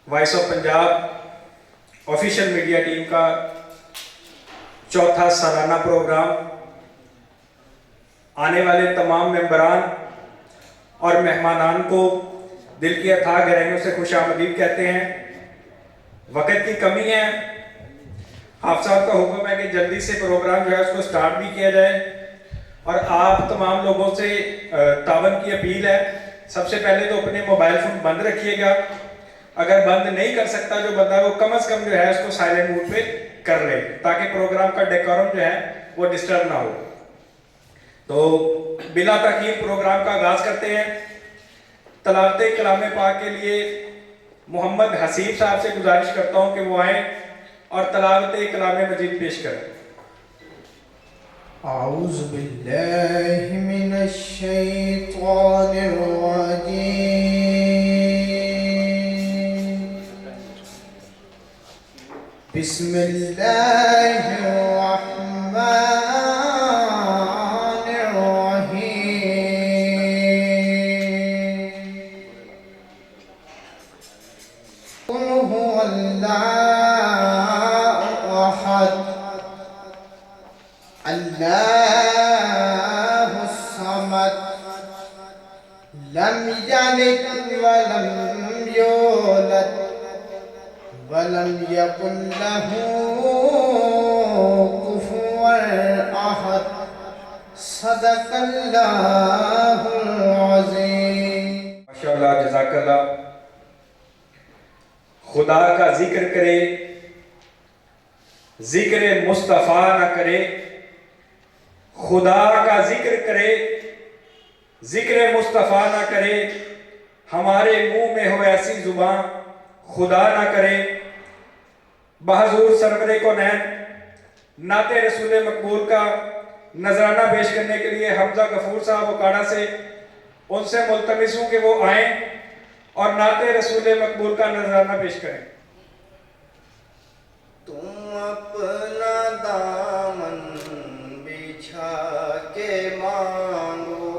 Voice of Punjab official media team का चौथा सालाना प्रोग्राम आने वाले तमाम मेंबरान और मेहमानान को दिल की अथाह गहराइयों से खुशामदीद कहते हैं। वक्त की कमी है, आप साहब का हुक्म है कि जल्दी से प्रोग्राम जो है उसको स्टार्ट भी किया जाए और आप तमाम लोगों से तावन की अपील है। सबसे पहले तो अपने मोबाइल फोन बंद रखिएगा, अगर बंद नहीं कर सकता जो बंदा वो कम से कम जो है उसको साइलेंट मोड पे कर ले ताकि प्रोग्राम का डेकोरम जो है वो डिस्टर्ब ना हो। तो बिला तखीर प्रोग्राम का आगाज करते हैं। तलावत कलाम पाक के लिए मोहम्मद हसीब साहब से गुजारिश करता हूं कि वो आए और तलावत कलाम मजीद पेश करें। आऊज़ु बिल्लाहि मिनश शैतानिर रजीम। बिस्मिल्लाहिर रहमानिर रहीम। कुल हुवल्लाहु अहद अल्लाहुस समद लम यलिद वलम यूलद वलम यकुल लहू कुफुवन अहद। सदकल्लाहुल अज़ीम। माशाअल्लाह, जज़ाकल्लाह। खुदा का जिक्र करे, जिक्र मुस्तफ़ा ना करे। खुदा का जिक्र करे, जिक्र मुस्तफ़ा ना करे। हमारे मुंह में हो ऐसी जुबान खुदा ना करे। बहजूर सरवरे को नैन नाते रसूल मकबूल का नजराना पेश करने के लिए हमजा गफूर साहब उकाड़ा से उनसे मुल्तमिस हूं कि वो आए और नाते रसूल मकबूल का नजराना पेश करें। तुम अपना दामन बिछा के मांगो,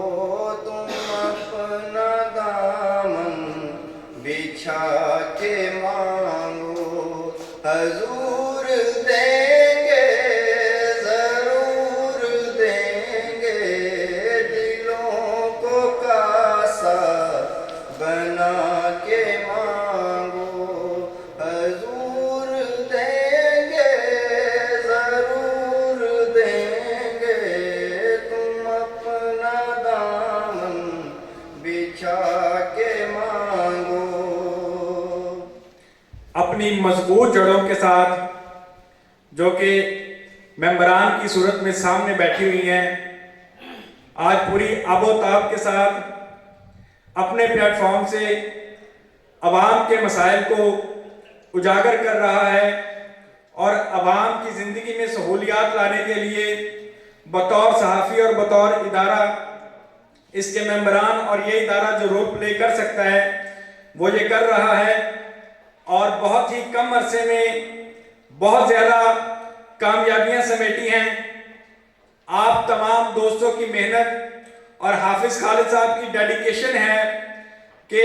तुम अपना दामन बिछा के मांगो। हजूर देंगे, जरूर देंगे। दिलों को कासा बना के मांगो। हजूर देंगे, जरूर देंगे। तुम अपना दामन बिछा के मांगो। अपनी मजबूत जड़ों के साथ जो कि मेंबरान की सूरत में सामने बैठी हुई हैं, आज पूरी आबोताब के साथ अपने प्लेटफॉर्म से अवाम के मसाइल को उजागर कर रहा है और अवाम की ज़िंदगी में सहूलियात लाने के लिए बतौर सहाफ़ी और बतौर इदारा इसके मेंबरान और ये इदारा जो रोल प्ले कर सकता है वो ये कर रहा है और बहुत ही कम अरसे में बहुत ज़्यादा कामयाबियां समेटी हैं। आप तमाम दोस्तों की मेहनत और हाफिज खालिद साहब की डेडिकेशन है कि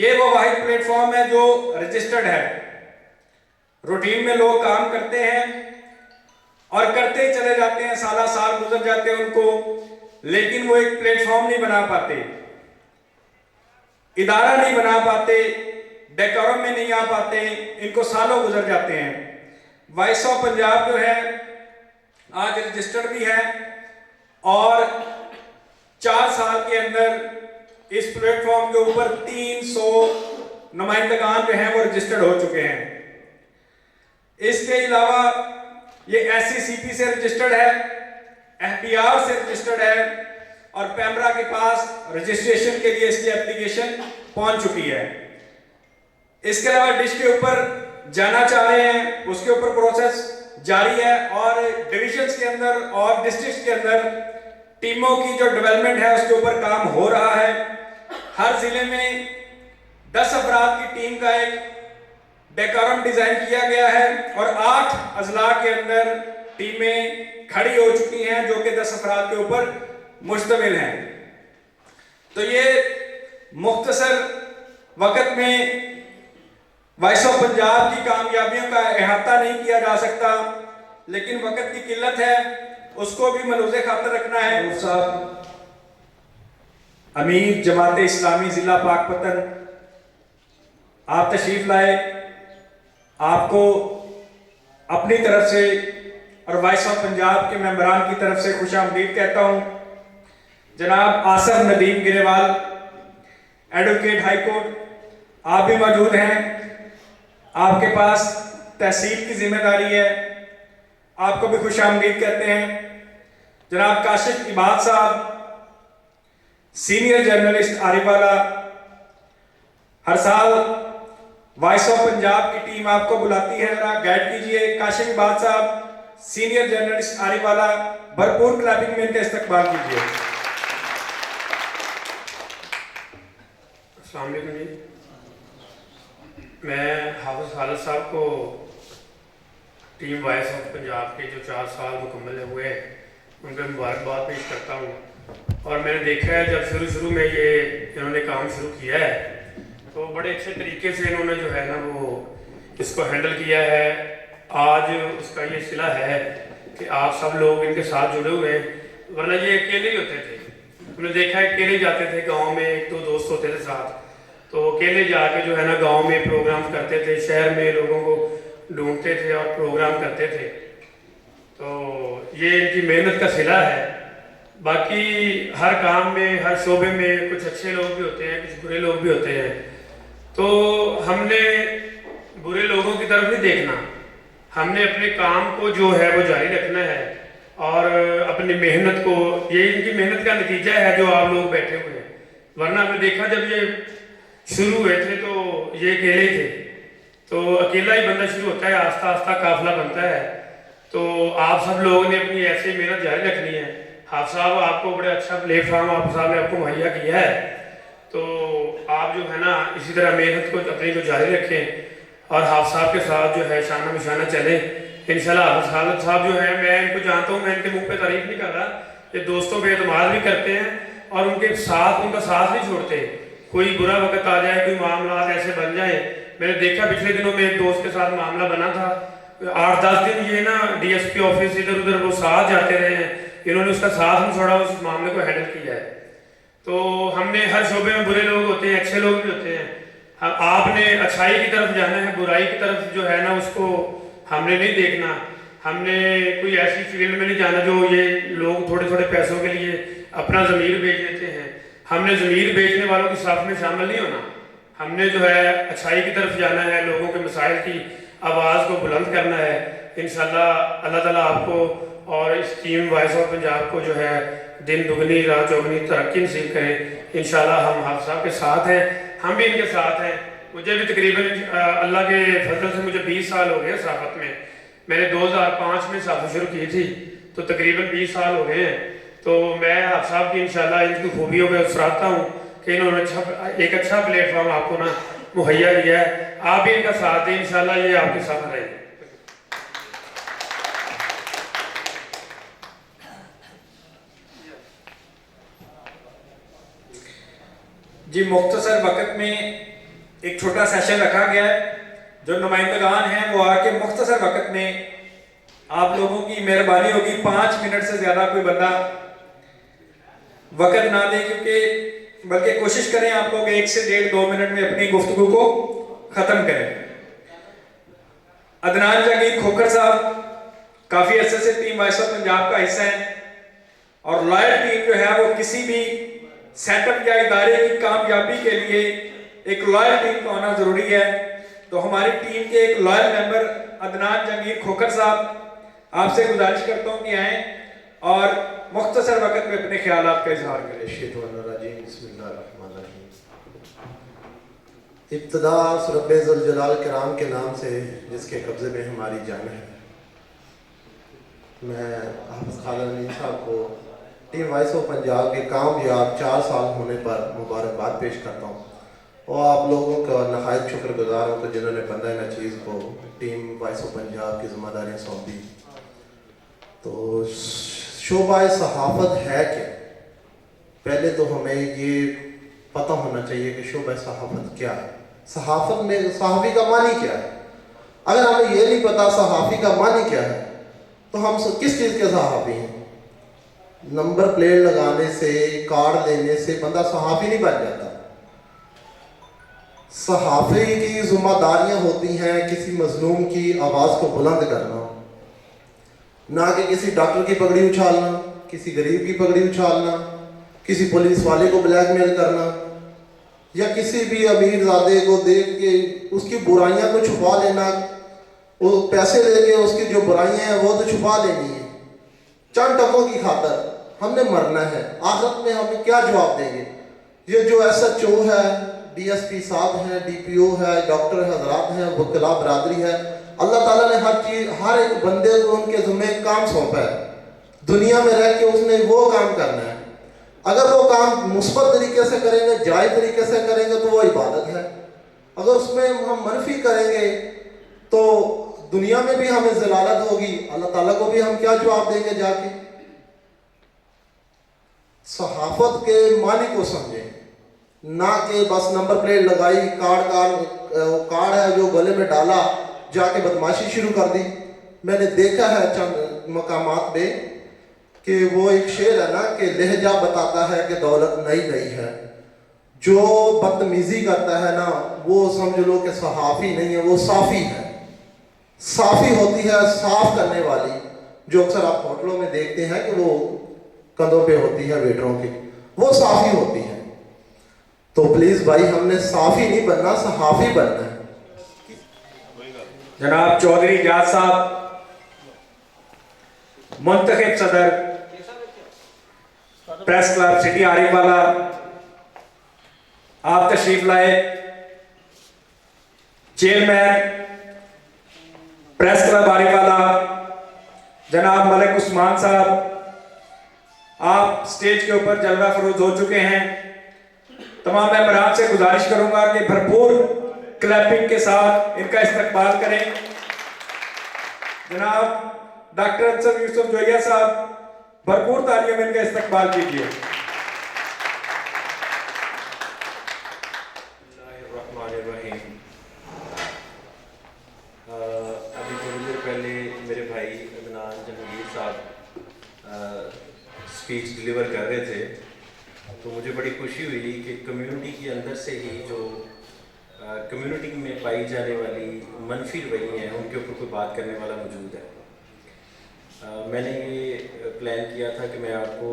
ये वो वाहिद प्लेटफॉर्म है जो रजिस्टर्ड है। रूटीन में लोग काम करते हैं और करते ही चले जाते हैं, साला साल गुजर जाते हैं उनको, लेकिन वो एक प्लेटफॉर्म नहीं बना पाते, इदारा नहीं बना पाते, डेकोरम में नहीं आ पाते, इनको सालों गुजर जाते हैं। वॉइस ऑफ पंजाब जो है आज रजिस्टर्ड भी है और 4 साल के अंदर इस प्लेटफॉर्म के ऊपर 300 नुमाइंदगान जो हैं वो रजिस्टर्ड हो चुके हैं। इसके अलावा ये SCCP से रजिस्टर्ड है, FBR से रजिस्टर्ड है और पैमरा के पास रजिस्ट्रेशन के लिए इसकी एप्लीकेशन पहुंच चुकी है। इसके अलावा डिश के ऊपर जाना चाह रहे हैं, उसके ऊपर प्रोसेस जारी है और डिविजन्स के अंदर और डिस्ट्रिक्ट्स के अंदर टीमों की जो डेवलपमेंट है उसके ऊपर काम हो रहा है। हर जिले में 10 अफराद की टीम का एक डेकोरम डिजाइन किया गया है और 8 अजला के अंदर टीमें खड़ी हो चुकी हैं जो कि 10 अफराद के ऊपर मुश्तमिल हैं। तो ये मुख्तसर वक्त में वॉइस ऑफ पंजाब की कामयाबियों का अहाता नहीं किया जा सकता, लेकिन वक्त की किल्लत है, उसको भी मलूज़े खातर रखना है। साहब अमीर जमात इस्लामी ज़िला पाकपतन, आप तशरीफ़ लाए, आपको अपनी तरफ से और वॉइस ऑफ पंजाब के मेंबरान की तरफ से खुशामदीद कहता हूँ। जनाब Asaf Nadeem Grewal, advocate high court, आप भी मौजूद हैं, आपके पास तहसील की जिम्मेदारी है, आपको भी खुशामदीद कहते हैं। जनाब काशिफ इबाद साहब, सीनियर जर्नलिस्ट आरिफवाला, हर साल वॉइस ऑफ पंजाब की टीम आपको बुलाती है, जरा गाइड कीजिए। काशिफ इबाद साहब, सीनियर जर्नलिस्ट आरिफवाला, भरपूर क्लैपिंग में इनका इस्तकबाल कीजिए। अस्सलाम वालेकुम जी, मैं हाफिज़ खालिद साहब को टीम वॉइस ऑफ पंजाब के जो 4 साल मुकम्मल हुए हैं उनके मुबारकबाद पेश करता हूँ। और मैंने देखा है जब शुरू में ये इन्होंने काम शुरू किया है तो बड़े अच्छे तरीके से इन्होंने जो है ना वो इसको हैंडल किया है। आज उसका ये सिला है कि आप सब लोग इनके साथ जुड़े हुए हैं, वरना ये अकेले ही होते थे। हमने देखा है अकेले जाते थे, गांव में 1-2 दोस्त होते थे साथ, तो अकेले जाके जो है ना गांव में प्रोग्राम करते थे, शहर में लोगों को ढूंढते थे और प्रोग्राम करते थे। तो ये इनकी मेहनत का सिला है। बाकी हर काम में, हर शोबे में कुछ अच्छे लोग भी होते हैं, कुछ बुरे लोग भी होते हैं। तो हमने बुरे लोगों की तरफ नहीं देखना, हमने अपने काम को जो है वो जारी रखना है और अपनी मेहनत को, ये इनकी मेहनत का नतीजा है जो आप लोग बैठे हुए हैं। वरना हमने देखा जब ये शुरू हुए थे तो ये अकेले ही थे, तो अकेला ही बंदा शुरू होता है, आस्ता आस्ता काफिला बनता है। तो आप सब लोगों ने अपनी ऐसे मेहनत जारी रखनी है। हाफ साहब आपको बड़े अच्छा प्लेटफॉर्म आप साहब ने आपको मुहैया किया है, तो आप जो है ना इसी तरह मेहनत को अपनी को जारी रखें और हाफ साहब के साथ जो है शाना बिशाना चले इंशाल्लाह। हाफिज़ खालिद साहब जो है मैं इनको जानता हूँ, मैं इनके मुंह पे तारीफ नहीं कर रहा, ये दोस्तों पे एतमाद भी करते हैं और उनके साथ उनका साथ नहीं छोड़ते। कोई बुरा वक्त आ जाए, कोई मामला ऐसे बन जाए, मैंने देखा पिछले दिनों में एक दोस्त के साथ मामला बना था, 8-10 दिन ये ना डीएसपी ऑफिस इधर उधर वो साथ जाते रहे हैं, इन्होंने उसका साथ नहीं छोड़ा, उस मामले को हैंडल किया है। तो हमने हर शोबे में बुरे लोग होते हैं, अच्छे लोग भी होते हैं, आपने अच्छाई की तरफ जाना है, बुराई की तरफ जो है ना उसको हमने नहीं देखना। हमने कोई ऐसी फील्ड में नहीं जाना जो ये लोग थोड़े थोड़े पैसों के लिए अपना ज़मीर बेच देते हैं। हमने ज़मीर बेचने वालों की साथ में शामिल नहीं होना, हमने जो है अच्छाई की तरफ जाना है, लोगों के मसाइल की आवाज़ को बुलंद करना है। इंशाल्लाह अल्लाह ताला आपको और इस टीम वॉइस ऑफ पंजाब को जो है दिन दुगनी रात चौगनी तरक्की नसीब करें। इंशाल्लाह हम आप साहब के साथ हैं, हम भी इनके साथ हैं। मुझे भी तकरीबन अल्लाह के फजल से मुझे 20 साल हो गए सहाफ़त में। मैंने 2005 में सहाफ़त शुरू की थी, तो तकरीबन 20 साल हो गए हैं। तो मैं आप साहब की इंशाल्लाह इनकी खूबियों को सराहता हूँ कि इन्होंने एक अच्छा प्लेटफॉर्म आपको ना मुहैया किया है। आप भी इनका साथ दें, इंशाल्लाह ये आपके साथ रहेंगे। जी मुख्तसर वक्त में एक छोटा सेशन रखा गया है, जो नुमाइंदगान हैं वो आके मुख्तसर वक्त में आप लोगों की मेहरबानी होगी 5 मिनट से ज़्यादा कोई बंदा वक्त ना दे, क्योंकि बल्कि कोशिश करें आप लोग 1 से 1.5-2 मिनट में अपनी गुफ्तगू को ख़त्म करें। अदनान जहांगीर खोखर साहब काफ़ी अरसे से टीम वॉइस ऑफ पंजाब का हिस्सा है और लॉयल टीम जो है वो किसी भी सेटअप या इदारे की कामयाबी के लिए एक लॉयल टीम का होना ज़रूरी है। तो हमारी टीम के एक लॉयल मेंबर अदनान जहांगीर खोखर साहब, आपसे गुजारिश करता हूँ कि आएँ और मुख्तसर वक्त में अपने ख्यालात का इजहार करें। इब्तदा रब्बे ज़ुल जलाल कराम के नाम से जिसके कब्ज़े में हमारी जान है। मैं हाफिज़ खालिद साहब को टीम वॉइस ऑफ पंजाब के कामयाब 4 साल होने पर मुबारकबाद पेश करता हूँ और आप लोगों का नहायत शुक्रगुजार हूँ कि जिन्होंने बंदा नचीज़ को टीम वॉइस ऑफ पंजाब की जिम्मेदारियाँ सौंपी। तो शोबा सहाफ़त है क्या, पहले तो हमें ये पता होना चाहिए कि शोबा सहाफ़त क्या है। सहाफ़त में सहाफ़ी का मानी क्या है। अगर हमें ये नहीं पता सहाफ़ी का मानी क्या है तो हम किस चीज़ के सहाफ़ी हैं। नंबर प्लेट लगाने से, कार्ड लेने से बंदा सहाफ़ी नहीं बन जाता। सहाफ़ी की जिम्मेदारियां होती हैं किसी मजलूम की आवाज़ को बुलंद करना, ना कि किसी डॉक्टर की पगड़ी उछालना, किसी गरीब की पगड़ी उछालना, किसी पुलिस वाले को ब्लैकमेल करना, या किसी भी अमीरजादे को देख के उसकी बुराइयां को छुपा लेना। वो पैसे लेके उसकी जो बुराइयां हैं वो तो छुपा लेनी है चंद टकों की खातर। हमने मरना है, आखिरत में हमें क्या जवाब देंगे। ये जो SHO है, DSP साहब हैं, DPO है, डॉक्टर हजरात हैं, वकीला बरादरी है, अल्लाह ताला ने हर चीज़ हर एक बंदे को उनके ज़िम्मे काम सौंपा है। दुनिया में रह के उसने वो काम करना है। अगर वो काम मुस्बत तरीके से करेंगे, जायज़ तरीके से करेंगे तो वो इबादत है। अगर उसमें हम मनफी करेंगे तो दुनिया में भी हमें ज़लालत होगी, अल्लाह ताला को भी हम क्या जवाब देंगे जाके। सहाफ़त के मानी को समझें, ना कि बस नंबर प्लेट लगाई, कार्ड है जो गले में डाला, जाके बदमाशी शुरू कर दी। मैंने देखा है चंद मकामात पे कि वो एक शेर है ना कि लहजा बताता है कि दौलत नई नई है। जो बदतमीजी करता है ना वो समझ लो कि सहाफ़ी नहीं है, वो साफ़ी है। साफ़ी होती है साफ करने वाली, जो अक्सर आप होटलों में देखते हैं कि वो कंधों पे होती है वेटरों की, वो साफ़ी होती है। तो प्लीज़ भाई हमने साफ़ी नहीं बनना, सहाफ़ी बनना है। जनाब चौधरी इजाज साहब, मुंतखब सदर प्रेस क्लब सिटी आरिफवाला, आप तशरीफ लाए। चेयरमैन प्रेस क्लब आरिफवाला जनाब मलिक उस्मान साहब, आप स्टेज के ऊपर जलवा फरोज हो चुके हैं। तमाम मेंबरान से गुजारिश करूंगा कि भरपूर क्लैपिंग के साथ इनका इस्तकबाल करें। जनाब डॉक्टर अंसर यूसुफ जोइया साहब, भरपूर तालियों में इनका इस्तकबाल कीजिए। अभी थोड़ी देर पहले मेरे भाई अदनान जहांगीर साहब स्पीच डिलीवर कर रहे थे, तो मुझे बड़ी खुशी हुई कि कम्युनिटी के अंदर से ही जो कम्युनिटी में पाई जाने वाली मनफी रवैये हैं उनके ऊपर कोई बात करने वाला मौजूद है। मैंने ये प्लान किया था कि मैं आपको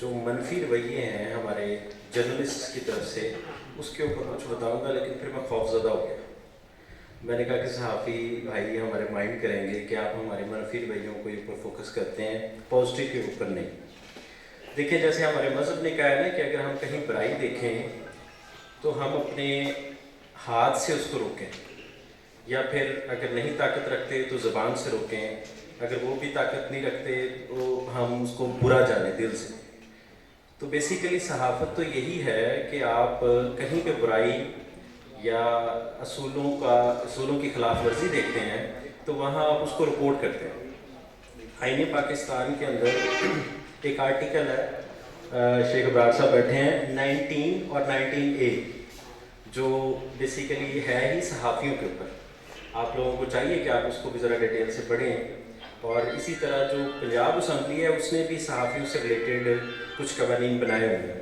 जो मनफी रवैये हैं हमारे जर्नलिस्ट की तरफ से उसके ऊपर कुछ बताऊंगा, लेकिन फिर मैं खौफजदा हो गया। मैंने कहा कि सहाफ़ी भाई हमारे माइंड करेंगे कि आप हमारे मनफी रवैयों को ऊपर फोकस करते हैं, पॉजिटिव के ऊपर नहीं। देखिए, जैसे हमारे मज़हब ने कहा है ना कि अगर हम कहीं बुराई देखें तो हम अपने हाथ से उसको रोकें, या फिर अगर नहीं ताकत रखते तो ज़बान से रोकें, अगर वो भी ताकत नहीं रखते तो हम उसको बुरा जाने दिल से। तो बेसिकली सहाफ़त तो यही है कि आप कहीं पे बुराई या असूलों की खिलाफ वर्जी देखते हैं तो वहाँ आप उसको रिपोर्ट करते हैं। आईने पाकिस्तान के अंदर एक आर्टिकल है, शेख अब्रार साहब बैठे हैं, 19 और 19A, जो बेसिकली है ही सहाफ़ियों के ऊपर। आप लोगों को चाहिए कि आप उसको भी ज़रा डिटेल से पढ़ें। और इसी तरह जो पंजाब असम्बली है उसने भी सहाफ़ियों से रिलेटेड कुछ कवानीन बनाए हुए हैं,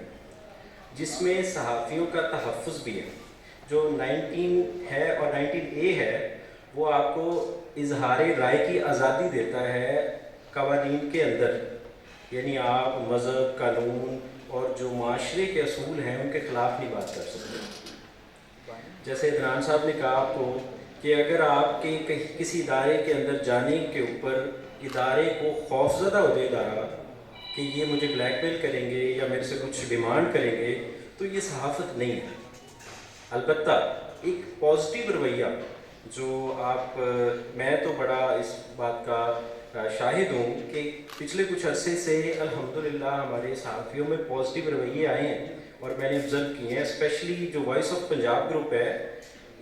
जिसमें सहाफ़ियों का तहफ़्फ़ुज़ भी है। जो 19 है और 19A है वो आपको इजहार राय की आज़ादी देता है कवानीन के अंदर, यानी आप मज़हब, कानून और जो माशरे के असूल हैं उनके ख़िलाफ़ नहीं बात कर सकते। जैसे इदरान साहब ने कहा आपको कि अगर आपके किसी इदारे के अंदर जाने के ऊपर इदारे को खौफज़दा हो जाए इदारा कि ये मुझे ब्लैकमेल करेंगे या मेरे से कुछ डिमांड करेंगे, तो ये सहाफ़त नहीं है। अलबत्ता एक पॉजिटिव रवैया जो आप मैं तो बड़ा इस बात का शाहिद हूँ कि पिछले कुछ अरसे से अल्हम्दुलिल्लाह हमारे सहाफ़ियों में पॉजिटिव रवैये आए हैं और मैंने ऑब्ज़र्व किए हैं। स्पेशली जो वॉइस ऑफ पंजाब ग्रुप है,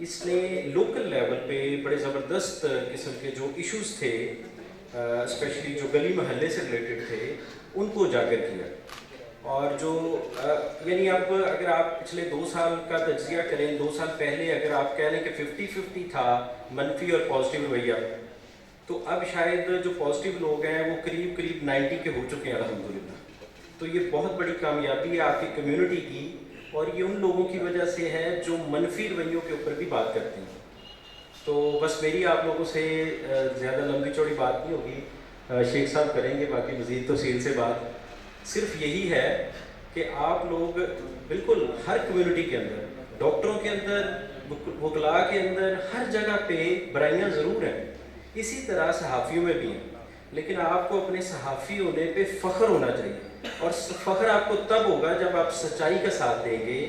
इसने लोकल लेवल पे बड़े ज़बरदस्त किस्म के जो इश्यूज़ थे, स्पेशली जो गली महल्ले से रिलेटेड थे, उनको उजागर किया। और जो यानी अब अगर आप पिछले 2 साल का तजिया करें, 2 साल पहले अगर आप कह लें कि 50-50 था मनफी और पॉजिटिव रवैया, तो अब शायद जो पॉजिटिव लोग हैं वो करीब करीब 90 के हो चुके हैं अल्हम्दुलिल्लाह। तो ये बहुत बड़ी कामयाबी है आपकी कम्युनिटी की, और ये उन लोगों की वजह से है जो मनफी रवैयों के ऊपर भी बात करते हैं। तो बस मेरी आप लोगों से ज़्यादा लंबी चौड़ी बात नहीं होगी, शेख साहब करेंगे बाकी मज़ीद तफसील से बात। सिर्फ यही है कि आप लोग बिल्कुल हर कम्युनिटी के अंदर, डॉक्टरों के अंदर, वकला के अंदर, हर जगह पे बुराइयां ज़रूर हैं, इसी तरह सहाफ़ियों में भी हैं, लेकिन आपको अपने सहाफ़ी होने पे फ़ख्र होना चाहिए। और फ़ख्र आपको तब होगा जब आप सच्चाई का साथ देंगे,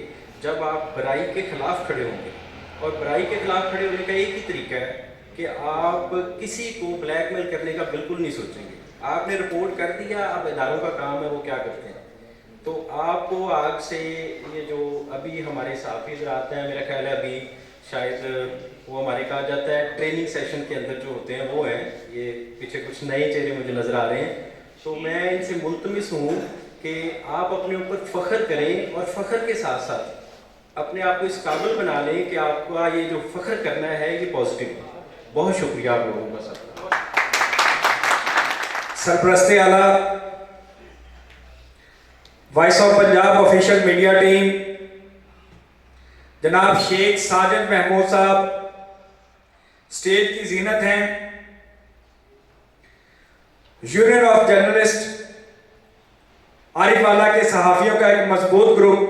जब आप बुराई के ख़िलाफ़ खड़े होंगे। और बुराई के ख़िलाफ़ खड़े होने का एक ही तरीका है कि आप किसी को ब्लैकमेल करने का बिल्कुल नहीं सोचेंगे। आपने रिपोर्ट कर दिया, अब इदारों का काम है वो क्या करते हैं। तो आपको आग से ये जो अभी हमारे साथी आते हैं, मेरा ख्याल है अभी शायद वो हमारे कहा जाता है ट्रेनिंग सेशन के अंदर जो होते हैं वो हैं, ये पीछे कुछ नए चेहरे मुझे नज़र आ रहे हैं। तो मैं इनसे मुल्तमिस हूँ कि आप अपने ऊपर फ़ख्र करें, और फ़ख्र के साथ साथ अपने आप को इस काबिल बना लें कि आपका ये जो फ़ख्र करना है ये पॉजिटिव है। बहुत शुक्रिया आप लोगों का सबका। सरपरस्ती आला voice of Punjab official media team जनाब शेख साजिद महमूद साहब स्टेज की जीनत हैं। यूनियन ऑफ जर्नलिस्ट आरिफवाला के सहाफियों का एक मजबूत ग्रुप,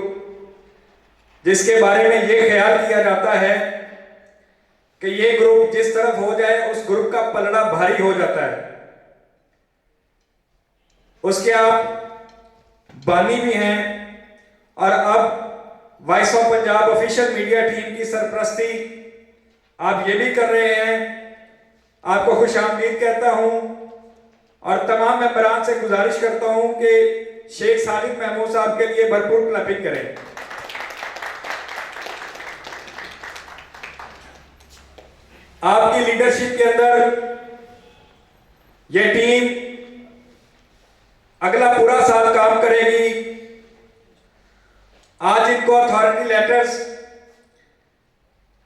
जिसके बारे में यह ख्याल किया जाता है कि ये ग्रुप जिस तरफ हो जाए उस ग्रुप का पलड़ा भारी हो जाता है। उसके आप बानी भी हैं, और अब voice of Punjab official media team की सरपरस्ती आप ये भी कर रहे हैं। आपको खुश आमदीद कहता हूं, और तमाम मेंबरान से गुजारिश करता हूं कि शेख साजिद महमूद साहब के लिए भरपूर क्लैपिंग करें। आपकी लीडरशिप के अंदर यह टीम अगला पूरा साल काम करेगी। आज इनको अथॉरिटी लेटर्स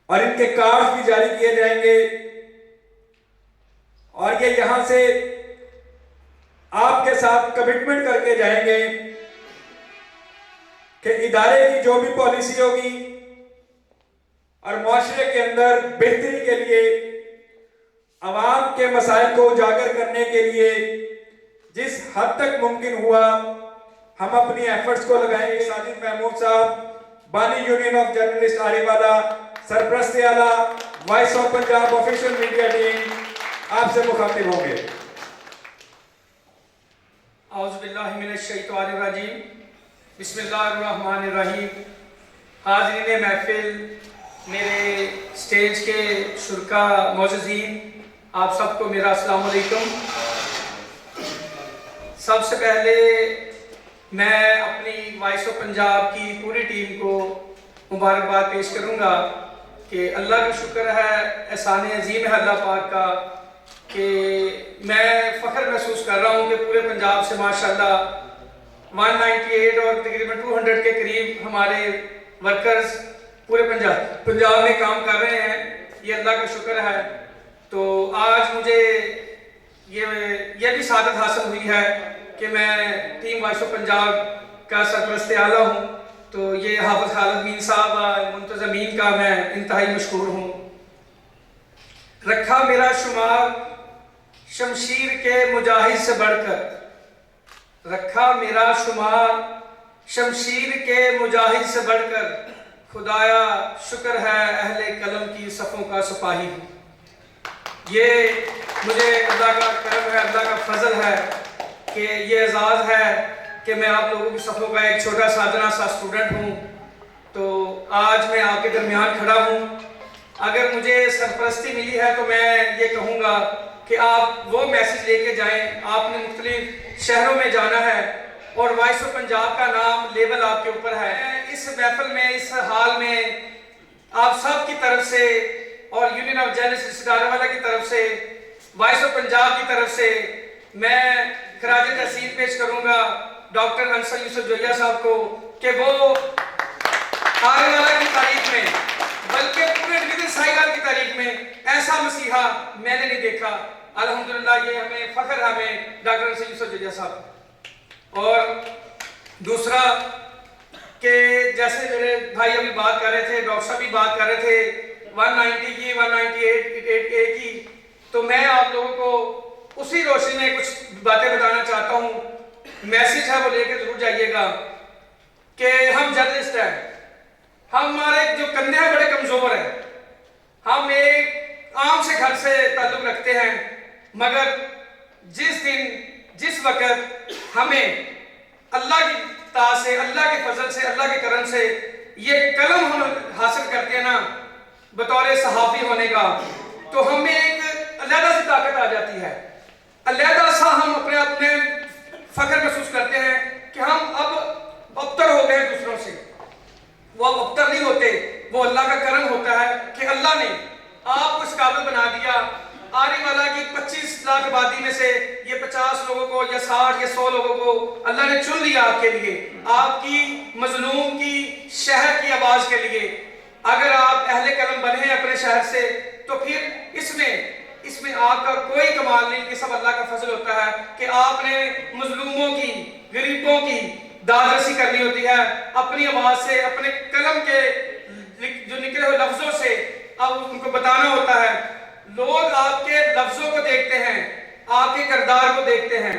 और इनके कार्ड भी जारी किए जाएंगे, और ये यहां से आपके साथ कमिटमेंट करके जाएंगे कि इदारे की जो भी पॉलिसी होगी और मुआशरे के अंदर बेहतरी के लिए, अवाम के मसाइल को उजागर करने के लिए जिस हद तक मुमकिन हुआ हम अपनी एफर्ट्स को लगाएंगे। साजिद महमूद साहब, बानी यूनियन ऑफ जर्नलिस्ट आरिवाला, सरपरस्ती आला voice of Punjab official media team आपसे मुखातिब होंगे। औज़ुबिल्लाहि मिनश्शैतानिर्रजीम, बिस्मिल्लाहिर्रहमानिर्रहीम। हाज़रीन महफिल, मेरे स्टेज के शुरका मौजूदीन, आप सबको मेरा अस्सलाम वालेकुम। सबसे पहले मैं अपनी वॉइस ऑफ पंजाब की पूरी टीम को मुबारकबाद पेश करूंगा कि अल्लाह का शुक्र है, एहसान अजीम है अल्लाह पाक का कि मैं फ़ख्र महसूस कर रहा हूं कि पूरे पंजाब से माशाल्लाह 198 और तकरीबन 200 के करीब हमारे वर्कर्स पूरे पंजाब में काम कर रहे हैं। ये अल्लाह का शुक्र है। तो आज मुझे ये भी सादत हासिल हुई है कि मैं टीम वॉइस ऑफ पंजाब का सरपरस्ती आला हूँ। तो ये हाफिज खालिद मीन साहब मुंतज़मीन का मैं इंतहाई मशकूर हूँ। रखा मेरा शुमार शमशीर के मुजाहिद से बढ़कर, रखा मेरा शुमार शमशीर के मुजाहिद से बढ़कर, खुदाया शुक्र है अहले कलम की सफ़ों का सिपाही हूँ। ये मुझे अल्लाह का करम है, अल्लाह का फजल है कि ये एजाज़ है कि मैं आप लोगों की सफ़ों का एक छोटा साधना सा स्टूडेंट हूँ। तो आज मैं आपके दरमियान खड़ा हूँ। अगर मुझे सरपरस्ती मिली है तो मैं ये कहूँगा कि आप वो मैसेज लेके जाएं। आपने मुख्तलिफ शहरों में जाना है और वॉइस ऑफ पंजाब का नाम लेवल आपके ऊपर है। इस महफिल में, इस हाल में आप सब की तरफ से और यूनियन ऑफ जर्नलिस्ट आरिवाला की तरफ से, वॉइस ऑफ पंजाब की तरफ से मैं खराज तहसीन पेश करूंगा डॉक्टर अंसर यूसुफ जोया साहब को कि वो आने वाला की तारीख में, बल्कि पूरे डिवीजन साहिवाल की तारीख में ऐसा मसीहा मैंने नहीं देखा। अल्हम्दुलिल्लाह ये हमें फख्र है हमें डॉक्टर अंसर यूसुफ जोया साहब। और दूसरा कि जैसे मेरे भाई अभी बात कर रहे थे, डॉक्टर साहब भी बात कर रहे थे 190 की, 198 की, तो मैं आप लोगों को उसी रोशनी में कुछ बातें बताना चाहता हूँ। मैसेज है वो लेके जरूर जाइएगा कि हम जर्नलिस्ट हैं, हमारे जो कंधे हैं बड़े कमजोर हैं, हम एक आम से घर से ताल्लुक रखते हैं, मगर जिस दिन जिस वक्त हमें अल्लाह की ता से, अल्लाह के फजल से, अल्लाह के करम से ये कलम हम हासिल करते हैं ना बतौर सहाफ़ी होने का, तो हमें एक अलहदा सी ताकत आ जाती है, अलहदा सा हम अपने आप में फख्र महसूस करते हैं कि हम अब अबतर हो गए दूसरों से। वो अब अबतर नहीं होते, वो अल्लाह का करम होता है कि अल्लाह ने आपको इस काबिल बना दिया। आने वाला की 25 लाख आबादी में से ये 50 लोगों को या 60 या 100 लोगों को अल्लाह ने चुन लिया आपके लिए, आपकी मजलूम की शहर की आवाज के लिए। अगर आप अहले कलम बने हैं अपने शहर से, तो फिर इसमें आपका कोई कमाल नहीं, कि सब अल्लाह का फजल होता है कि आपने मजलूमों की, गरीबों की दादरसी करनी होती है अपनी आवाज से, अपने कलम के जो निकले हुए लफ्जों से अब उनको बताना होता है। लोग आपके लफ्जों को देखते हैं, आपके किरदार को देखते हैं।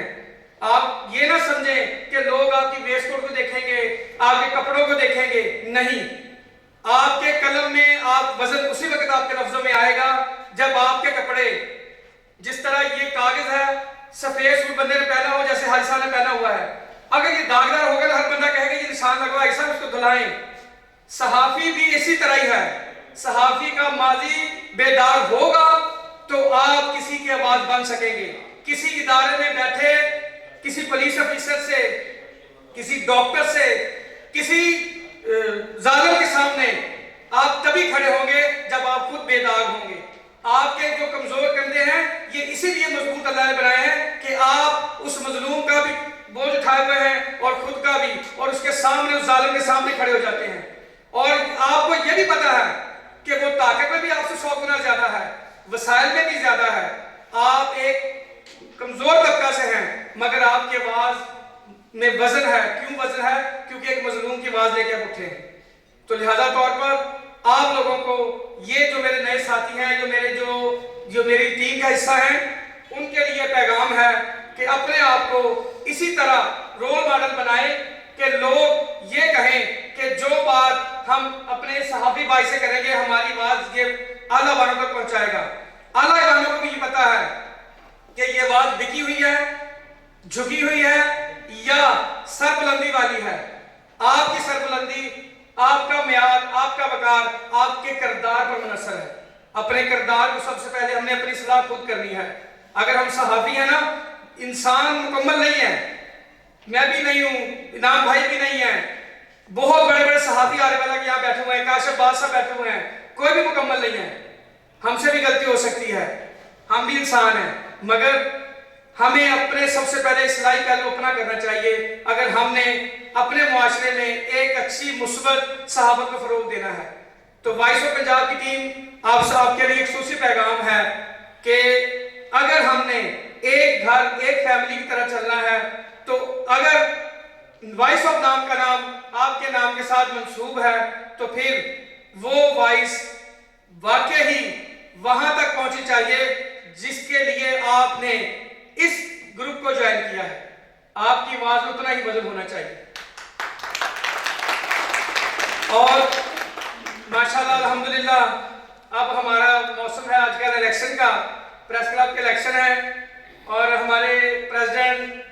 आप ये ना समझें कि लोग आपकी वेस्टकोट को देखेंगे, आपके कपड़ों को देखेंगे, नहीं। आपके कलम में आप वजन उसी वक्त आपके लफ्जों में आएगा जब आपके कपड़े, जिस तरह ये कागज है, सफेद सूट बंदे ने पहना हो जैसे हारिसा ने पहना हुआ है, अगर ये दागदार होगा तो हर बंदा कहेगा ये निशान लगवा, ऐसा उसको धुलाएं। सहाफी भी इसी तरह ही है। सहाफी का माजी बेदार होगा तो आप किसी की आवाज बन सकेंगे। किसी इदारे में बैठे किसी पुलिस ऑफिसर से, किसी डॉक्टर से, किसी जालिम के सामने आप तभी खड़े होंगे जब आप खुद बेदाग होंगे। आपके जो कमजोर कंधे हैं ये इसीलिए मजबूत अल्लाह ने बनाए हैं कि आप उस मजलूम का भी बोझ उठाए हुए हैं और खुद का भी, और उसके सामने, उस जालिम के सामने खड़े हो जाते हैं। और आपको यह भी पता है कि वो ताकत में भी आपसे 100 गुना ज्यादा है, वसाइल में भी ज्यादा है। आप एक कमजोर तबका से हैं, मगर आपकी आवाज में वजन है। क्यों वजन है? क्योंकि एक मजलूम की आवाज लेके आप उठे हैं। तो लिहाजा तौर पर आप लोगों को, ये जो मेरे नए साथी हैं, जो मेरी टीम का हिस्सा हैं, उनके लिए पैगाम है कि अपने आप को इसी तरह रोल मॉडल बनाएं कि लोग ये कहें कि जो बात हम अपने सहाबी भाई से करेंगे, हमारी आवाज ये आला वालों तक पहुंचाएगा। आला वालों को भी ये पता है कि ये बात बिकी हुई है, झुकी हुई है या सरबुलंदी वाली है। आपकी सरबुलंदी, आपका म्यार, आपका वकार आपके किरदार पर मुनसर है। अपने किरदार को सबसे पहले हमने अपनी सलाह खुद करनी है। अगर हम सहाफी हैं ना, इंसान मुकम्मल नहीं है, मैं भी नहीं हूं, इनाम भाई भी नहीं है, बहुत बड़े बड़े सहाफी आने वाला के यहाँ बैठे हुए हैं, काशिफ बादशाह बैठे हुए हैं, कोई भी मुकम्मल नहीं है। हमसे भी गलती हो सकती है, हम भी इंसान हैं, मगर हमें अपने सबसे इस्लाही पहलू अपना करना चाहिए। अगर हमने अपने मुआशरे में एक अच्छी मुस्बत सहाबत को फरोग देना है, तो वॉइस ऑफ पंजाब की टीम आपके लिए एक खुसूसी पैगाम है कि अगर हमने एक घर, एक फैमिली की तरह चलना है, तो अगर वॉइस ऑफ नाम का नाम आपके नाम के साथ मंसूब है, तो फिर वो वॉइस वाकई ही वहां तक पहुंची चाहिए जिसके लिए आपने इस ग्रुप को ज्वाइन किया है। आपकी आवाज में उतना ही वजन होना चाहिए। और माशाल्लाह अल्हम्दुलिल्लाह, अब हमारा मौसम है आजकल इलेक्शन का, प्रेस क्लब के इलेक्शन है, और हमारे प्रेसिडेंट,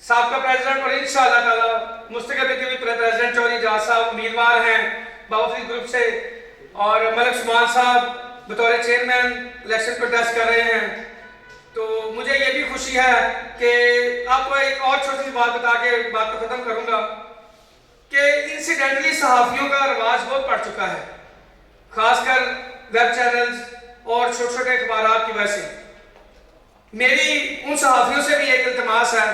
साबका प्रेसिडेंट और इंशाअल्लाह ताला मुस्तकबिल के भी प्रेसिडेंट चौधरी एजाज साहब उम्मीदवार हैं बावफी ग्रुप से, और मलिक सुमान साहब बतौर चेयरमैन इलेक्शन कंटेस्ट कर रहे हैं। तो मुझे ये भी खुशी है कि आपको एक और छोटी सी बात बता के बात को खत्म करूंगा कि इंसिडेंटली सहाफियों का रिवाज बहुत बढ़ चुका है, खासकर वेब चैनल्स और छोटे छोटे अखबार की वजह से। मेरी उन सहाफियों से भी एक इल्तिमास है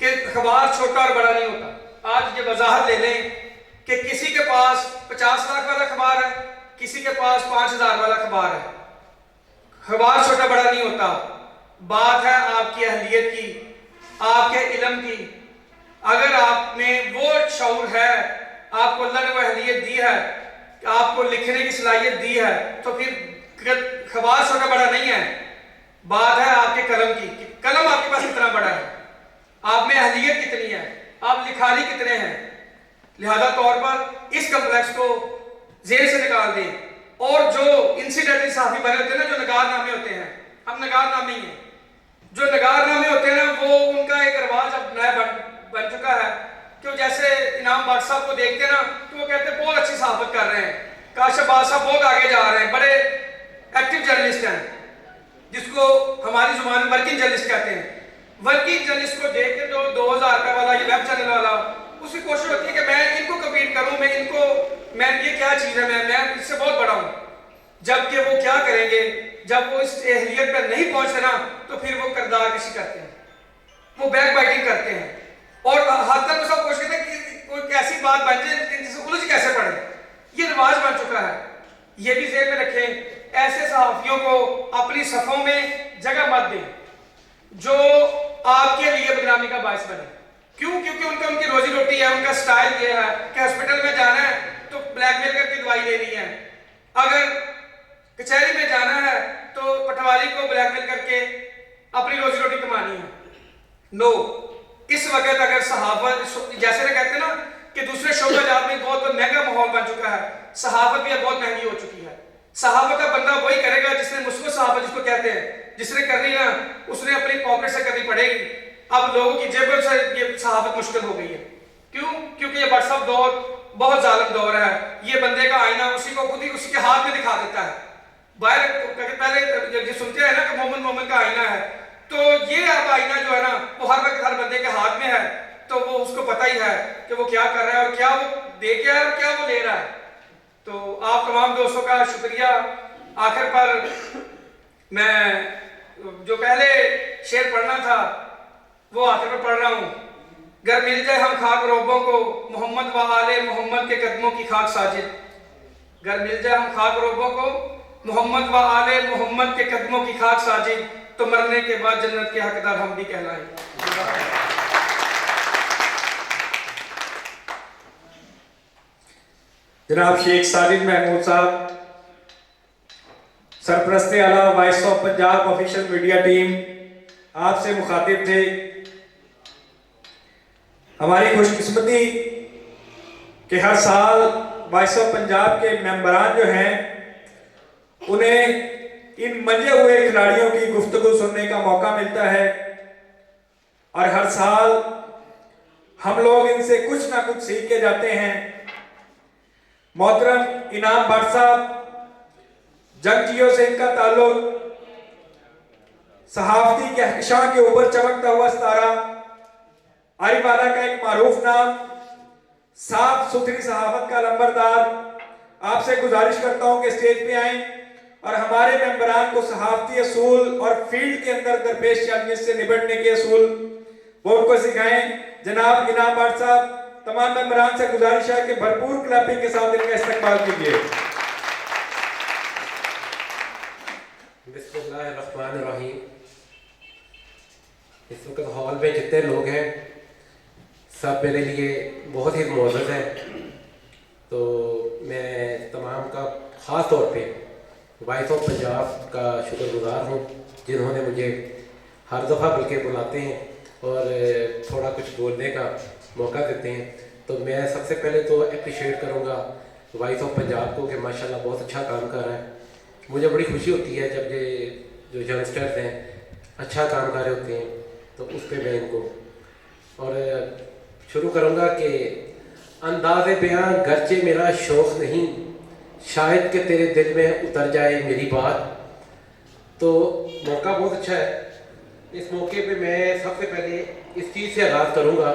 कि अखबार छोटा और बड़ा नहीं होता। आज ये वजाहत ले लें कि किसी के पास 50 लाख वाला अखबार है, किसी के पास 5000 वाला अखबार है। अखबार छोटा बड़ा नहीं होता, बात है आपकी अहलियत की, आपके इल्म की। अगर आप में वो शऊर है, आपको अल्लाह ने वो अहलियत दी है, आपको लिखने की सलाहियत दी है, तो फिर अखबार छोटा बड़ा नहीं है, बात है आपके कलम की कि कलम आपके पास कितना बड़ा है, आप में अहलियत कितनी है, आप लिखारी कितने हैं। लिहाजा तौर पर इस कम्प्लेक्स को जेल से निकाल दें। और जो इंसिडेंटली सहाफी बने होते हैं ना, जो नगारनामे होते हैं, हम नगारनामे ही हैं, जो नगारनामे होते हैं ना, वो उनका एक रिवाज अब नया बन चुका है कि जैसे इनाम भट्ट साहब को देखते हैं ना, तो वो कहते हैं बहुत अच्छी सहाफत कर रहे हैं, काशिफ बाद साहब बहुत आगे जा रहे हैं, बड़े एक्टिव जर्नलिस्ट हैं, जिसको हमारी जुबान में वर्किंग जर्नलिस्ट कहते हैं। वर्किंग जर्नलिस्ट को देख के जो 2000 रुपये वाला ये वेब चैनल वाला, उसकी कोशिश होती है कि मैं इनको कम्पीट करूं, मैं ये क्या चीज़ है, मैं इससे बहुत बड़ा हूं। जबकि वो क्या करेंगे, जब वो इस अहलियत पर नहीं पहुंचे ना, तो फिर वो किरदार कशी करते हैं, वो बैक बाइटिंग करते हैं और हद तक सब कोशिश करते हैं कि कोई कैसी बात बन जाए जिससे उलझ कैसे पड़े। ये रिवाज बन चुका है, ये भी ज़हन में रखें। ऐसे सहाफियों को अपनी सफ़ों में जगह मत दें जो आपके लिए बदनामी का बायस बने। क्यों? क्योंकि उनकी रोजी रोटी है, उनका स्टाइल ये है कि हॉस्पिटल में जाना है तो ब्लैकमेल करके दवाई लेनी है, अगर कचहरी में जाना है तो पटवारी को ब्लैकमेल करके अपनी रोजी रोटी कमानी है। नो, इस वक्त अगर सहाफत, जैसे ना कहते हैं ना कि दूसरे शोबाजात में बहुत महंगा माहौल बन चुका है, सहाफत भी बहुत महंगी हो चुकी है। सहाफत का बंदा वही करेगा जिसने मुस्कुर सहाफत जिसको कहते हैं, जिसने करनी ना उसने अपनी पॉकेट से करनी पड़ेगी। अब लोगों की जेबों से ये सहाफत मुश्किल हो गई है। क्यों? क्योंकि ये व्हाट्सएप दौर बहुत जालिम दौर है। ये बंदे का आईना उसी को खुद ही उसके हाथ में दिखा देता है। बाहर पहले जब सुनते हैं ना कि मोमिन का आईना है, तो ये अब आईना जो है ना वो हर वक्त हर बंदे के हाथ में है, तो वो उसको पता ही है कि वो क्या कर रहा है और क्या वो दे के है और क्या वो ले रहा है। तो आप तमाम दोस्तों का शुक्रिया। आखिर पर मैं जो पहले शेर पढ़ना था वो आखिर पर पढ़ रहा हूँ। गर मिल जाए हम खाक रोबों को, मोहम्मद व आले मोहम्मद के कदमों की खाक साजिद। गर मिल जाए हम खाक रोबों को, मोहम्मद व आले मोहम्मद के कदमों की खाक साजिद, तो मरने के बाद जन्नत के हकदार हम भी कहलाएं। जनाब शेख साजिद महमूद साहब, सरपरस्ते आला voice of Punjab official media team, आपसे मुखातिब थे। हमारी खुशकिस्मती कि हर साल वॉइस ऑफ पंजाब के मेंबरान जो हैं उन्हें इन मंजे हुए खिलाड़ियों की गुफ्तगू सुनने का मौका मिलता है और हर साल हम लोग इनसे कुछ ना कुछ सीख के जाते हैं। मोहतरम इनाम भट्ट साहब, जंगजियों से इनका ताल्लुक सहाफती कहकशां के ऊपर चमकता हुआ सितारा, आरिवाना का एक मारूफ नाम, साफ सुथरी सहाफत का नंबरदार। आपसे गुजारिश करता हूं कि स्टेज पे आएं और हमारे मेंबरान को सहाफती असूल और फील्ड के अंदर दरपेश चैलेंज से निपटने के असूल वो उनको सिखाएं। जनाब इनाम भट्ट साहब, तमाम मेंबरान से गुजारिश है कि भरपूर क्लैपिंग के साथ इनका इस्तेमाल कीजिए। बिस्मिल्लाहिर्रहमानिर्रहीम। इस वक्त हॉल में जितने लोग हैं सब मेरे लिए बहुत ही मोअज़्ज़ज़ है, तो मैं तमाम का ख़ास तौर पे वॉइस ऑफ पंजाब का शुक्रगुज़ार हूँ जिन्होंने मुझे हर दफ़ा बल्कि बुलाते हैं और थोड़ा कुछ बोलने का मौका देते हैं। तो मैं सबसे पहले तो अप्रिशिएट करूँगा वॉइस ऑफ पंजाब को कि माशाल्लाह बहुत अच्छा काम कर रहा है। मुझे बड़ी खुशी होती है जब ये जो यंगस्टर्स हैं अच्छा काम कर रहे होते हैं, तो उस पर मैं इनको और शुरू करूँगा कि अंदाज़े बयां गरचे मेरा शौक़ नहीं, शायद कि तेरे दिल में उतर जाए मेरी बात। तो मौका बहुत अच्छा है। इस मौके पे मैं सबसे पहले इस चीज़ से आगाज़ करूँगा,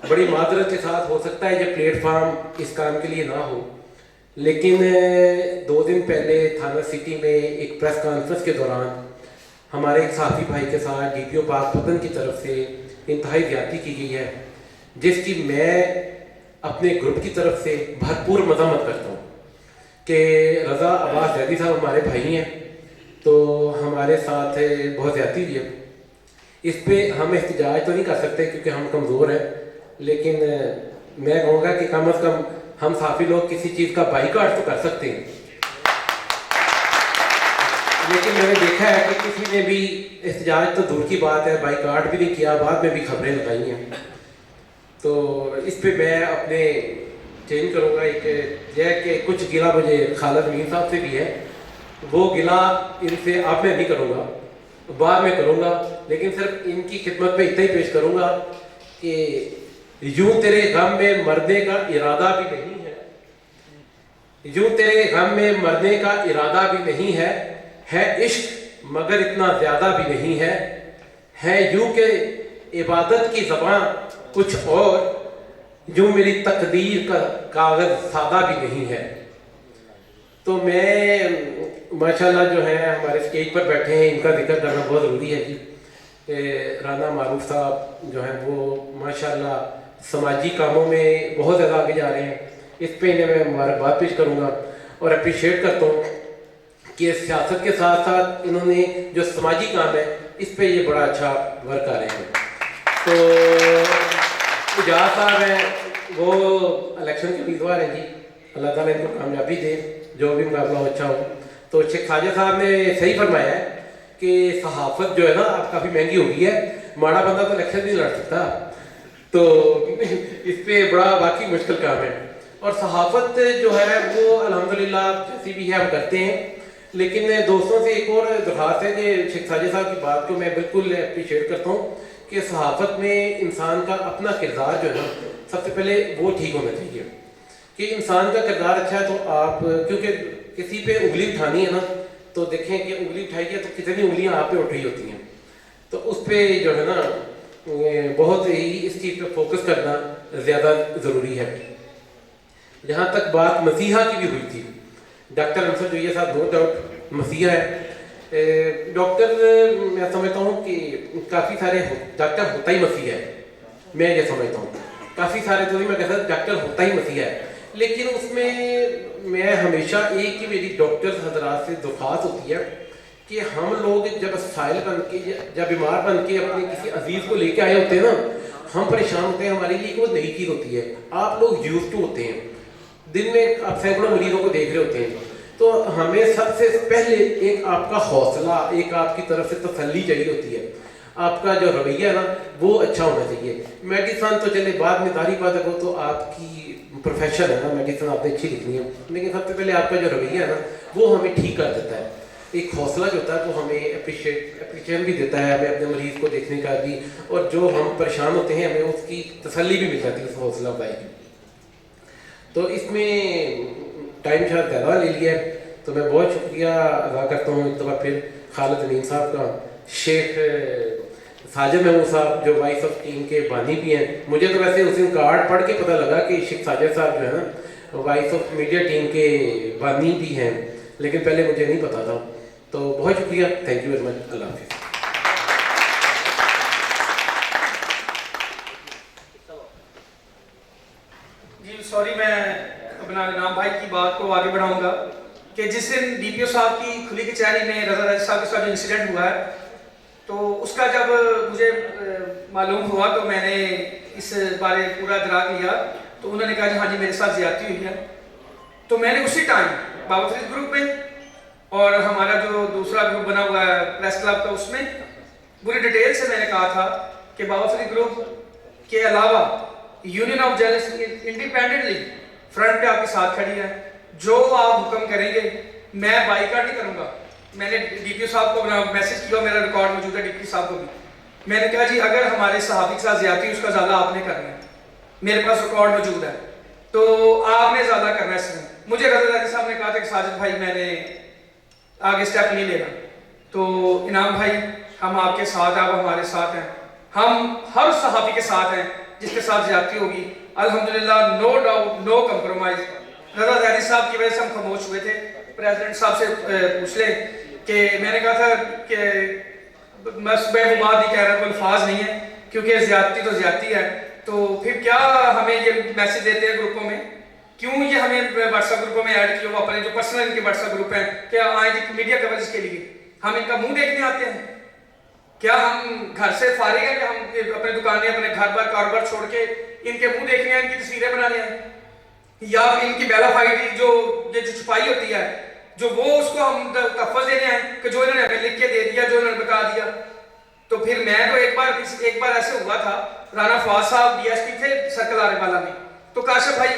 बड़ी माजरत के साथ हो सकता है ये प्लेटफार्म इस काम के लिए ना हो, लेकिन 2 दिन पहले थाना सिटी में एक प्रेस कॉन्फ्रेंस के दौरान हमारे एक साथी भाई के साथ DPO पाकपतन की तरफ से इंतहाई ज़्यादती की गई है, जिसकी मैं अपने ग्रुप की तरफ से भरपूर मजम्मत करता हूँ कि रज़ा अब्बास जैदी साहब हमारे भाई हैं, तो हमारे साथ बहुत ज़्यादती हुई है। इस पे हम एहतजाज तो नहीं कर सकते क्योंकि हम कमज़ोर हैं, लेकिन मैं कहूँगा कि कम अज़ कम हम साफ़ी लोग किसी चीज़ का बाइकाट तो कर सकते हैं। लेकिन मैंने देखा है कि किसी ने भी एहतजाज तो दूर की बात है, बाइकाट भी नहीं किया, बाद में भी खबरें लगाई हैं। तो इस पे मैं अपने चेंज करूँगा, एक यह कि कुछ गिला मुझे खालिद अमीन साहब से भी है, वो गिला इनसे अब मैं नहीं करूँगा, बाद में करूँगा, लेकिन सिर्फ इनकी खिदमत में इतना ही पेश करूँगा कि यूं तेरे गम में मरने का इरादा भी नहीं है, यूं तेरे गम में मरने का इरादा भी नहीं है इश्क मगर इतना ज़्यादा भी नहीं है यूं के इबादत की ज़बान कुछ और, यूं मेरी तकदीर का कागज़ सादा भी नहीं है। तो मैं माशाल्लाह जो है हमारे स्टेज पर बैठे हैं, इनका जिक्र करना बहुत ज़रूरी है जी। राना मारूफ साहब जो हैं वो माशाल्लाह समाजी कामों में बहुत ज़्यादा आगे जा रहे हैं, इस पे इन्हें मैं मुबारकबाद पेश करूँगा और अप्रिशिएट करता हूँ कि सियासत के साथ साथ इन्होंने जो समाजी काम है इस पे ये बड़ा अच्छा वर्क कर रहे हैं। तो इजाज़ साहब हैं, वो इलेक्शन के उम्मीदवार हैं जी, अल्लाह ताला इनको कामयाबी दे, जो भी मुकाबला अच्छा हो। तो शेख ख्वाजा साहब ने सही फरमाया है कि सहाफ़त जो है ना अब काफ़ी महंगी हो गई है, माड़ा बंदा तो इलेक्शन नहीं लड़ सकता, तो इस पे बड़ा वाकई मुश्किल काम है। और सहाफ़त जो है वो अल्हम्दुलिल्लाह जैसी भी है हम करते हैं, लेकिन दोस्तों से एक और दरख्वास्त है कि शेख ख्वाजा साहब की बात को मैं बिल्कुल अप्रिशिएट करता हूँ कि सहाफ़त में इंसान का अपना किरदार जो है ना सबसे पहले वो ठीक होना चाहिए कि इंसान का किरदार अच्छा है तो आप, क्योंकि किसी पे उंगली उठानी है ना तो देखें कि उंगली उठाई है तो कितनी उंगलियां आप पे उठ रही होती हैं, तो उस पर जो है ना बहुत ही इस चीज़ पे फोकस करना ज़्यादा ज़रूरी है। जहाँ तक बात मसीहा की भी हुई थी, डॉक्टर अंसर जोइया साहब नो डाउट मसीहा है। डॉक्टर मैं समझता हूँ कि काफ़ी सारे डॉक्टर होता ही मसीहा है, मैं ये समझता हूँ काफ़ी सारे तो नहीं, मैं कहता डॉक्टर होता ही मसीहा है, लेकिन उसमें मैं हमेशा एक ही मेरी डॉक्टर हजरात से दरख्वास्त होती है कि हम लोग जब साइल बन के जब बीमार बन के अपने किसी अजीज़ को लेके आए होते हैं ना, हम परेशान होते हैं, हमारे लिए एक वो नई चीज़ होती है, आप लोग यूज्ड टू होते हैं, दिन में आप सैकड़ों मरीजों को देख रहे होते हैं, तो हमें सबसे पहले एक आपका हौसला, एक आपकी तरफ से तसल्ली चाहिए होती है, आपका जो रवैया है ना वो अच्छा होना चाहिए। मेडिसन तो चले बाद में तारीफ बात हो तो आपकी प्रोफेशन है ना, मेडिसन आपने अच्छी लिखनी है, लेकिन सबसे पहले आपका जो रवैया है ना वो हमें ठीक कर देता है, एक हौसला जो होता है वो हमें अप्रिशिएशन भी देता है, हमें अपने मरीज़ को देखने का भी, और जो हम परेशान होते हैं हमें उसकी तसल्ली भी मिल जाती है उस हौसला अफजाई की। तो इसमें टाइम शायद ज़्यादा ले लिया है, तो मैं बहुत शुक्रिया अदा करता हूँ एक दफ़ा फिर खालिद अमीन साहब का, शेख साजिद महमूद साहब जो वाइस ऑफ टीम के बानी भी हैं, मुझे तो वैसे उस दिन कार्ड पढ़ के पता लगा कि शेख साजिद साहब जो है ना वाइस ऑफ मीडिया टीम के बानी भी हैं, लेकिन पहले मुझे नहीं पता था। तो बहुत शुक्रिया, थैंक यू वेरी मच, अल्लाह हाफिज़। जी सॉरी, मैं अपना इनाम भाई की बात को आगे बढ़ाऊंगा कि जिस दिन डीपीओ साहब की खुली कचहरी में रज़ा राजी साहब के साथ जो इंसिडेंट हुआ है, तो उसका जब मुझे मालूम हुआ तो मैंने इस बारे पूरा दराग लिया, तो उन्होंने कहा जी हाँ जी मेरे साथ ज़्यादती हुई है। तो मैंने उसी टाइम बाबा फरीद ग्रुप में और हमारा जो दूसरा ग्रुप बना हुआ है प्रेस क्लब का, उसमें पूरी डिटेल से मैंने कहा था कि बाबा फरीद ग्रुप के अलावा union of journalist independently front पे आपके साथ खड़ी है, जो आप हुक्म करेंगे मैं बाइकाट नहीं करूंगा। मैंने डीपीओ साहब को अपना मैसेज किया, मेरा रिकॉर्ड मौजूद है, डिप्टी साहब को भी मैंने कहा जी अगर हमारे सहाबी के साथ ज्यादती उसका ज़्यादा आपने करना है, मेरे पास रिकॉर्ड मौजूद है, तो आपने ज़्यादा करना है इसमें। मुझे रज़ा राजी साहब ने कहा था कि साजिद भाई मैंने आगे स्टेप नहीं लेना, तो इनाम भाई हम आपके साथ, आप हमारे साथ हैं, हम हर सहाबी के साथ हैं जिसके साथ ज्यादती होगी, अल्हम्दुलिल्लाह, नो डाउट, नो कंप्रोमाइज। रज़ा राजी साहब की वजह से हम खामोश हुए थे, प्रेसिडेंट साहब से पूछ ले कि मैंने कहा था कि मैं वो बात नहीं कह रहा, कोई अल्फाज नहीं है, क्योंकि ज्यादती तो ज्यादती है। तो फिर क्या हमें ये मैसेज देते हैं ग्रुपों में, क्यों ये हमें व्हाट्सएप ग्रुपों में ऐड किया, वो अपने जो पर्सनल इनके व्हाट्सएप ग्रुप हैं, क्या आए जी मीडिया कवरेज के लिए हम इनका मुंह देखने आते हैं? क्या हम घर से फारिग हैं कि हम अपने दुकानें, अपने घर बार कारोबार छोड़ के इनके मुंह देखने हैं, इनकी तस्वीरें बनाने हैं? या इनकी बेलाफाइडी जो ये जो छुपाई होती है, जो वो उसको हम तहफ़्फ़ुज़ देने हैं कि जो इन्होंने हमें लिख के दे दिया, जो इन्होंने बता दिया। तो फिर मैं तो एक बार ऐसे हुआ था, राना फवाद साहब डीएसपी थे सर्कल आरेवाला में, तो काशिफ भाई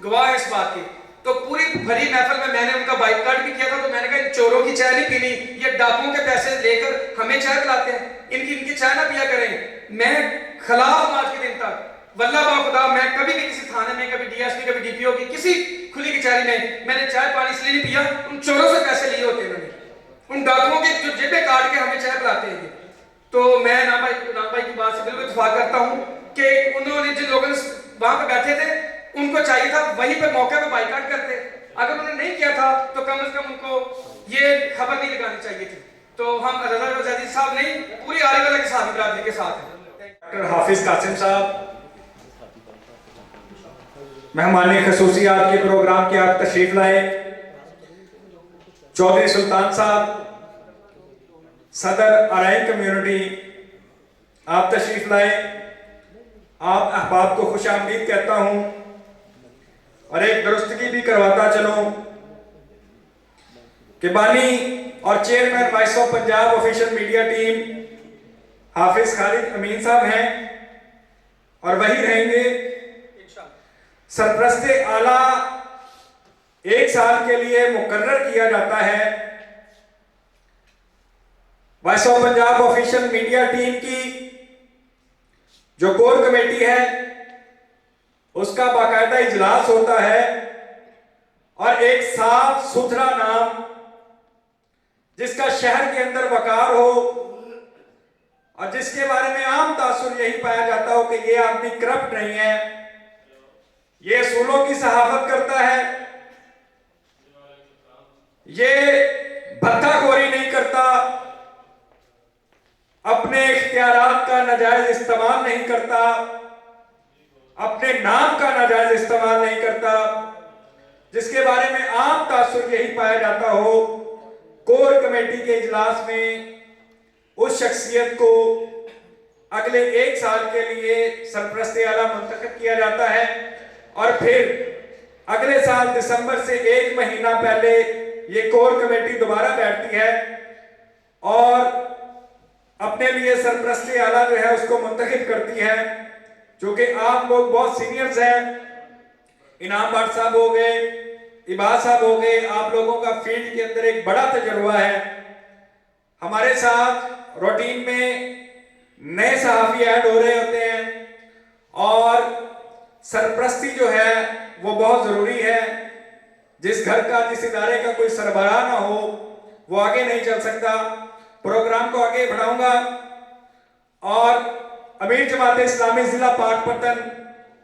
गवाह है इस बात के। तो पूरी भरी महफिल में मैंने उनका बाइकआउट भी किया था। तो मैंने कहा इन चोरों की चाय नहीं पीनी, ये डाकुओं के पैसे लेकर हमें चाय पिलाते हैं, इनकी चाय ना पिया करें। मैं खिलाफ आज के दिन तक वल्लाह बा खुदा, मैं कभी भी किसी थाने में, कभी डीएसपी, कभी डीपीओ की किसी खुली कचहरी में मैंने चाय पानी इसलिए नहीं पिया, उन चोरों से पैसे लिए होते हैं, उन डाकुओं के जो जेबें काट के हमें चाय पिलाते हैं। तो मैं नाम भाई की बात से बिल्कुल इत्तेफाक करता हूँ कि उन्होंने जिन लोगों वहां पे बैठे थे उनको चाहिए था वहीं पे मौके पे बाइकाट करते। अगर उन्होंने नहीं किया था तो कम से कम उनको ये खबर नहीं लगानी चाहिए थी। तो हम रजा रजादी साहब नहीं, पूरी आरेवाला की साहब बरादरी के साथ हैं। डॉक्टर हाफिज कासिम साहब मेहमान खसूसी आज के प्रोग्राम के आप तशरीफ लाए। चौधरी सुल्तान साहब सदर अराइन कम्युनिटी आप तशरीफ लाए। आप अहबाब को खुश आमदीद कहता हूं और एक दुरुस्तगी भी करवाता चलूं कि बानी और chairman voice of Punjab official media team Hafiz Khalid Amin sahab हैं और वही रहेंगे। सरपरस्ते आला 1 साल के लिए मुकर्रर किया जाता है। Voice of Punjab official media team की जो कोर कमेटी है उसका बाकायदा इजलास होता है और एक साफ सुथरा नाम जिसका शहर के अंदर वकार हो और जिसके बारे में आम तासुर यही पाया जाता हो कि ये आदमी करप्ट नहीं है, ये असूलों की सहाफत करता है, ये भत्ताखोरी नहीं करता, अपने इख्तियारात का नाजायज इस्तेमाल नहीं करता, अपने नाम का नाजायज इस्तेमाल नहीं करता, जिसके बारे में आम तासुर यही पाया जाता हो। कोर कमेटी के इजलास में उस शख्सियत को अगले 1 साल के लिए सरपरस्ते आला मुंतखब किया जाता है और फिर अगले साल दिसंबर से 1 महीना पहले ये कोर कमेटी दोबारा बैठती है और अपने लिए सरपरस्ते आला जो है उसको मुंतखब करती है। चूंकि आप लोग बहुत सीनियर्स हैं, इनाम भट्ट साहब हो गए, इबाद साहब हो गए, आप लोगों का फील्ड के अंदर एक बड़ा तजुर्बा है। हमारे साथ रूटीन में नए सहाफ़ी ऐड हो रहे होते हैं और सरपरस्ती जो है वो बहुत ज़रूरी है। जिस घर का, जिस इदारे का कोई सरबराह ना हो वो आगे नहीं चल सकता। प्रोग्राम को आगे बढ़ाऊंगा और अमीर जमात इस्लामी जिला पाकपतन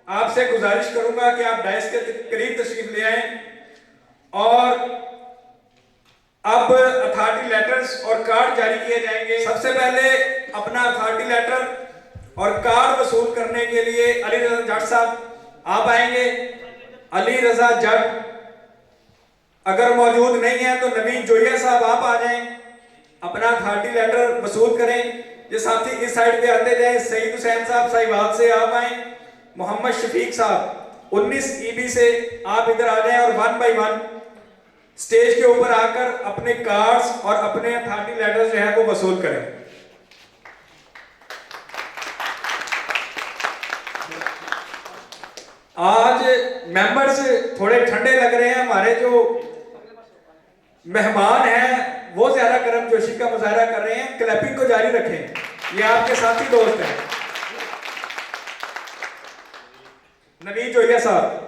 आपसे गुजारिश करूंगा कि आप डायस के करीब तशरीफ ले आए और अब अथॉरिटी लेटर्स और कार्ड जारी किए जाएंगे। सबसे पहले अपना अथॉरिटी लेटर और कार्ड वसूल करने के लिए अली रजा जट साहब आप आएंगे। अली रजा जट अगर मौजूद नहीं है तो नवीन जोया साहब आप आ जाएं, अपना अथॉरिटी लेटर वसूल करें। ये साथी इस साइड पे आते जाएं। सईद हुसैन साहब साहिवाल से आप आए। मोहम्मद शफीक साहब 19 ईबी से आप इधर आ जाएं और 1 बाय 1 स्टेज के ऊपर आकर अपने कार्ड्स और अपने अथॉरिटी लेटर जो है वो वसूल करें। आज मेंबर्स थोड़े ठंडे लग रहे हैं, हमारे जो मेहमान हैं वो ज्यादा गर्मजोशी का मुजाहरा कर रहे हैं। क्लैपिंग को जारी रखें, ये आपके साथी दोस्त हैं। नवीन जोया साहब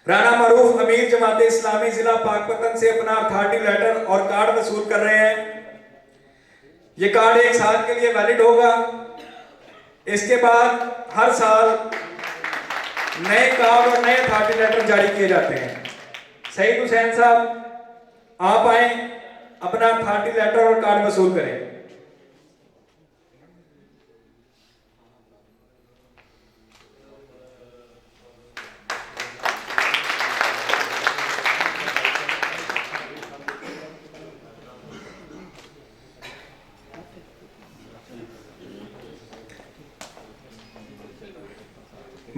राना मरूफ अमीर जमात इस्लामी जिला पाकपतन से अपना अथॉरिटी लेटर और कार्ड वसूल कर रहे हैं। ये कार्ड 1 साल के लिए वैलिड होगा। इसके बाद हर साल नए कार्ड और नए अथॉरिटी लेटर जारी किए जाते हैं। सईद हुसैन साहब आप आए, अपना अथॉरिटी लेटर और कार्ड वसूल करें।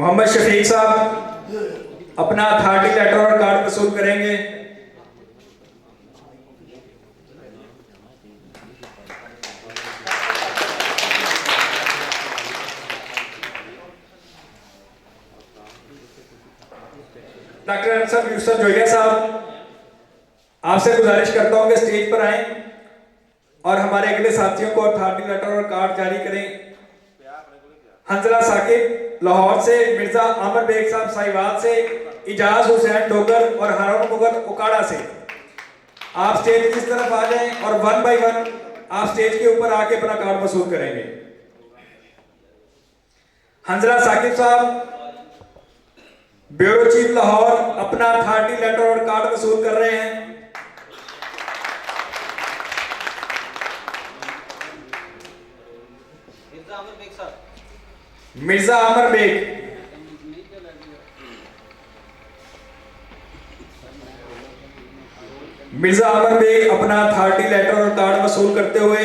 मोहम्मद शफीक साहब अपना अथॉरिटी लेटर और कार्ड वसूल करेंगे। डॉक्टर अनसर यूसुफ जोया साहब, आपसे गुजारिश करता हूं कि स्टेज पर आएं और हमारे अगले साथियों को अथॉरिटी लेटर और कार्ड जारी करें। हंजला साकिब लाहौर से, मिर्जा आमर बेग साहब साहिवाल से, इजाज हुसैन डोगर और हारून मुगल उकाड़ा से आप स्टेज की इस तरफ आ जाएं और 1 बाय 1 आप स्टेज के ऊपर आके अपना कार्ड वसूल करेंगे। हंजला साकिब साहब ब्यूरो चीफ लाहौर अपना अथॉरिटी लेटर और कार्ड वसूल कर रहे हैं। मिर्जा आमर बेग अपना अथॉरिटी लेटर और कार्ड वसूल करते हुए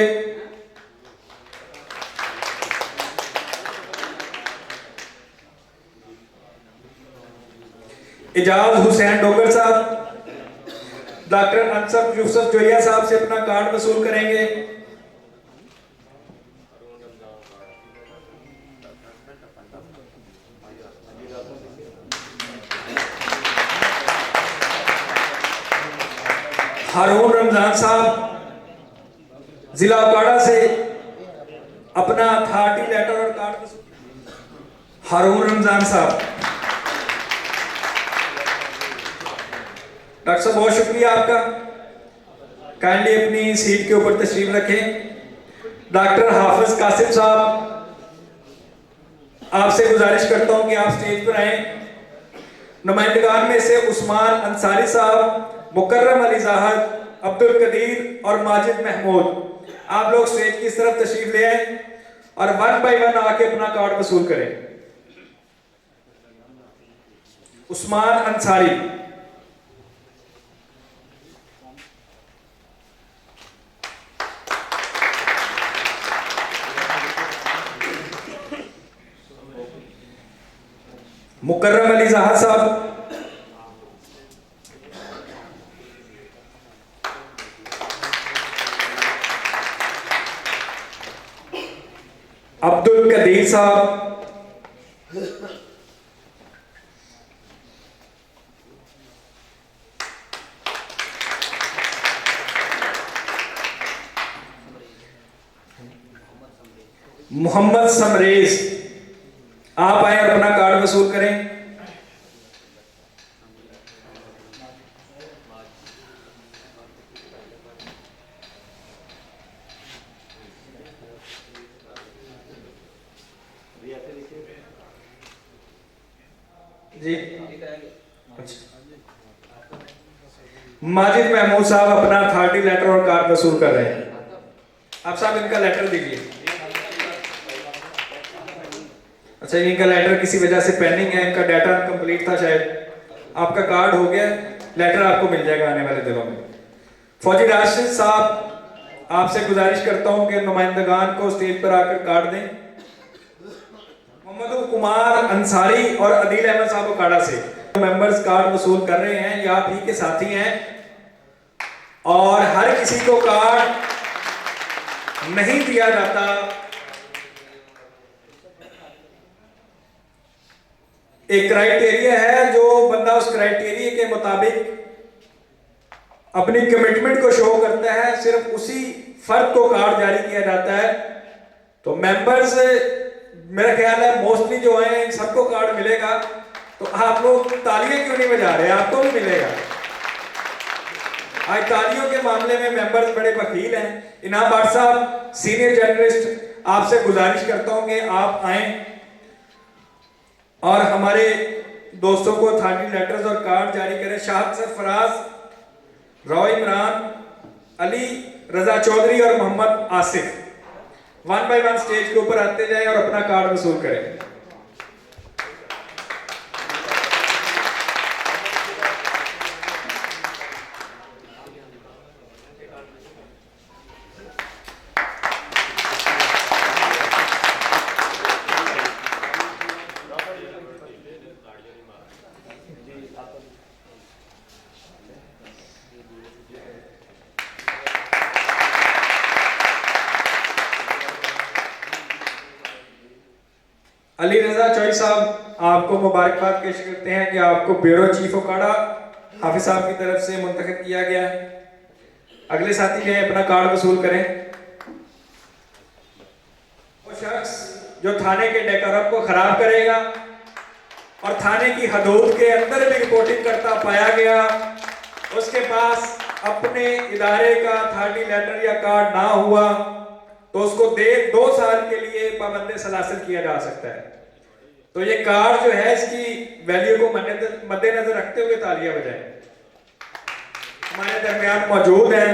इजाज हुसैन डोगर साहब डॉक्टर अनसर यूसुफ जोया साहब से अपना कार्ड वसूल करेंगे। हारून रमजान साहब जिला उकाड़ा से अपना अथॉरिटी लेटर और कार्ड वसूल। हारून रमजान साहब, डॉक्टर साहब बहुत शुक्रिया आपका, काइंडली अपनी सीट के ऊपर तशरीफ रखें। डॉक्टर हाफिज कासिम साहब, आपसे गुजारिश करता हूं कि आप स्टेज पर आए। नुमाइंदगान में से उस्मान अंसारी साहब, मुकर्रम अली जाहद, अब्दुल कदीर और माजिद महमूद, आप लोग स्टेज की इस तरफ तशरीफ ले आए और 1 बाय 1 आके अपना कार्ड वसूल करें। उस्मान अंसारी, मुकर्रम अली जाहद साहब, अब्दुल कदीर साहब, मोहम्मद समरेज, आप आए और अपना कार्ड वसूल करें। जी माजिद महमूद साहब अपना अथॉरिटी लेटर और कार्ड वसूल कर रहे हैं। आप साहब इनका लेटर दीजिए। अच्छा, इनका लेटर किसी वजह से पेंडिंग है, इनका डाटा कंप्लीट था शायद। आपका कार्ड हो गया, लेटर आपको मिल जाएगा आने वाले दिनों में। फौजी राशिद साहब, आपसे गुजारिश करता हूं कि नुमाइंदगान को स्टेज पर आकर कार्ड दें। मोहम्मद कुमार अंसारी और अदील अहमद साहब उकाड़ा से मेंबर्स कार्ड वसूल कर रहे हैं, या आप ही के साथी हैं और हर किसी को कार्ड नहीं दिया जाता। एक क्राइटेरिया है, जो बंदा उस क्राइटेरिया के मुताबिक अपनी कमिटमेंट को शो करता है, सिर्फ उसी फर्द को कार्ड जारी किया जाता है। तो मेंबर्स मेरा ख्याल है मोस्टली जो हैं इन सबको कार्ड मिलेगा। तो आप लोग तालियां क्यों नहीं बजा रहे? आपको भी मिलेगा। आज तालियों के मामले में मेंबर्स बड़े वकील हैं। इनाम भट्ट साहब सीनियर जर्नलिस्ट, आपसे गुजारिश करता हूं कि आप आए और हमारे दोस्तों को अथॉरिटी लेटर्स और कार्ड जारी करें। शाहद सरफराज, रॉय इमरान, अली रजा चौधरी और मोहम्मद आसिफ 1 बाय 1 स्टेज के ऊपर आते जाएं और अपना कार्ड वसूल करें। अली रजा चौई साहब आपको मुबारकबाद पेश करते हैं कि आपको ब्यूरो चीफ ओकाड़ा हाफिज साहब की तरफ से मुंतखब किया गया है। अगले साथी जो है अपना कार्ड वसूल करें। वो शख्स जो थाने के डेकोरम को खराब करेगा और थाने की हदूद के अंदर भी रिपोर्टिंग करता पाया गया, उसके पास अपने इदारे का अथॉरिटी लेटर या कार्ड ना हुआ तो उसको 2 साल के लिए पाबंद सलासिल किया जा सकता है। तो ये कार्ड जो है इसकी वैल्यू को मद्देनजर रखते हुए तालियां बजाएं। हमारे दरमियान मौजूद हैं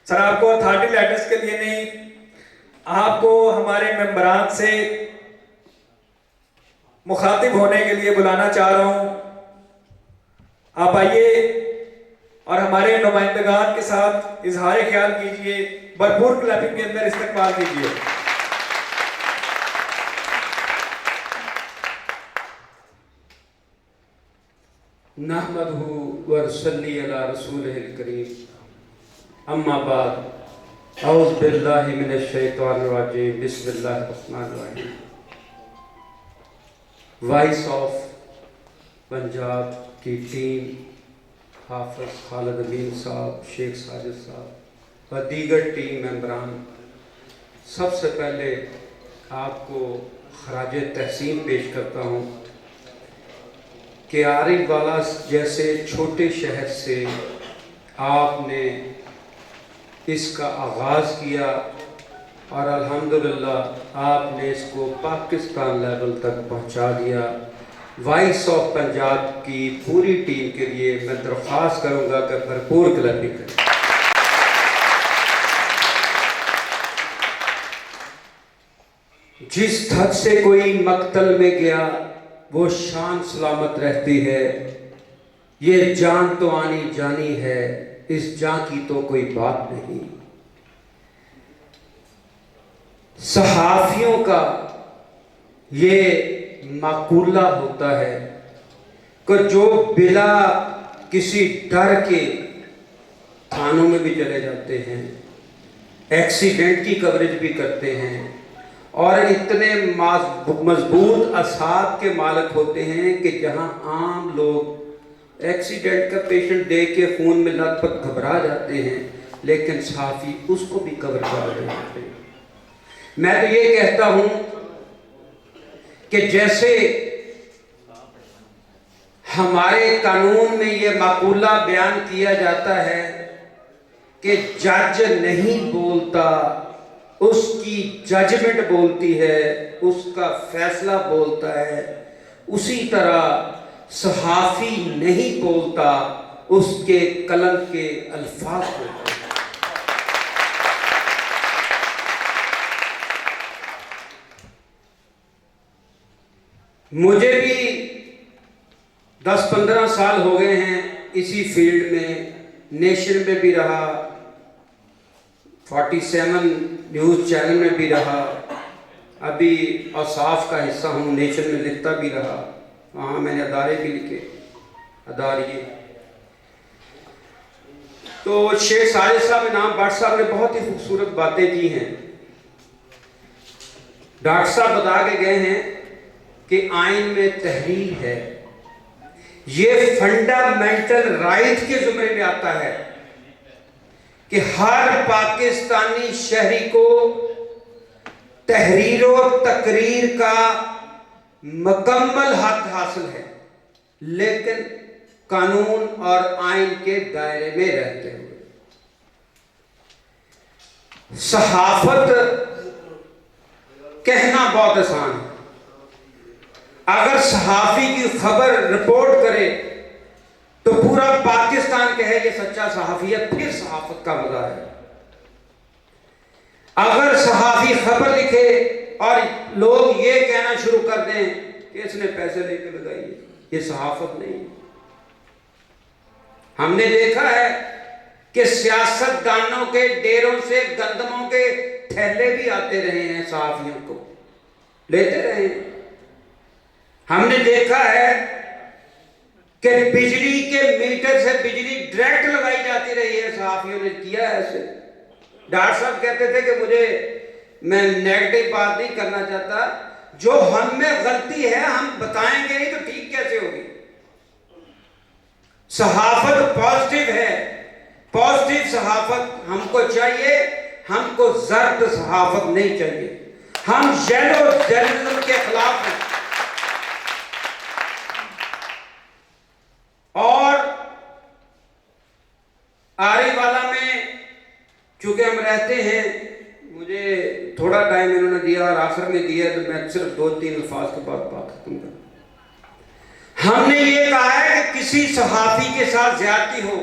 सर, आपको अथॉरिटी लेटर्स के लिए नहीं, आपको हमारे मेंबरान से मुखातिब होने के लिए बुलाना चाह रहा हूं। आप आइए और हमारे नुमाइंदगान के साथ इजहार ख्याल कीजिए, भरपूर क्लैपिंग के अंदर इस्तकबाल कीजिए। नहमदहु व नसल्ली अला रसूलिहिल करीम, अम्मा बाद, औज़ु बिल्लाहि मिनश शैतानिर रजीम, बिस्मिल्लाहिर रहमानिर रहीम। वॉइस ऑफ पंजाब की टीम हाफिज खालिद अमीन साहब, शेख साजिद साहब व दीगर टीम मेंबरान, सबसे पहले आपको खराज तहसीन पेश करता हूँ कि आरिफवाला जैसे छोटे शहर से आपने इसका आगाज़ किया और अल्हम्दुलिल्लाह आपने इसको पाकिस्तान लेवल तक पहुंचा दिया। वॉइस ऑफ पंजाब की पूरी टीम के लिए मैं दरख्वास्त करूंगा कि भरपूर क्लैपिंग करें। जिस हद से कोई मकतल में गया वो शान सलामत रहती है, ये जान तो आनी जानी है, इस जान की तो कोई बात नहीं। सहाफियों का ये माकूला होता है कि जो बिला किसी डर के थानों में भी चले जाते हैं, एक्सीडेंट की कवरेज भी करते हैं और इतने मजबूत असाब के मालिक होते हैं कि जहां आम लोग एक्सीडेंट का पेशेंट देख के खून में लथपथ घबरा जाते हैं, लेकिन सहाफी उसको भी कवर कर रहे होते हैं। मैं तो ये कहता हूं कि जैसे हमारे कानून में ये माकूला बयान किया जाता है कि जज नहीं बोलता, उसकी जजमेंट बोलती है, उसका फैसला बोलता है, उसी तरह सहाफी नहीं बोलता, उसके कलम के अल्फाज बोलते हैं। मुझे भी 10-15 साल हो गए हैं इसी फील्ड में, नेशन में भी रहा, 47 न्यूज़ चैनल में भी रहा, अभी औसाफ का हिस्सा हूँ, नेशन में लिखता भी रहा, वहाँ मैंने अदारे भी लिखे, अदारिये। तो शेख साजिद साहब इनाम भट्ट साहब ने बहुत ही खूबसूरत बातें की हैं। डॉक्टर साहब बता के गए हैं कि आइन में तहरीर है, ये फंडामेंटल राइट के जुमरे में आता है कि हर पाकिस्तानी शहरी को तहरीर और तकरीर का मुकम्मल हक हासिल है, लेकिन कानून और आइन के दायरे में रहते हुए। सहाफत कहना बहुत आसान है, अगर सहाफी की खबर रिपोर्ट करे तो पूरा पाकिस्तान कहे कि सच्चा सहाफी है, फिर सहाफत का मजा है। अगर सहाफी खबर लिखे और लोग ये कहना शुरू कर दें कि इसने पैसे लेकर लगाई है, ये सहाफत नहीं है। हमने देखा है कि सियासतदानों के डेरों से गंदमों के थैले भी आते रहे हैं, सहाफियों को लेते रहे हैं। हमने देखा है कि बिजली के मीटर से बिजली डायरेक्ट लगाई जाती रही है, सहाफियों ने किया है ऐसे। डॉक्टर साहब कहते थे कि मैं नेगेटिव बात नहीं करना चाहता, जो हम में गलती है हम बताएंगे नहीं तो ठीक कैसे होगी? सहाफत पॉजिटिव है, पॉजिटिव सहाफत हमको चाहिए, हमको जर्द सहाफत नहीं चाहिए। हम येलो जर्नलिज्म के खिलाफ हैं। और आरीवाला में चूंकि हम रहते हैं, मुझे थोड़ा टाइम इन्होंने दिया और आखिर में दिया, तो मैं सिर्फ 2-3 अल्फाज के बाद बात खत्म करूं। हमने ये कहा है कि किसी सहाफी के साथ ज्यादती हो,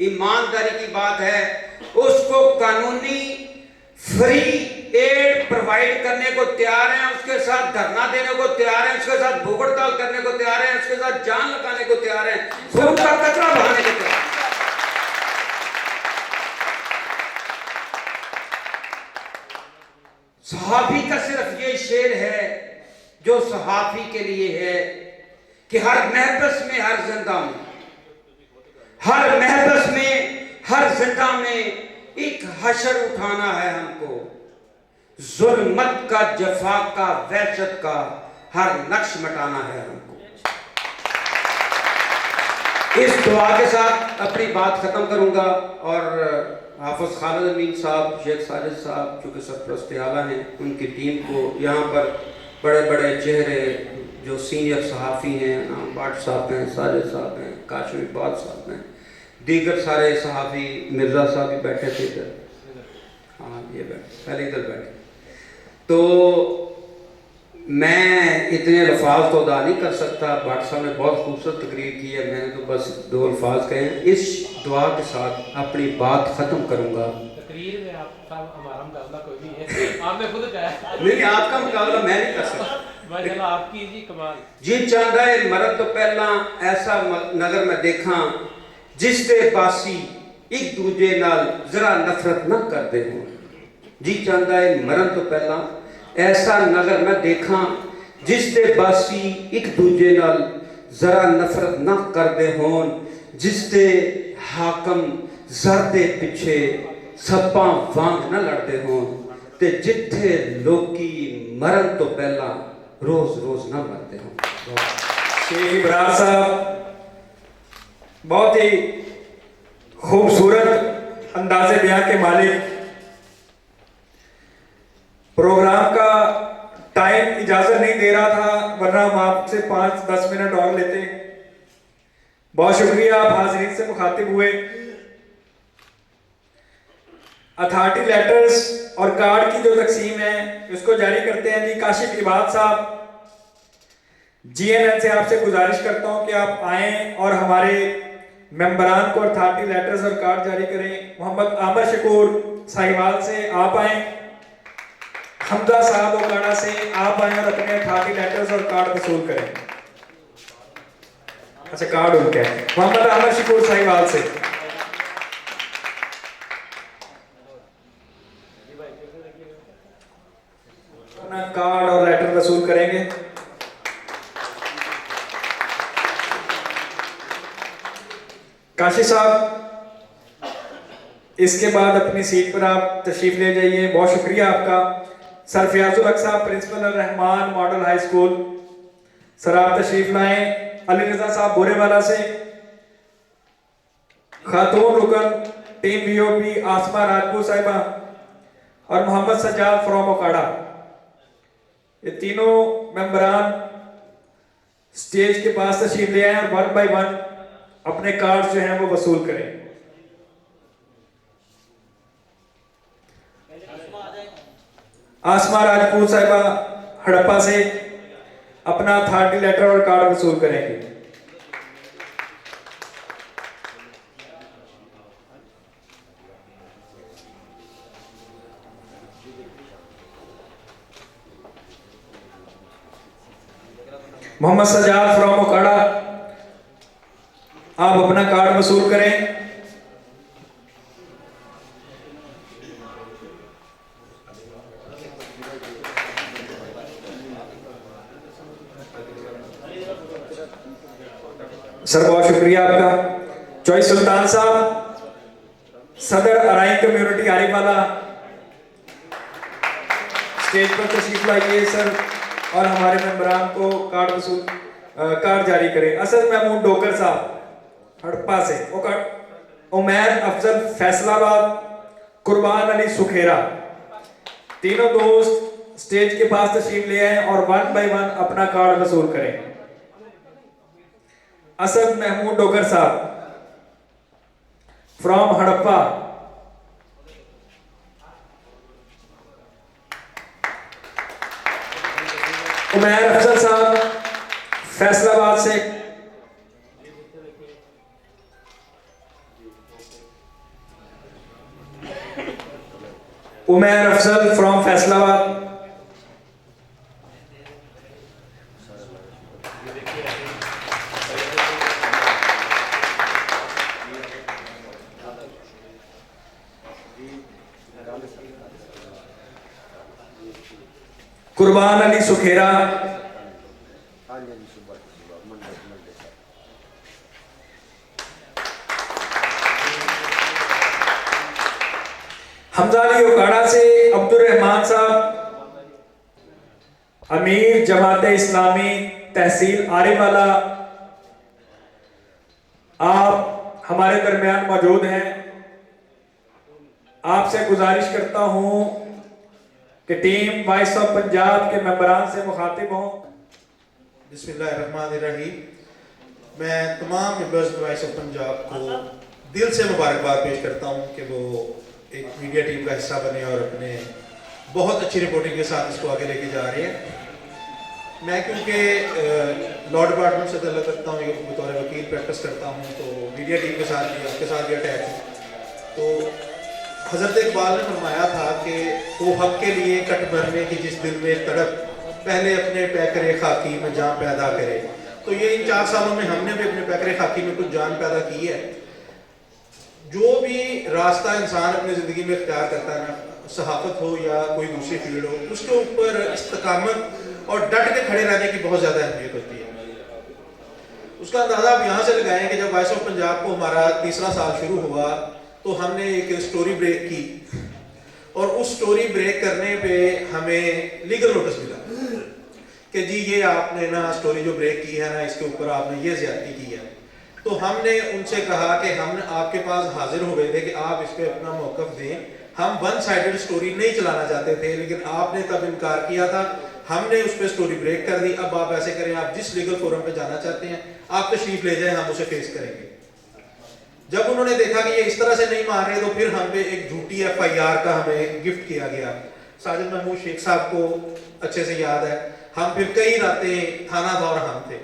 ईमानदारी की बात है, उसको कानूनी फ्री एड प्रोवाइड करने को तैयार हैं, उसके साथ धरना देने को तैयार हैं, उसके साथ भूख हड़ताल करने को तैयार हैं, उसके साथ जान लगाने को तैयार हैं, खून का कचरा बहाने को तैयार हैं। सहाफी का सिर्फ ये शेर है जो सहाफी के लिए है कि हर महबस में, हर जिंदा में, हर महबस में, हर जिंदा में एक हशर उठाना है हमको। जुल्मत का, जफा का, वहशत का हर नक्श मिटाना है हमको। इस दुआ के साथ अपनी बात खत्म करूंगा और हाफिज खालिद अमीन साहब, शेख साजिद साहब चूँकि सरपरस्त आला हैं, उनकी टीम को यहाँ पर बड़े बड़े चेहरे जो सीनियर सहाफ़ी हैं, भट्ट साहब हैं, साजिद साहब हैं, काशिफ इकबाल साहब हैं, दीगर सारे सहाफ़ी, मिर्ज़ा साहब भी बैठे थे इधर, हाँ ये बैठे, पहले इधर बैठे। तो मैं इतने अल्फाज तो अदा नहीं कर सकता, भट्ट साहब ने बहुत खूबसूरत तकरीर की है, मैंने तो बस 2 अल्फाज कहे हैं। इस दुआ के साथ अपनी बात ख़त्म करूँगा। तकरीर में आपका हमारा मुकाबला कोई नहीं है, आपने खुद कहा। नहीं, आपका मुकाबला मैं नहीं कर सकता। माशाल्लाह आपकी जी कमाल। जी चाहता है मरद तो पहला ऐसा नगर में देखा जिसते बासी एक दूजे नाल जरा नफरत न करते हो। जी चाहता है मरद तो पहला ऐसा नगर में देखा जिसते बासी एक दूजे नाल जरा नफरत न करते होन, जिसते हाकम जरदे पिछे सप्पा वांग न लड़ते होन, ते जिथे लोकी मरन तो पहला रोज रोज न मरते हों। शेख इब्रार साहब बहुत ही खूबसूरत अंदाज़े बयां के मालिक। प्रोग्राम का टाइम इजाजत नहीं दे रहा था, वरना हम आपसे 5-10 मिनट और लेते। बहुत शुक्रिया, आप हाजिरीन से मुखातिब हुए। अथॉरिटी लेटर्स और कार्ड की जो तकसीम है उसको जारी करते हैं जी काशिफ इबाद साहब। GNN से आपसे गुजारिश करता हूं कि आप आएं और हमारे मेंबरान को अथॉरिटी लेटर्स और कार्ड जारी करें। मोहम्मद आमर शकूर साहिवाल से आप आएं, हमजा साहब ओकाड़ा से आप आएं और अपने अथॉरिटी लेटर्स और कार्ड वसूल करें। अच्छा, कार्ड उनके हैं, मोहम्मद आमर शकूर साहिवाल से। अपना कार्ड और लेटर वसूल करेंगे। काशी साहब इसके बाद अपनी सीट पर आप तशरीफ ले जाइए। बहुत शुक्रिया आपका। सर फयाजुल हक साहब, principal Rahman model high school, sir आप तशरीफ लाएं। अली रजा साहब बोरेवाला से, खातून रुकन टीम VOP आसमा राजपूत साहिबा और मोहम्मद सज्जाद फ्रॉम ओकाड़ा, ये तीनों मेंबरान स्टेज के पास तशरीफ ले आए और 1 बाय 1 अपने कार्ड जो हैं वो वसूल करें। आसमा राजपूत साहिबा हड़प्पा से अपना अथॉरिटी लेटर और कार्ड वसूल करेंगे। मोहम्मद सजाद फ्रॉम ओकाड़ा, आप अपना कार्ड वसूल करें। सर बहुत शुक्रिया आपका। चॉइस सुल्तान साहब, सदर अराइन कम्युनिटी आरिफवाला, स्टेज पर तशरीफ लाइए। सर और हमारे मेंबरान को कार्ड जारी करें। असद महमूद डोकर साहब हड़प्पा से, उमैर अफजल फैसलाबाद, कुर्बान अली सुखेरा, तीनों दोस्त स्टेज के पास तशरीफ ले आए और 1 बाय 1 अपना कार्ड वसूल करें। असद महमूद डोगर साहब फ्रॉम हड़प्पा, उमैर अफजल साहब फैसलाबाद से, उमैर अफजल फ्रॉम फैसलाबाद, कुर्बान अली सुखेरा, हमजा अली उकाड़ा से अब्दुल रहमान साहब, अमीर जमात इस्लामी तहसील आरिवाला, आप हमारे दरमियान मौजूद हैं। आपसे गुजारिश करता हूं कि टीम वॉइस ऑफ पंजाब के मेंबरान से मुखातिब हों। बिस्मिल्लाहिर्रहमानिर्रहीम। मैं तमाम मेंबर्स वॉइस ऑफ पंजाब को दिल से मुबारकबाद पेश करता हूं कि वो एक मीडिया टीम का हिस्सा बने और अपने बहुत अच्छी रिपोर्टिंग के साथ इसको आगे लेके जा रहे हैं। मैं क्योंकि लॉ डिपार्टमेंट से तल्लुक़ रखता हूँ, बतौर वकील प्रैक्टिस करता हूँ, तो मीडिया टीम के साथ भी आपके साथ भी अटैच हूँ। तो हज़रत इकबाल ने फरमाया था कि वो हक के लिए कट भरने की जिस दिल में तड़प, पहले अपने पैकरे खाकी में जान पैदा करे। तो ये इन 4 सालों में हमने भी अपने पैकरे खाकी में कुछ जान पैदा की है। जो भी रास्ता इंसान अपनी ज़िंदगी में इख्तियार करता है ना, सहाफ़त हो या कोई दूसरी फील्ड हो, उसके ऊपर इस्तकामत और डट के खड़े रहने की बहुत ज़्यादा अहमियत होती है। उसका अंदाज़ा आप यहाँ से लगाएं कि जब वॉइस ऑफ पंजाब को हमारा 3रा साल शुरू हुआ तो हमने एक स्टोरी ब्रेक की और उस स्टोरी ब्रेक करने पे हमें लीगल नोटिस मिला कि जी ये आपने ना स्टोरी जो ब्रेक की है ना, इसके ऊपर आपने ये ज़्यादती की है। तो हमने उनसे कहा कि हम आपके पास हाजिर हो गए थे कि आप इस पर अपना मौक़िफ़ दें। हम 1 साइडेड स्टोरी नहीं चलाना चाहते थे, लेकिन आपने तब इनकार किया था। हमने उस पर स्टोरी ब्रेक कर दी। अब आप ऐसे करें, आप जिस लीगल फोरम पे जाना चाहते हैं आप तशरीफ ले जाएं, हम उसे फेस करेंगे। जब उन्होंने देखा कि ये इस तरह से नहीं मान रहे, तो फिर हम पे एक झूठी FIR का हमें गिफ्ट किया गया। साजिद महमूद शेख साहब को अच्छे से याद है, हम फिर कई रातें थाना दौर हम थे,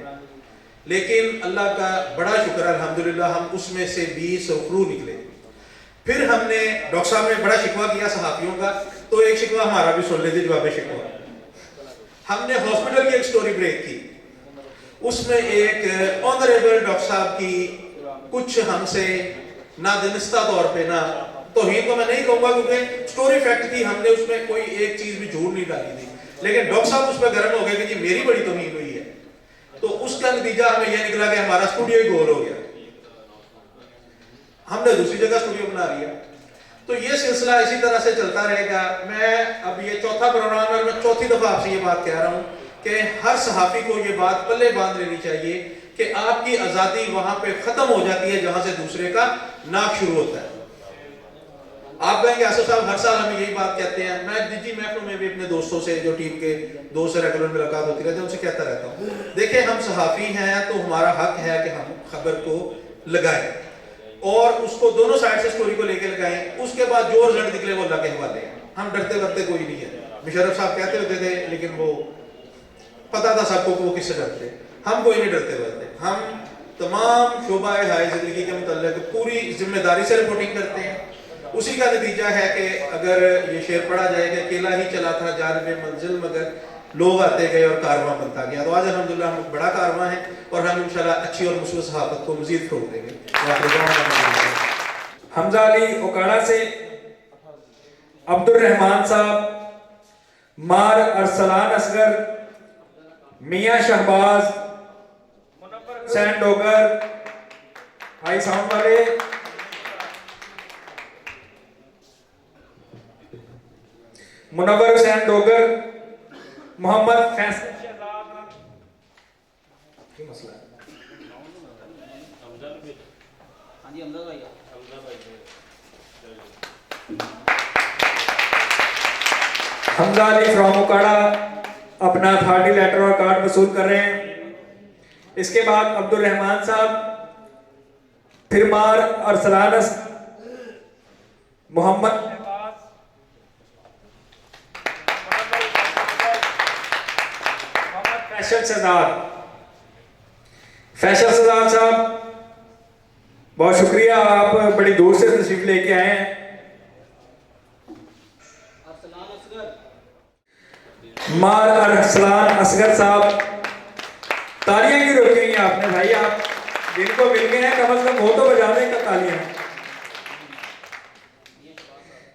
लेकिन अल्लाह का बड़ा शुक्र अल्हम्दुलिल्लाह हम उसमें से भी सुरखरू निकले। फिर हमने डॉक्टर साहब ने बड़ा शिकवा किया सहाफियों का, तो एक शिकवा हमारा भी सुन लेते, जवाब शिकवा। हमने हॉस्पिटल की एक स्टोरी ब्रेक की, उसमें एक ऑनरेबल डॉक्टर साहब की कुछ हमसे नादिनस्ता तौर पे ना, तौहीन तो मैं नहीं कहूँगा क्योंकि स्टोरी फैक्ट थी, हमने उसमें कोई एक चीज़ भी झूठ नहीं डाली थी, लेकिन डॉक्टर साहब उस पर गर्म हो गए कि जी मेरी बड़ी तौहीन हुई है। तो उसका नतीजा हमें यह निकला कि हमारा स्टूडियो ही गोल हो गया, हमने दूसरी जगह स्टूडियो बना लिया। तो ये सिलसिला इसी तरह से चलता रहेगा। मैं अब ये 4था प्रोग्राम है और मैं 4थी दफ़ा आपसे ये बात कह रहा हूँ कि हर सहाफ़ी को ये बात पल्ले बांध लेनी चाहिए कि आपकी आज़ादी वहाँ पे ख़त्म हो जाती है जहाँ से दूसरे का नाक शुरू होता है। आप कहेंगे आसिफ साहब हर साल हमें यही बात कहते हैं। मैं निजी महफिलों में भी अपने दोस्तों से, जो टीम के दोस्त से रेगुलर मुलाकात होती रहती है, उनसे कहता रहता हूँ, देखिए हम सहाफ़ी हैं तो हमारा हक है कि हम खबर को लगाएं और उसको दोनों साइड से स्टोरी को लेकर लगाएं। उसके बाद जो रिजल्ट निकले वो अल्लाह के हवाले हैं। हम डरते वरते कोई नहीं है। मुशर्रफ साहब कहते होते थे, लेकिन वो पता था सबको कि वो किससे डरते। हम कोई नहीं डरते वरते। हम तमाम शोबाए हाय ज़िंदगी के मुतल्लिक़ पूरी जिम्मेदारी से रिपोर्टिंग करते हैं। उसी का नतीजा है कि अगर ये शेर पढ़ा जाए कि अकेला ही चला था जानिब मंजिल मगर लोग आते गए और कारवां बनता गया। तो आज अल्हम्दुलिल्लाह हम बड़ा कारवां है और हम इंशाल्लाह अच्छी और मुस्बत सहाफ़त को मज़ीद फ़रोग़ देंगे। हमजा अली उकाड़ा से अब्दुल रहमान साहब, मार अरसलान असगर, मियाँ शहबाज, हुसैन डोगर, हाई साउंड वाले, मुनव्वर हुसैन डोगर, मोहम्मद फैसल मसला है? हमजा अली फ्रॉम उकाड़ा अपना 30 लेटर और कार्ड वसूल कर रहे हैं। इसके बाद अब्दुल रहमान साहब, फिरमार अरसलान मोहम्मद फैसल शहजाद साहब, बहुत शुक्रिया, आप बड़ी दूर से तशरीफ लेके आए हैं। मार अरसलान असगर साहब, तालियां क्यों रोकी हुई हैं आपने भाई? आप जिनको मिल गए हैं कम से कम वो तो बजा दें का तालियां।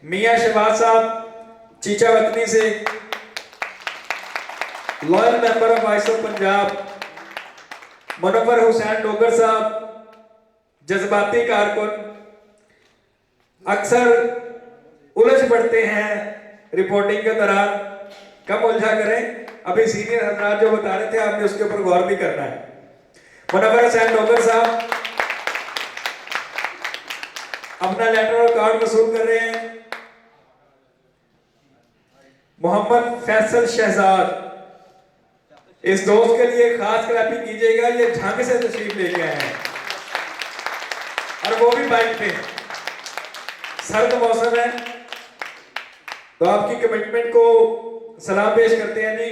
मियां शहबाज साहब चीचा वतनी से, loyal member of voice of Punjab. Munawwar Hussain Dogar साहब जज्बाती कारकुन, अक्सर उलझ पड़ते हैं रिपोर्टिंग के दौरान, कम उलझा करें। अभी सीनियर हजरात जो बता रहे थे आपने उसके ऊपर गौर भी करना है। मुनव्वर हुसैन डोगर साहब अपना लेटर और कार्ड वसूल कर रहे हैं। मोहम्मद फैसल शहजाद, इस दोस्त के लिए खास क्लैपिंग कीजिएगा, ये झांग से तशरीफ लेके आए हैं और वो भी बाइक पे। सर्द मौसम है तो आपकी कमिटमेंट को सलाम पेश करते हैं जी।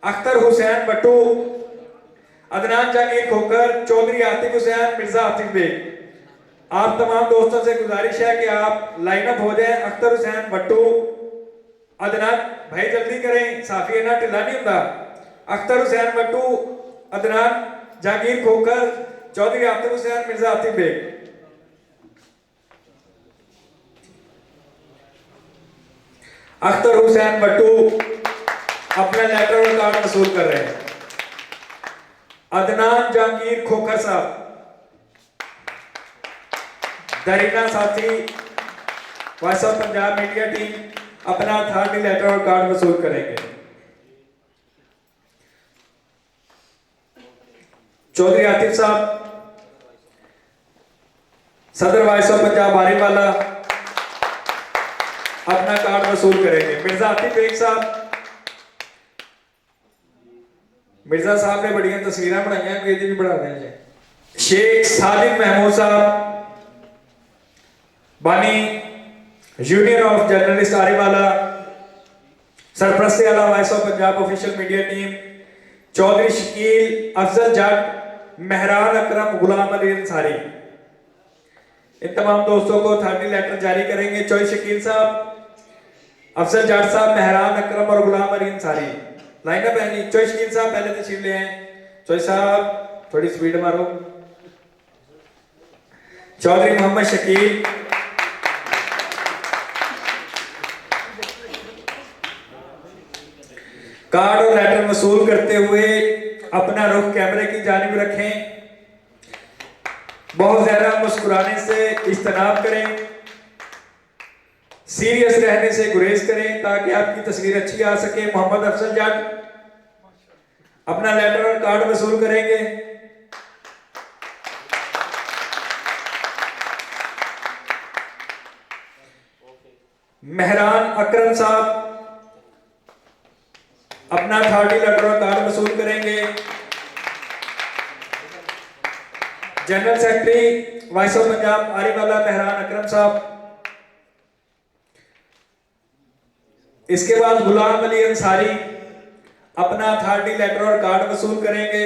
अख्तर हुसैन बट्टू, अदनान जहांगीर खोकर, चौधरी आतिफ हुसैन, मिर्जा आतिफ बेग, आप तमाम दोस्तों से गुजारिश है कि आप लाइनअप हो जाएं। अख्तर हुसैन बट्टू, अदनान भाई जल्दी करें, साफी ना ढिला नहीं होता। अख्तर हुसैन बट्टू, अदनान जहांगीर खोकर, चौधरी आतिफ हुसैन, मिर्जा आतिफ बेग। अख्तर हुसैन बट्टू अपना लेटर और कार्ड वसूल कर रहे हैं। अदनान जहांगीर खोखर साहब, दरीना साथी, voice of Punjab media team अपना 30 लेटर और कार्ड वसूल करेंगे। चौधरी आतिफ साहब, सदर वॉइस ऑफ पंजाब बारीवाला, अपना कार्ड वसूल करेंगे। मिर्जा आतिफ बेग साहब, मिर्जा साहब ने बड़िया तस्वीरें बनाई, कोई भी बना दें। शेख सादिक महमूद साहब, बानी यूनियन ऑफ जर्नलिस्ट आरीवाला, सरपरस्ती आला voice of Punjab official media team. Chaudhry Shakeel, Afzal Jat, Mehran Akram, Ghulam Ali Ansari, इन तमाम दोस्तों को 30 लेटर जारी करेंगे। चौधरी शकील साहब, अफजल जट साहब, मेहरान अकरम और गुलाम अली अंसारी लाइनअप है जी। चौधरी शकील साहब पहले तशरीफ ले आए। चौधरी साहब थोड़ी स्पीड मारो। चौधरी मोहम्मद शकील, कार्ड और लेटर वसूल करते हुए अपना रुख कैमरे की जानिब रखें, बहुत ज्यादा मुस्कुराने से इज्तनाब करें, सीरियस रहने से गुरेज करें ताकि आपकी तस्वीर अच्छी आ सके। मोहम्मद अफजल जट अपना लेटर और कार्ड वसूल करेंगे। मेहरान अकरम साहब अपना 30 लेटर और कार्ड वसूल करेंगे। General secretary voice of Punjab Ariwala Mehran Akram sahab. इसके बाद गुलाम अली अंसारी अपना 30 लेटर और कार्ड वसूल करेंगे।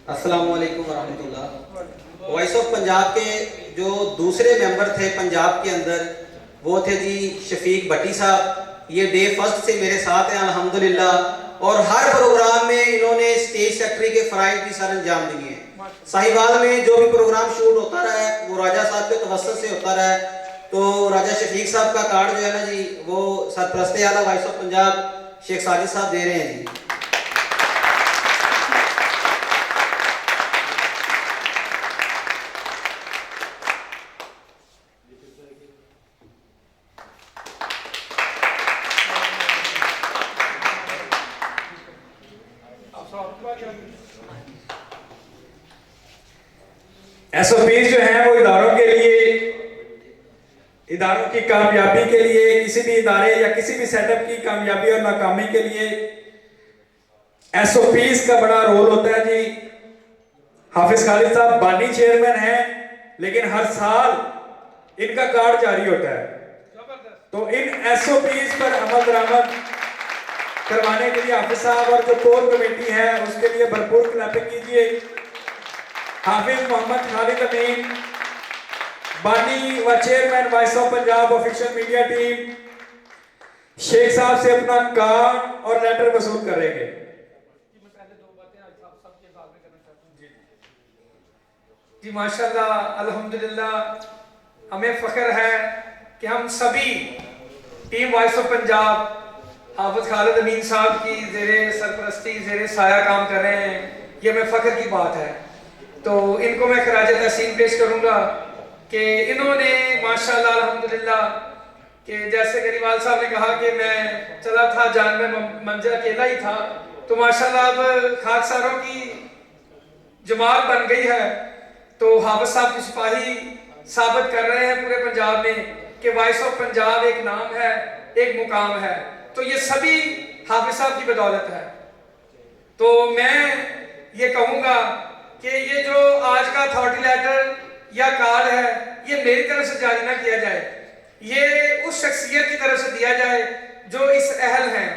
अस्सलाम वालेकुम वरहमतुल्लाह। वॉइस ऑफ पंजाब के जो दूसरे मेंबर थे पंजाब के अंदर वो थे जी शफीक भट्टी साहब। ये डे फर्स्ट से मेरे साथ हैं अल्हम्दुलिल्लाह, और हर प्रोग्राम में इन्होंने स्टेज सेक्रेटरी के फ़राइज़ भी सर अंजाम दिए हैं। साहिवाल में जो भी प्रोग्राम शूट होता रहा है वो राजा साहब के तवस्सुत से होता रहा है। तो राजा शफीक साहब का कार्ड जो है ना जी, वो सरपरस्ते आला वॉइस ऑफ पंजाब शेख साजिद साहब दे रहे हैं जी। एसओपीज जो हैं वो इदारों के लिए, इदारों की कामयाबी के लिए, किसी भी इदारे या किसी भी सेटअप की कामयाबी और नाकामी के लिए एसओपीज का बड़ा रोल होता है जी। हाफिज खालिद साहब बानी चेयरमैन हैं, लेकिन हर साल इनका कार्ड जारी होता है। तो इन एसओपीज पर अमल दरामद करवाने के लिए हाफिज साहब और जो कोर कमेटी है उसके लिए भरपूर क्लैपिंग कीजिए। हाफिज मोहम्मद खालिद अमीन बानी व chairman voice of Punjab official media team Sheikh साहब से अपना कार्ड और लेटर वसूल करेंगे। जी माशाल्लाह, अल्हम्दुलिल्लाह, हमें फ़ख्र है कि हम सभी टीम वॉइस ऑफ पंजाब हाफिज खालिद अमीन साहब की ज़ेरे सरपरस्ती, ज़ेरे साया काम कर रहे हैं। ये हमें फ़ख्र की बात है। तो इनको मैं खराज तहसीन पेश करूँगा कि इन्होंने माशाल्लाह अल्हम्दुलिल्लाह, कि जैसे गरीवाल साहब ने कहा कि मैं चला था जान में मंजर अकेला ही था, तो माशाल्लाह अब खाकसारों की जमात बन गई है। तो हाफिज साहब की सिपाही साबित कर रहे हैं पूरे पंजाब में कि वॉइस ऑफ पंजाब एक नाम है, एक मुकाम है। तो ये सभी हाफिज साहब की बदौलत है। तो मैं ये कहूँगा कि ये जो आज का अथॉरिटी लेटर या कार्ड है, ये मेरी तरफ से जारी ना किया जाए, ये उस शख्सियत की तरफ से दिया जाए जो इस अहल हैं।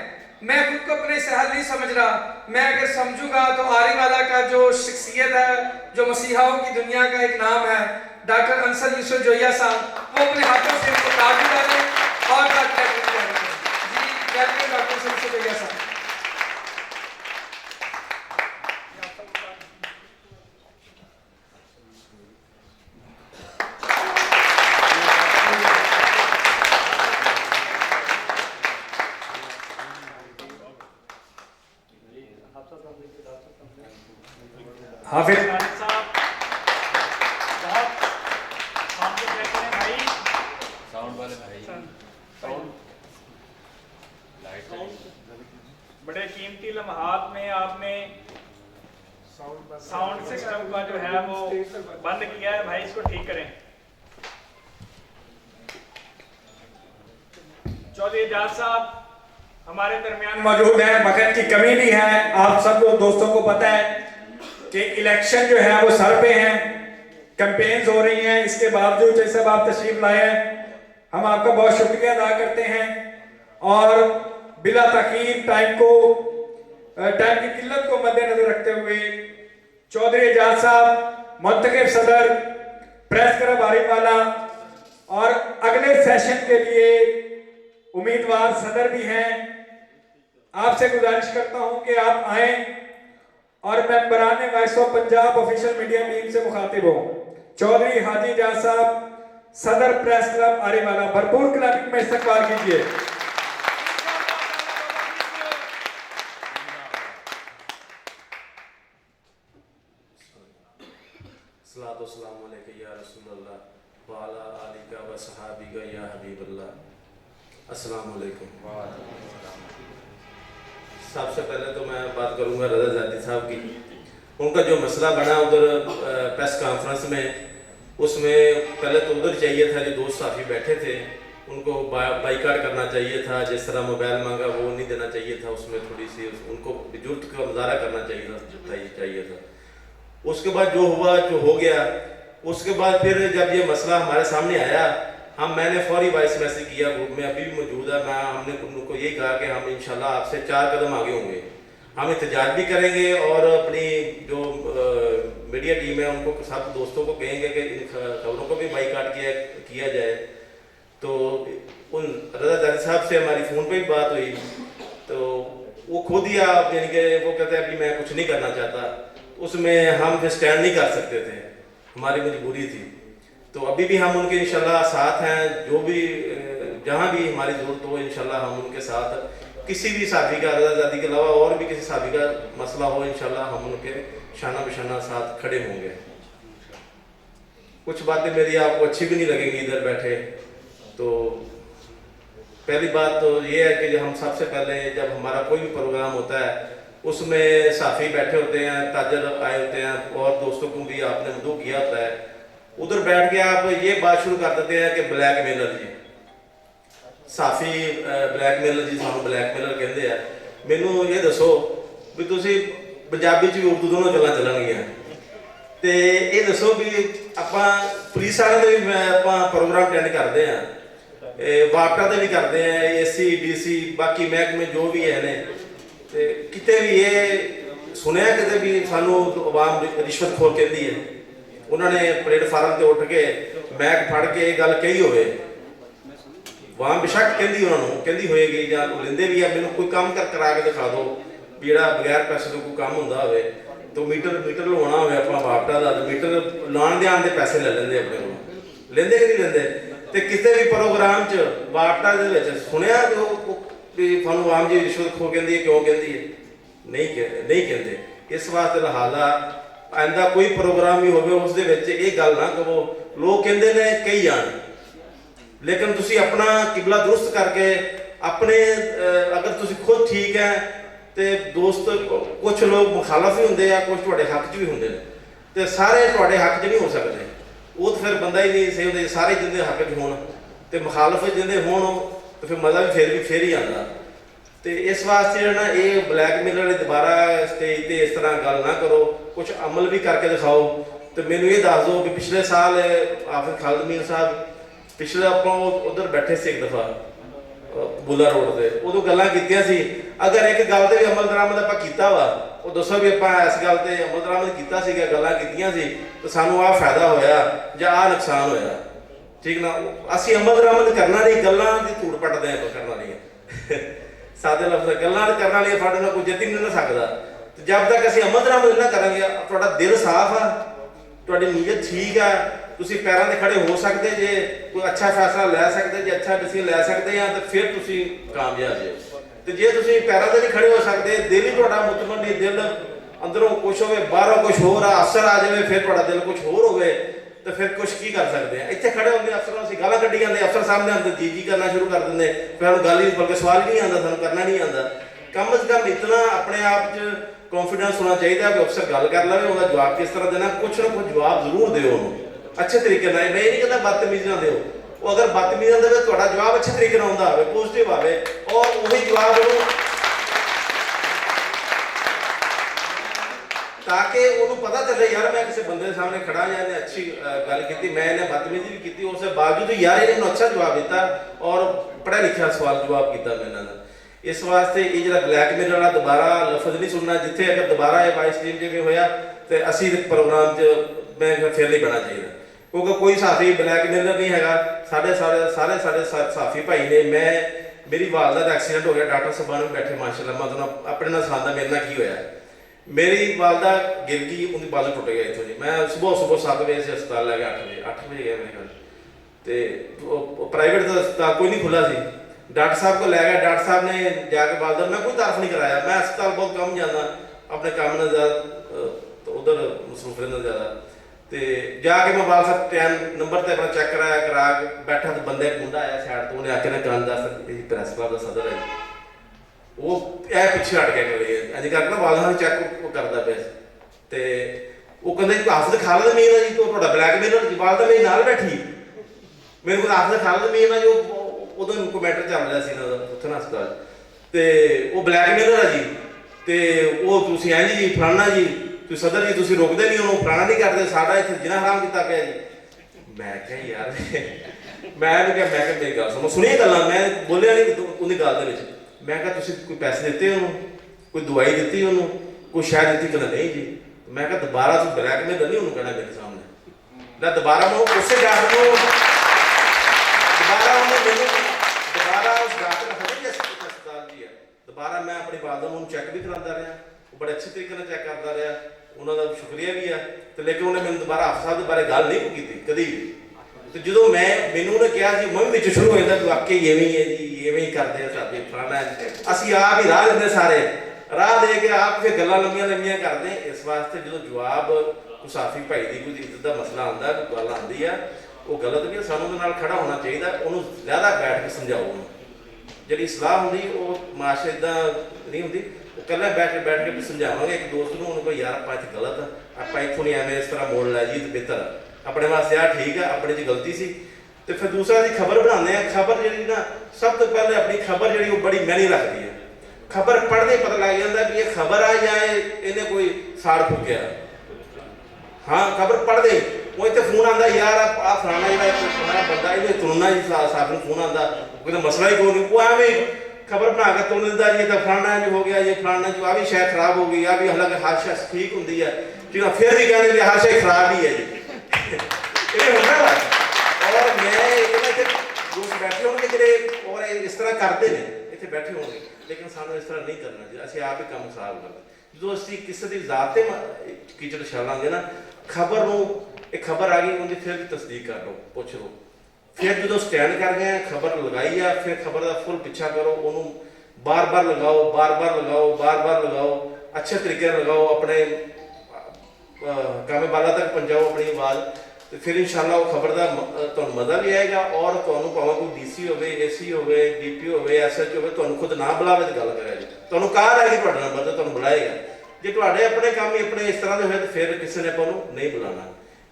मैं खुद को अपने इस अहल नहीं समझ रहा। मैं अगर समझूंगा तो आरी वाला का जो शख्सियत है, जो मसीहाओं की दुनिया का एक नाम है, डॉक्टर अंसर यूसुफ जोया साहब, वो अपने हाथों से इनको कार्ड भी डालें और कार्ड जी डॉक्टर अंसर यूसुफ जोया साहब। हाफिज बड़े कीमती लम्हात में आपने साउंड सिस्टम का जो है वो बंद किया है भाई, इसको ठीक करें। चौधरी एजाज साहब हमारे दरमियान मौजूद हैं, वक्त की कमी नहीं है। आप सब दोस्तों को पता है कि इलेक्शन जो है वो सर पे हैं, कैंपेन्स हो रही हैं, इसके बावजूद जैसे आप तशरीफ लाए हैं, हम आपका बहुत शुक्रिया अदा करते हैं। और बिला तखीर टाइम की किल्लत को मद्देनजर रखते हुए चौधरी एजाज साहब मुंतखब सदर प्रेस क्लब आरिफवाला और अगले सेशन के लिए उम्मीदवार सदर भी हैं, आपसे गुजारिश करता हूं कि आप आए और मेंबरान voice of Punjab official media team से मुखातिब हो। चौधरी हाजी एजाज साहब सदर प्रेस क्लब आरिफवाला, भरपूर क्लैपिंग में इस्तकबाल कीजिए। सलातो सलाम अलैका या रसूलल्लाह व अला आलिका व सहाबिका या हबीबल्लाह। अस्सलाम वालेकुम। सबसे पहले तो मैं बात करूंगा रज़ा ज़ाती साहब की। उनका जो मसला बना उधर प्रेस कॉन्फ्रेंस में, उसमें पहले तो उधर चाहिए था, जो दोस्त साथी बैठे थे उनको बाइकाट करना चाहिए था। जिस तरह मोबाइल मांगा वो नहीं देना चाहिए था, उसमें थोड़ी सी उनको जुर्त का मुजाहरा करना चाहिए था। उसके बाद जो हुआ जो हो गया, उसके बाद फिर जब ये मसला हमारे सामने आया, मैंने फौरी वॉइस मैसेज किया, ग्रुप में अभी भी मौजूद है। हमने उनको यही कहा कि हम इंशाल्लाह आपसे 4 कदम आगे होंगे, हम एहतजाज भी करेंगे और अपनी जो मीडिया टीम है उनको सब दोस्तों को कहेंगे कि इन खबरों को भी बाइकाट किया जाए। तो उन रज़ा ज़ाती साहब से हमारी फ़ोन पे भी बात हुई, तो वो खुद ही यानी कि वो कहते हैं अभी मैं कुछ नहीं करना चाहता। उसमें हम फिर स्टैंड नहीं कर सकते थे, हमारी मजबूरी थी। तो अभी भी हम उनके इंशाल्लाह साथ हैं, जो भी जहाँ भी हमारी ज़रूरत हो इंशाल्लाह हम उनके साथ, किसी भी साथी का आज़ादी के अलावा और भी किसी साथी का मसला हो इंशाल्लाह हम उनके शाना बिशाना साथ खड़े होंगे। कुछ बातें मेरी आपको अच्छी भी नहीं लगेंगी इधर बैठे। तो पहली बात तो ये है कि हम सबसे पहले जब हमारा कोई भी प्रोग्राम होता है उसमें साफ़ी बैठे होते हैं, ताजर आए होते हैं और दोस्तों को भी आपने मदू किया होता है, उधर बैठ के आप ये बात शुरू कर देते हैं कि ब्लैक मेलर जी, साफ़ी ब्लैक मेलर जी, सानू ब्लैक मेलर कहते हैं। मैनू ये दसो भी तुसी पंजाबी च भी उर्दू दोनों गल्लां चलणगियां ते ये दसो भी आपां पुलिस वाले दे भी आपां प्रोग्राम अटेंड करते हैं, वापटा दे भी करते हैं, AC DC बाकी महकमे जो भी है ने, ते किते भी ये सुनिया किते भी सानू आवाम रिश्वत खोर कहती है। उन्होंने प्लेटफार्म से उठ के मैक फड़ के ये गल कही होवे, वाम बेशक कहती उन्होंने कहती होएगी या लेंदे भी है, मैनू कोई काम करा के दिखा दो जिहड़ा बगैर पैसे तो कोई काम हुंदा होवे, तो मीटर लवाना होवे अपना वापटा का, तो मीटर लाने दे आने पैसे ले लेंदे अपने को, लेंदे कि नहीं लेंदे। तो किसी भी प्रोग्राम च वापटा दे विच सुनिया भी थानू आम जी रिश्वत खो कहती है, क्यों कहती है? नहीं कहते। इस वास्ते लिहाजा आंदा कोई प्रोग्राम भी होवे उस दे विच ये गल ना कहो, लोग कहते ने कई जान, लेकिन तुसी अपना किबला दुरुस्त करके अपने अगर तुसी खुद ठीक है तो दोस्त कुछ लोग मुखालफ भी होंगे, कुछ तुहाडे हक च भी होंगे, तो सारे तुहाडे हक च नहीं हो सकते, वो तो फिर बंदा ही नहीं सही होंगे। सारे जिंदे हक च होण ते मुखालफ जिंदे होण तो फिर मज़ा भी फिर ही आता। तो इस वास्ते जो ना ये ब्लैक मेलर दोबारा स्टेज पर इस तरह गल ना करो, कुछ अमल भी करके दिखाओ। तो मैनू ये दस दो कि पिछले साल हाफिज खालिद मीर साहब पिछले आप उधर बैठे से एक दफ़ा बुला रोड से, उदों गल्लां कीतियां सी, अगर एक गल ते भी अमल दरामद आपां कीता वा, वो दसो भी आपां इस गल ते अमल दरामद कीता सीगा, गल्लां कीतियां सी, तो सानू आ फायदा होया जां आ नुकसान होया, ठीक ना। असीं अमल दरामद करना नहीं, गल्लां दी धूड़ पटदे आं करना नहीं सादे लफ्ज़ गल्लां करना नहीं, साडे नाल कोई जित ही नहीं सकदा। तो जब तक असीं अमल दरामद ना करांगे, तुहाडा दिल साफ आ, तुहाडी नीयत ठीक है, तुसी पैरों ते खड़े हो सकते जे, कोई अच्छा फैसला लै सकते जे, अच्छा डिसीजन लै सकते हैं, तो फिर तुसी कामयाब हो। तो जे तुसी पैरों ते नहीं खड़े हो सकते, दिल ही तुहाडा मुतमन नहीं, दिल अंदरों कुछ होवे बाहरों कुछ होर अफसर आ जाए, फिर तुहाडा दिल कुछ होर होवे, तो फिर कुछ की कर सकते हैं। इत्थे खड़े होंगे अफसरों से गालां कड्ढी जांदे, अफसर सामने आंदे जी करना शुरू कर देंगे, फिर गल ही बल्कि सवाल नहीं आता, सानूं करना नहीं आता। कम अज़ कम इतना अपने आप च कॉन्फिडेंस होना चाहिए कि अफसर गल कर लवे, उहदा जवाब किस तरह देना, कुछ ना कुछ जवाब जरूर दिओ उहनूं अच्छे तरीके नाल। मैं ये नहीं कहता बदतमीजी ना दिओ, वो अगर बदतमीजी ना देवे तुहाडा जवाब अच्छे तरीके नाल आउंदा होवे, पॉजिटिव आवे, और वही जवाब उहनूं ताकि उन्होंने पता चले यार मैं किसी बंदे सामने खड़ा या इन्हें अच्छी गल की, मैं इन्हें बदतमीजी भी की, उसके बावजूद यार इन्हें अच्छा जवाब दिता और पढ़ा लिखा सवाल जवाब किया मैंने। इस वास्ते ये जो ब्लैक मेल वाला दोबारा लफज नहीं सुनना, जिथे अगर दोबारा ये वाइस स्ट्रीम जिमें होया तो असी प्रोग्राम च मैं फिर नहीं बना चाहिए, क्योंकि कोई साथी ब्लैक मेलर नहीं है। सारे साथी भाई ने, मैं मेरी वालदा का एक्सीडेंट हो गया, डॉक्टर साहबान में बैठे माशाल्लाह, मैं तुहानूं अपने नाल सुणांदा मेरे नाल की होया। मेरी वालदा गिर गई, उनकी बाल टुट गया इतों जी। मैं सुबह 7 बजे से अस्पताल लै गया, 8 बजे गया मेरे घर, तो प्राइवेट का अस्पताल कोई नहीं खुला सी, डॉक्टर साहब को लै गया, डॉक्टर साहब ने जाके वालदा मैं कोई तारफ नहीं कराया, मैं अस्पताल बहुत कम जाना, अपने काम में ज़्यादा तो उधर मसरूफ रहना ज़्यादा, तो जाके मैं वाल साहब टाइम नंबर से अपना चेक कराया, करा बैठा तो बंदे मुंडा आया साइड तो उन्हें आके ना कान दस प्रैस क्लब का सदर है, वो ए पिछे हट गया करी अज करके ना वाल चेक करता पे, तो वो कहते हाफिज खालिद मीर है जी, तो ब्लैक मेलर वालदा मेरे नाल बैठी, मेरे को हाफिज खालिद मीर है जो उदों कोई मैटर चल रहा सी उत्थे हस्पताल, तो वो ब्लैक मेलर है जी, तो वो तुसीं इंज जी फलाना जी, तुसीं सदर जी तुसीं रोकदे नहीं उन्होंने, फलाना नहीं करते, साडा इत्थे जिना हराम किया पिया जी। मैं क्या यार मैं मेरी गल सुनो, सुनिए गल्लां, मैं बोलिया नहीं उन्दी गल दे विच, मैं कहा तुसीं कोई पैसे दिते उन्होंने, कोई दवाई दी उन्होंने, कोई शह दी, कहना नहीं जी। मैं कहा दोबारा तू ब्लैक मेल नहीं उन्होंने कहना मेरे सामने, मैं दोबारा मैं उस डॉक्टर को दोबारा उस डॉक्टर ने खबर अस्पताल जी है, दोबारा मैं अपनी वालदा नूं चेक भी करांदा रहा, वो बड़े अच्छे तरीके चेक करता रहा, ਉਹਨਾਂ ਦਾ ਸ਼ੁਕਰੀਆ ਵੀ ਆ ਤੇ ਲੇਕਿਨ ਉਹਨੇ ਮੈਨੂੰ ਦੁਬਾਰਾ ਹਾਫਿਜ਼ ਸਾਹਿਬ ਦੇ ਬਾਰੇ ਗੱਲ ਨਹੀਂ ਕੀਤੀ ਕਦੀ ਵੀ। ਤੇ ਜਦੋਂ ਮੈਨੂੰ ਉਹਨੇ ਕਿਹਾ ਸੀ ਮੈਂ ਵੀ ਵਿੱਚ ਸ਼ੁਰੂ ਹੋ ਜਾਂਦਾ ਕਿ ਵਾਕਈ ਇਵੇਂ ਹੀ ਹੈ ਜੀ, ਇਵੇਂ ਹੀ ਕਰਦੇ ਆ ਸਾਡੇ ਫਲਾਣਾ। ਅਸੀਂ ਆਪ ਹੀ ਰਾਹ ਲੈਂਦੇ ਸਾਰੇ, ਰਾਹ ਦੇ ਕੇ ਆਪ ਫਿਰ ਗੱਲਾਂ ਲੰਮੀਆਂ ਲੰਮੀਆਂ ਕਰਦੇ। ਇਸ ਵਾਸਤੇ ਜਦੋਂ ਜਵਾਬ ਮੁਸਾਫੀ ਭਾਈ ਦੀ ਕੋਈ ਇੱਜ਼ਤ ਦਾ ਮਸਲਾ ਆਉਂਦਾ, ਕੋਈ ਗੱਲ ਆਉਂਦੀ ਆ, ਉਹ ਗਲਤ ਵੀ ਸਾਨੂੰ ਉਹਦੇ ਨਾਲ ਖੜਾ ਹੋਣਾ ਚਾਹੀਦਾ, ਉਹਨੂੰ ਜ਼ਿਆਦਾ ਬੈਠ ਕੇ ਸਮਝਾਓ। ਉਹਨੂੰ ਜਿਹੜੀ ਸਲਾਹ ਹੁੰਦੀ ਉਹ ਮਾਸ਼ਾ ਇਦਾਂ ਨਹੀਂ ਹੁੰਦੀ, ਉਹ ਇਕੱਲਾ ਬੈਠ ਕੇ ਵੀ ਸਮਝਾਵਾਂਗੇ ਇੱਕ ਦੋਸਤ ਨੂੰ, ਉਹਨੂੰ ਕੋਈ ਯਾਰ ਆਪਾਂ ਇੱਥੇ ਗਲਤ ਆ, ਆਪਾਂ ਇੱਥੋਂ ਨਹੀਂ ਐਵੇਂ ਇਸ ਤਰ੍ਹਾਂ ਮੋੜ ਲੈ ਜੀ ਤੇ ਬਿਹਤਰ ਆਪਣੇ ਵਾਸਤੇ ਆ ਠੀਕ ਆ, ਆਪਣੇ 'ਚ ਗਲਤੀ ਸੀ। ਤੇ ਫਿਰ ਦੂਸਰਾ ਦੀ ਖਬਰ ਬਣਾਉਂਦੇ ਆ। ਖਬਰ ਜਿਹੜੀ ਨਾ ਸਭ ਤੋਂ ਪਹਿਲੇ ਆਪਣੀ ਖਬਰ ਜਿਹੜੀ ਉਹ ਬੜੀ ਮਿਹਨੀ ਰੱਖਦੀ ਹੈ। ਖਬਰ ਪੜ੍ਹਦੇ ਪਤਾ ਲੱਗ ਜਾਂਦਾ ਵੀ ਇਹ ਖਬਰ ਆ ਜਾਂ ਇਹਨੇ ਕੋਈ ਸਾੜ ਫੂਕਿਆ। ਹਾਂ ਖਬਰ ਪੜ੍ਹਦੇ ਉਹ ਇੱਥੇ ਫੋਨ ਆਉਂਦਾ ਯਾਰ ਆ ਫਲਾਣਾ ਜਿਹੜਾ ਫਲਾਣਾ ਬੰਦਾ ਇਹਨੇ ਤੁਰਨਾ ਜੀ ਸਾਫ ਨੂੰ ਫੋਨ ਆਉਂਦਾ, ਉਹ ਕਹਿੰਦਾ ਮਸਲਾ ਹੀ ਕੋਈ ਨਹੀਂ, ਉਹ ਐਵੇਂ ਖਬਰ ਬਣਾ ਕੇ ਤੁਰਨ ਦਿੰਦਾ ਜੀ ਤਾਂ ਫਲਾਣਾ ਜੋ ਹੋ ਗਿਆ ਜੀ ਫਲਾਣਾ ਜੋ ਆ ਵੀ ਸ਼ਾਇਦ ਖਰਾਬ ਹੋ ਗਈ, ਆ ਵੀ ਹਾਲਾਂਕਿ ਹਰ ਸ਼ਖਸ ਠੀਕ ਹੁੰਦੀ ਹੈ ਠੀਕ ਆ, ਫਿਰ ਵੀ ਕਹਿੰਦੇ ਵੀ ਹਰ ਸ਼ਾਇਦ ਖਰਾਬ ਹੀ ਹੈ ਜੀ। ਇਹ ਹੁੰਦਾ ਵਾ। ਔਰ ਮੈਂ ਇੱਥੇ ਦੋਸਤ ਬੈਠੇ ਹੋਣਗੇ ਜਿਹੜੇ ਔਰ ਇਸ ਤਰ੍ਹਾਂ ਕਰਦੇ ਨੇ, ਇੱਥੇ ਬੈਠੇ ਹੋਣਗੇ, ਲੇਕਿਨ ਸਾਨੂੰ ਇਸ ਤਰ੍ਹਾਂ ਨਹੀਂ ਕਰਨਾ ਚਾਹੀਦਾ। ਅਸੀਂ ਆਪ ਹੀ ਕੰਮ ਖਰਾਬ ਕਰਦੇ। ਜਦੋਂ ਅਸੀਂ ਕਿਸੇ ਦੀ ਜ਼ਾਤ ਤੇ ਕੀਚੜ ਛਾਲਾਂਗੇ ਨਾ, ਖਬਰ ਨੂੰ ਇਹ ਖਬਰ ਆ ਗਈ ਉਹਦੀ ਫਿਰ ਵੀ ਤਸਦੀਕ ਕਰ ਲਓ, ਪੁੱਛ ਲਓ। ਫਿਰ ਜਦੋਂ ਸਟੈਂਡ ਕਰ ਗਏ ਖਬਰ ਲਗਾਈ ਆ, ਫਿਰ ਖਬਰ ਦਾ ਫੁੱਲ ਪਿੱਛਾ ਕਰੋ, ਉਹਨੂੰ ਬਾਰ-ਬਾਰ ਲਗਾਓ, ਬਾਰ-ਬਾਰ ਲਗਾਓ, ਬਾਰ-ਬਾਰ ਲਗਾਓ, ਅੱਛੇ ਤਰੀਕੇ ਨਾਲ ਲਗਾਓ, ਆਪਣੇ ਕਾਮੇ ਬਾਲਾ ਤੱਕ ਪਹੁੰਚਾਓ ਆਪਣੀ ਆਵਾਜ਼, ਤੇ ਫਿਰ ਇਨਸ਼ਾਅੱਲਾ ਉਹ ਖਬਰ ਦਾ ਤੁਹਾਨੂੰ ਮਜ਼ਾ ਵੀ ਆਏਗਾ। ਔਰ ਤੁਹਾਨੂੰ ਭਾਵੇਂ ਕੋਈ ਡੀਸੀ ਹੋਵੇ, ਏਸੀ ਹੋਵੇ, ਡੀਪੀ ਹੋਵੇ, ਐਸਐਚ ਹੋਵੇ, ਤੁਹਾਨੂੰ ਖੁਦ ਨਾ ਬੁਲਾਵੇ ਤੇ ਗੱਲ ਕਰਿਆ ਜੀ, ਤੁਹਾਨੂੰ ਕਾਹਲ ਆਏਗੀ ਤੁਹਾਡਾ ਨੰਬਰ ਤੇ ਤੁਹਾਨੂੰ ਬੁਲਾਏਗਾ। ਜੇ ਤੁਹਾਡੇ ਆਪਣੇ ਕੰਮ ਹੀ ਆਪਣੇ ਇਸ ਤਰ੍ਹਾਂ ਦੇ ਹੋਏ ਤਾਂ ਫਿਰ ਕਿਸੇ ਨੇ ਆਪਾਂ ਨੂੰ ਨਹੀਂ ਬੁਲਾਉਣਾ।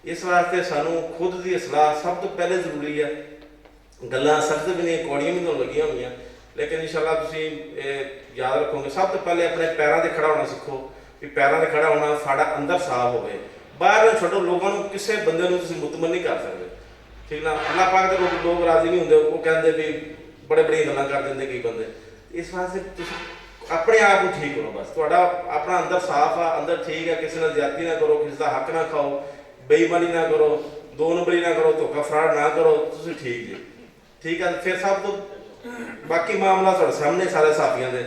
ਇਸ ਵਾਸਤੇ ਸਾਨੂੰ ਖੁਦ ਦੀ ਇਸਲਾਹ ਸਭ ਤੋਂ ਪਹਿਲੇ ਜ਼ਰੂਰੀ ਹੈ। ਗੱਲਾਂ ਸਖਤ ਵੀ ਨਹੀਂ, ਕੌੜੀਆਂ ਵੀ ਤੁਹਾਨੂੰ ਲੱਗੀਆਂ ਹੋਈਆਂ, ਲੇਕਿਨ ਇਨਸ਼ਾਅੱਲਾ ਤੁਸੀਂ ਯਾਦ ਰੱਖੋਗੇ ਸਭ ਤੋਂ ਪਹਿਲੇ ਆਪਣੇ ਪੈਰਾਂ 'ਤੇ ਖੜਾ ਹੋਣਾ ਸਿੱਖੋ। ਵੀ ਪੈਰਾਂ 'ਤੇ ਖੜਾ ਹੋਣਾ, ਸਾਡਾ ਅੰਦਰ ਸਾਫ਼ ਹੋਵੇ। ਬਾਹਰ ਛੋਟੋ ਲੋਕਾਂ ਨੂੰ ਕਿਸੇ ਬੰਦੇ ਨੂੰ ਤੁਸੀਂ ਮੁਤਮਨ ਨਹੀਂ ਕਰ ਸਕਦੇ, ਠੀਕ ਨਾ। ਅੱਲਾਹ ਪਾਕ ਦੇ ਲੋਕ ਰਾਜ਼ੀ ਨਹੀਂ ਹੁੰਦੇ, ਉਹ ਕਹਿੰਦੇ ਵੀ ਬੜੀਆਂ ਗੱਲਾਂ ਕਰ ਦਿੰਦੇ ਕਈ ਬੰਦੇ। ਇਸ ਵਾਸਤੇ ਤੁਸੀਂ ਆਪਣੇ ਆਪ ਨੂੰ ਠੀਕ ਕਰੋ, ਬਸ ਤੁਹਾਡਾ ਆਪਣਾ ਅੰਦਰ ਸਾਫ਼ ਆ, ਅੰਦਰ ਠੀਕ ਹੈ। ਕਿਸੇ ਨਾਲ ਜ਼ਿਆਦਤੀ ਨਾ ਕਰੋ, ਕਿਸੇ ਦਾ ਹੱਕ ਨਾ ਖਾਓ, ਬੇਈਮਾਨੀ ਨਾ ਕਰੋ, ਦੋ ਨੰਬਰੀ ਨਾ ਕਰੋ, ਧੋਖਾ ਫਰਾਡ ਨਾ ਕਰੋ, ਤੁਸੀਂ ਠੀਕ ਜੀ, ਠੀਕ ਹੈ। ਫਿਰ ਸਭ ਤੋਂ ਬਾਕੀ ਮਾਮਲਾ ਤੁਹਾਡੇ ਸਾਹਮਣੇ ਸਾਰੇ ਸਾਥੀਆਂ ਦੇ।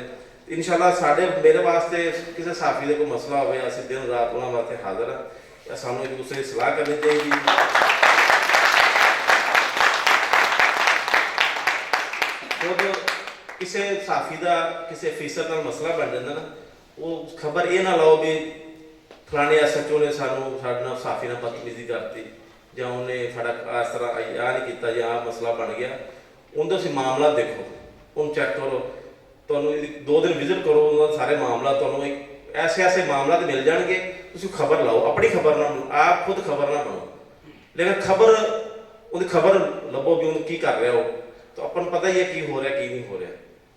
ਇਨਸ਼ਾਅੱਲਾ ਸਾਡੇ ਮੇਰੇ ਵਾਸਤੇ ਕਿਸੇ ਸਾਥੀ ਦੇ ਕੋਈ ਮਸਲਾ ਹੋਵੇ, ਅਸੀਂ ਦਿਨ ਰਾਤ ਉਹਨਾਂ ਵਾਸਤੇ ਹਾਜ਼ਰ ਹਾਂ। ਜਾਂ ਸਾਨੂੰ ਇੱਕ ਦੂਸਰੇ ਦੀ ਸਲਾਹ ਕਰਨੀ ਚਾਹੀਦੀ। ਖੁਦ ਕਿਸੇ ਸਾਥੀ ਦਾ ਕਿਸੇ ਫੀਸਦ ਨਾਲ ਮਸਲਾ ਬਣ ਜਾਂਦਾ ਨਾ, ਉਹ ਖਬਰ ਇਹ ਨਾ ਲਾਓ ਵੀ ਫਲਾਣੇ ਐਸਐਚਓ ਨੇ ਸਾਡੇ ਨਾਲ ਸਾਫੀ ਨਾਲ ਬਦਤਮੀਜ਼ੀ ਕਰਤੀ, ਜਾਂ ਉਹਨੇ ਸਾਡਾ ਇਸ ਤਰ੍ਹਾਂ ਆਹ ਨਹੀਂ ਕੀਤਾ, ਜਾਂ ਆਹ ਮਸਲਾ ਬਣ ਗਿਆ। ਉਹਦਾ ਤੁਸੀਂ ਮਾਮਲਾ ਦੇਖੋ, ਉਹਨੂੰ ਚੈੱਕ ਕਰੋ, ਤੁਹਾਨੂੰ 2 ਦਿਨ ਵਿਜ਼ਿਟ ਕਰੋ, ਉਹਨਾਂ ਸਾਰੇ ਮਾਮਲਾ ਤੁਹਾਨੂੰ ਐਸੇ ਮਾਮਲਾ ਤੇ ਮਿਲ ਜਾਣਗੇ। ਤੁਸੀਂ ਖਬਰ ਲਾਓ, ਆਪਣੀ ਖਬਰ ਨਾ ਬਣੋ, ਆਪ ਖੁਦ ਖਬਰ ਨਾ ਬਣੋ, ਲੇਕਿਨ ਉਹਦੀ ਖਬਰ ਲੱਭੋ ਵੀ ਉਹਨੂੰ ਕੀ ਕਰ ਰਿਹਾ ਉਹ, ਤਾਂ ਆਪਾਂ ਨੂੰ ਪਤਾ ਹੀ ਹੈ ਕੀ ਹੋ ਰਿਹਾ ਕੀ ਨਹੀਂ ਹੋ ਰਿਹਾ,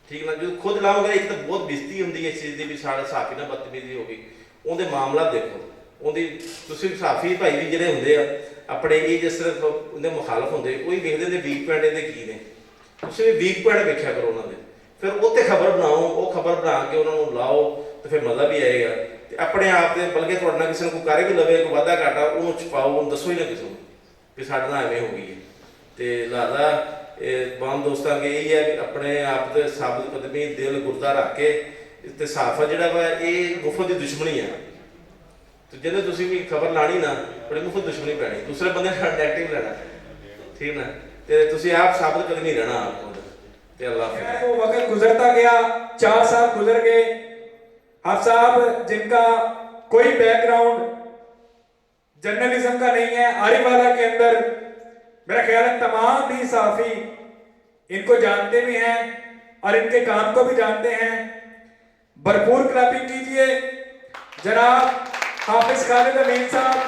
ਠੀਕ ਨਾ। ਜਦੋਂ ਖੁਦ ਲਾਓਗੇ ਇੱਕ ਤਾਂ ਬਹੁਤ ਬਿਜ਼ਤੀ ਹੁੰਦੀ ਹੈ ਇਸ ਚੀਜ਼ ਦੀ ਵੀ ਸਾਡੇ ਸਾਫੀ ਨਾਲ ਬਦਤਮੀਜ਼ੀ ਹੋ ਗਈ। ਉਹਦੇ ਮਾਮਲਾ ਦੇਖੋ, ਉਹਦੀ ਤੁਸੀਂ ਸਾਫੀ ਭਾਈ ਵੀ ਜਿਹੜੇ ਹੁੰਦੇ ਆ ਆਪਣੇ ਇਹ ਜਿਸ ਤਰ੍ਹਾਂ ਉਹਦੇ ਮੁਖਾਲਫ ਹੁੰਦੇ, ਉਹ ਹੀ ਵੇਖਦੇ ਨੇ ਵੀਕ ਪੁਆਇੰਟ ਇਹਦੇ ਕੀ ਨੇ। ਤੁਸੀਂ ਵੀ ਵੀਕ ਪੁਆਇੰਟ ਵੇਖਿਆ ਕਰੋ ਉਹਨਾਂ ਦੇ, ਫਿਰ ਉਹ 'ਤੇ ਖਬਰ ਬਣਾਓ, ਉਹ ਖਬਰ ਬਣਾ ਕੇ ਉਹਨਾਂ ਨੂੰ ਲਾਓ, ਤੇ ਫਿਰ ਮਜ਼ਾ ਵੀ ਆਏਗਾ। ਤੇ ਆਪਣੇ ਆਪ ਦੇ ਬਲਕਿ ਤੁਹਾਡੇ ਨਾਲ ਕਿਸੇ ਨੂੰ ਕੋਈ ਕਰ ਵੀ ਲਵੇ, ਕੋਈ ਵਾਧਾ ਘਾਟਾ, ਉਹਨੂੰ ਛੁਪਾਓ, ਉਹਨੂੰ ਦੱਸੋ ਹੀ ਨਾ ਕਿਸੇ ਨੂੰ ਵੀ ਸਾਡੇ ਨਾਲ ਐਵੇਂ ਹੋ ਗਈ ਹੈ। ਤੇ ਲਿਹਾਜ਼ਾ ਇਹ ਬਾਮ ਦੋਸਤਾਂ ਅੱਗੇ ਇਹ ਹੈ ਕਿ ਆਪਣੇ ਆਪ ਦੇ ਸਾਬਤ ਕਦਮੀ ਦਿਲ ਗੁਰਦਾ ਰੱਖ ਕੇ ਤੇ ਸਾਫਾ ਜਿਹੜਾ ਵਾ ਇਹ ਮੁਫਤ ਦੀ ਦੁਸ਼ਮਣੀ ਹੈ। ਤੇ ਜਦੋਂ ਤੁਸੀਂ ਵੀ ਖਬਰ ਲਾਣੀ ਨਾ, ਬੜੀ ਮੁਫਤ ਦੁਸ਼ਮਣੀ ਪੈਣੀ, ਦੂਸਰੇ ਬੰਦੇ ਨਾਲ ਨੈਗੇਟਿਵ ਲੈਣਾ, ਠੀਕ ਨਾ। ਤੇ ਤੁਸੀਂ ਆਪ ਸਾਬਤ ਕਦਮੀ ਰਹਿਣਾ ਆਪ ਤੇ अल्लाह हाफ़िज़। वो वक्त गुजरता गया, 4 साल गुजर गए। आप साहब जिनका कोई बैकग्राउंड जर्नलिज्म का नहीं है, आरीवाला के अंदर मेरा ख्याल है तमाम भी साफी इनको जानते भी हैं और इनके काम को भी जानते हैं। भरपूर क्लैपिंग कीजिए जनाब हाफिज खालिद अमीन साहब,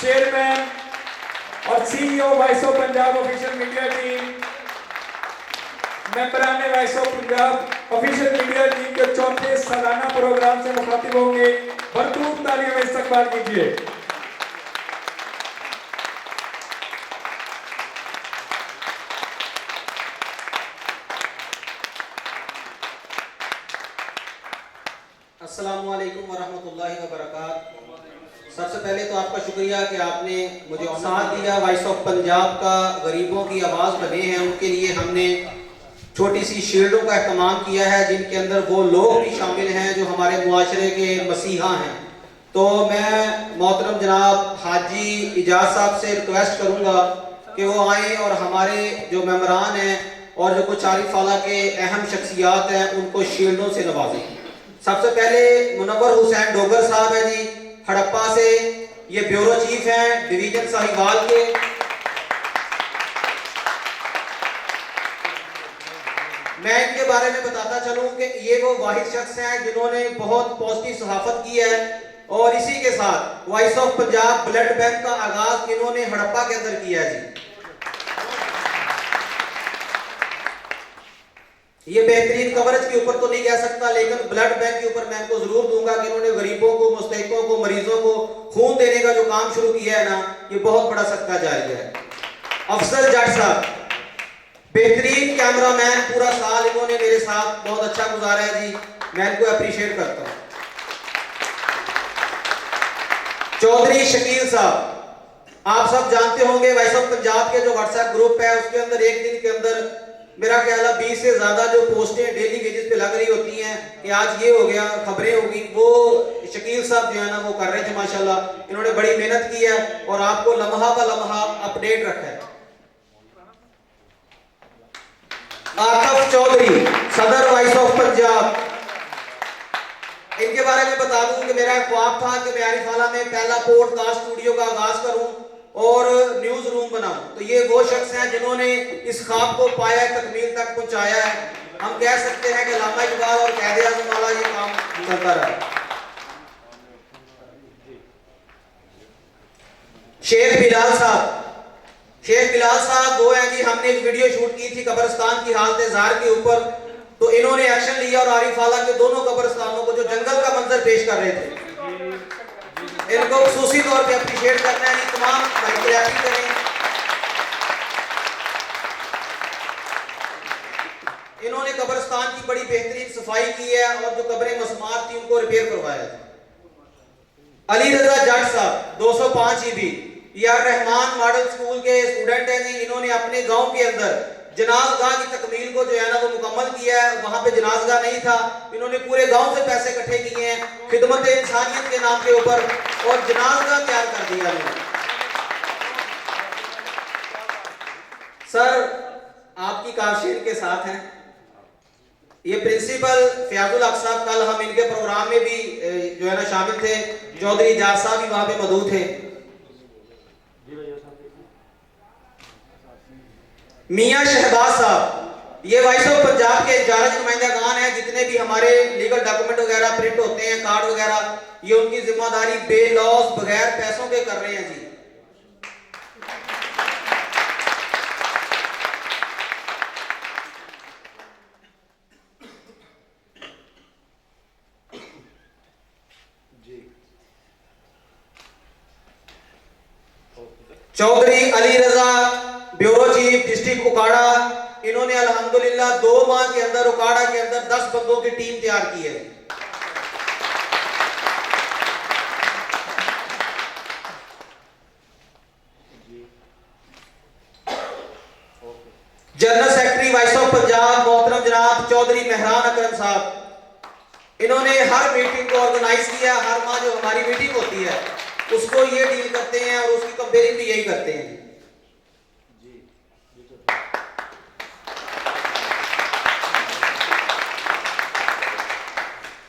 चेयरमैन और CEO voice of Punjab official media team, मेंबरान voice of Punjab official media team के 34 सालाना प्रोग्राम से मुखातिब होंगे। भरपूर तालियों में इस्तकबाल कीजिए। अस्सलामु अलैकुम वरहमतुल्लाहि वबरकातुहू। सबसे पहले तो आपका शुक्रिया कि आपने मुझे साथ दिया। वॉइस ऑफ पंजाब का गरीबों की आवाज़ बने हैं, उनके लिए हमने छोटी सी शील्डों का इस्तेमाल किया है, जिनके अंदर वो लोग भी शामिल हैं जो हमारे मुआशरे के मसीहा हैं। तो मैं मोहतरम जनाब हाजी इजाज साहब से रिक्वेस्ट करूंगा कि वो आए और हमारे जो मेंबरान हैं और जो कुछ आरिफ आला के अहम शख्सियात हैं उनको शील्डों से नवाजें। सबसे पहले मुनव्वर हुसैन डोगर साहब हैं जी हड़प्पा से, ये ब्यूरो चीफ हैं डिवीजन साहिवाल के। मैं इनके बारे में बताता चलूं कि ये वो वाहिद शख्स हैं जिन्होंने बहुत पॉजिटिव सहाफत की है और इसी के साथ voice of Punjab blood bank का आगाज इन्होंने हड़प्पा के अंदर किया है जी। ये बेहतरीन कवरेज के ऊपर तो नहीं कह सकता, लेकिन ब्लड बैंक के ऊपर मैं इनको जरूर दूंगा कि इन्होंने गरीबों को, मुस्तहिकों को, मरीजों को खून देने का जो काम शुरू किया है ना, ये बहुत बड़ा सदका जारिया है। अफसर जट साहब बेहतरीन कैमरामैन, पूरा साल इन्होंने मेरे साथ बहुत अच्छा गुजारा है जी, मैं इनको अप्रिशिएट करता हूं। चौधरी शकील साहब, आप सब जानते होंगे वॉइस ऑफ पंजाब के जो व्हाट्सएप ग्रुप है उसके अंदर एक दिन के अंदर मेरा ख्याल है 20 से ज्यादा जो पोस्टें डेली बेसिस पे लग रही होती हैं कि आज ये हो गया, खबरें होगी, वो शकील साहब जो है ना वो कर रहे थे माशाल्लाह। इन्होंने बड़ी मेहनत की है और आपको लम्हा ब लम्हा अपडेट रखा है। आतिफ चौधरी सदर वॉइस ऑफ पंजाब, इनके बारे में बता दूं कि मेरा ख्वाब था कि मैं आरिफ आला में पहला पॉडकास्ट स्टूडियो का आगाज करूं और न्यूज रूम बनाऊं। तो ये वो शख्स हैं जिन्होंने इस ख्वाब को पाया, तकमील तक पहुंचाया है। हम कह सकते हैं कि अल्लामा इकबाल और कायदे आज़म वाला ये काम करता रहा। शेख बिलाल साहब, शेख बिलाल साहब वो हैं जी, हमने एक वीडियो शूट की थी कब्रिस्तान की हालत ज़ार के ऊपर, तो इन्होंने एक्शन लिया और आरिफ आला के दोनों कब्रिस्तानों को जो जंगल का मंजर पेश कर रहे थे, इनको खुसूसी तौर पे अप्रिशिएट करना है। तमाम भाई क्लैपिंग करें। इन्होंने कब्रिस्तान की बड़ी बेहतरीन सफाई की है और जो कब्रें मसमार थी उनको रिपेयर करवाया था। अली रजा जट साहब 205 ईबी यार रहमान मॉडल स्कूल के स्टूडेंट हैं जी, इन्होंने अपने गांव के अंदर जनाजगाह की तकमील को जो है ना वो मुकम्मल किया है। वहां पे जनाजगाह नहीं था, इन्होंने पूरे गांव से पैसे इकट्ठे किए हैं खिदमत इंसानियत के नाम के ऊपर और जनाजगाह तैयार कर दिया है। सर आपकी काशिर के साथ हैं ये प्रिंसिपल फयाजुल हक साहब, कल हम इनके प्रोग्राम में भी जो है ना शामिल थे, चौधरी इजाज साहब भी वहां पे मौजूद थे। मियां शहबाज साहब ये वॉइस ऑफ पंजाब के इंचार्ज नुमाइंदागान हैं, जितने भी हमारे लीगल डॉक्यूमेंट वगैरह प्रिंट होते हैं, कार्ड वगैरह, ये उनकी जिम्मेदारी बेलॉस बगैर पैसों के कर रहे हैं जी। चौधरी अली रजा ब्यूरो चीफ डिस्ट्रिक्ट उकाड़ा, इन्होंने अल्हम्दुलिल्लाह 2 माह के अंदर उकाड़ा के अंदर 10 बंदों की टीम तैयार की है। General secretary voice of Punjab मोहतरम जनाब चौधरी मेहरान अकरम साहब, इन्होंने हर मीटिंग को ऑर्गेनाइज किया। हर माह जो हमारी मीटिंग होती है उसको ये डील करते हैं और उसकी कंपेयरिंग भी यही करते हैं।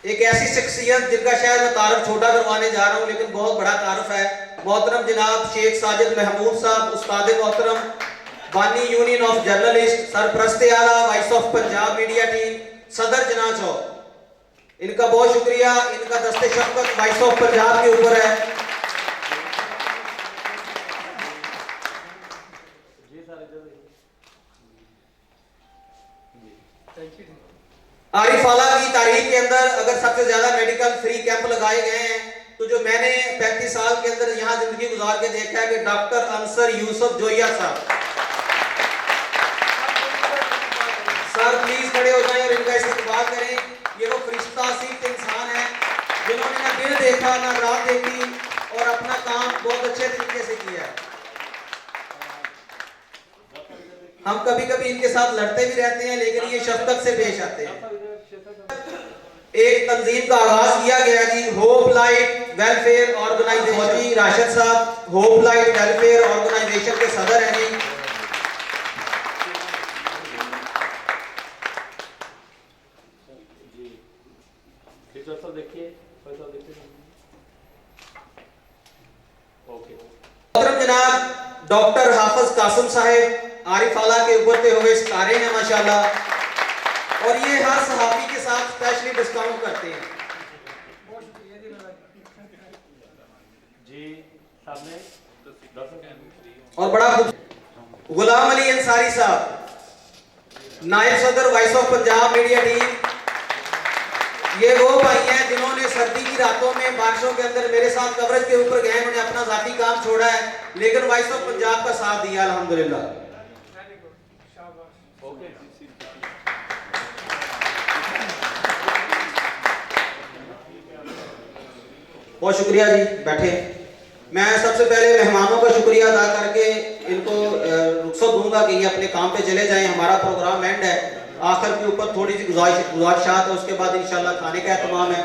एक ऐसी शख्सियत जिनका शायद मैं तारुफ छोटा करवाने जा रहा हूं लेकिन बहुत बड़ा तारुफ है, मोहतरम जनाब शेख साजिद महमूद साहब, उस्ताद मोहतरम, बानी यूनियन ऑफ जर्नलिस्ट, सरपरस्ते आला voice of Punjab media team, सदर जना चौक, इनका बहुत शुक्रिया। इनका दस्ते शफ़क़त वॉइस ऑफ पंजाब के ऊपर है। आरिफ आला की तारीख के अंदर अगर सबसे ज्यादा मेडिकल फ्री कैंप लगाए गए हैं तो जो मैंने 35 साल के अंदर यहाँ जिंदगी गुजार के देखा है कि डॉक्टर अंसर यूसुफ जोया साहब, सर प्लीज खड़े हो जाएं और इनका इस्तेमाल करें। ये वो फरिश्ता सिर्फ इंसान है जिन्होंने ना दिन देखा ना रात देखी और अपना काम बहुत अच्छे तरीके से किया है। हम कभी कभी इनके साथ लड़ते भी रहते हैं लेकिन ये शफ़क़त से पेश आते हैं। एक तंजीम का आगाज किया गया जी, होप लाइट वेलफेयर ऑर्गेनाइजेशन जी राशिद साहब होप लाइट वेलफेयर ऑर्गेनाइजेशन के सदर हैं जी। मोहतरम जनाब डॉक्टर हाफिज कासिम साहब आरिफ आला के उभरते हुए सितारे हैं माशाल्लाह, और ये हर सहाफी के साथ स्पेशली डिस्काउंट करते हैं जी सामने। और बड़ा गुलाम अली अंसारी साहब नायब सदर voice of Punjab media team, ये वो भाई हैं जिन्होंने सर्दी की रातों में बारिशों के अंदर मेरे साथ कवरेज के ऊपर गए, उन्होंने अपना जाती काम छोड़ा है लेकिन वॉइस ऑफ पंजाब का साथ दिया अल्हम्दुलिल्लाह। बहुत शुक्रिया जी, बैठे। मैं सबसे पहले मेहमानों का शुक्रिया अदा करके इनको रुखसत दूंगा कि ये अपने काम पे चले जाएं। हमारा प्रोग्राम एंड है, आखिर के ऊपर थोड़ी सी गुजारिशात है, उसके बाद इंशाल्लाह खाने का एहतमाम है।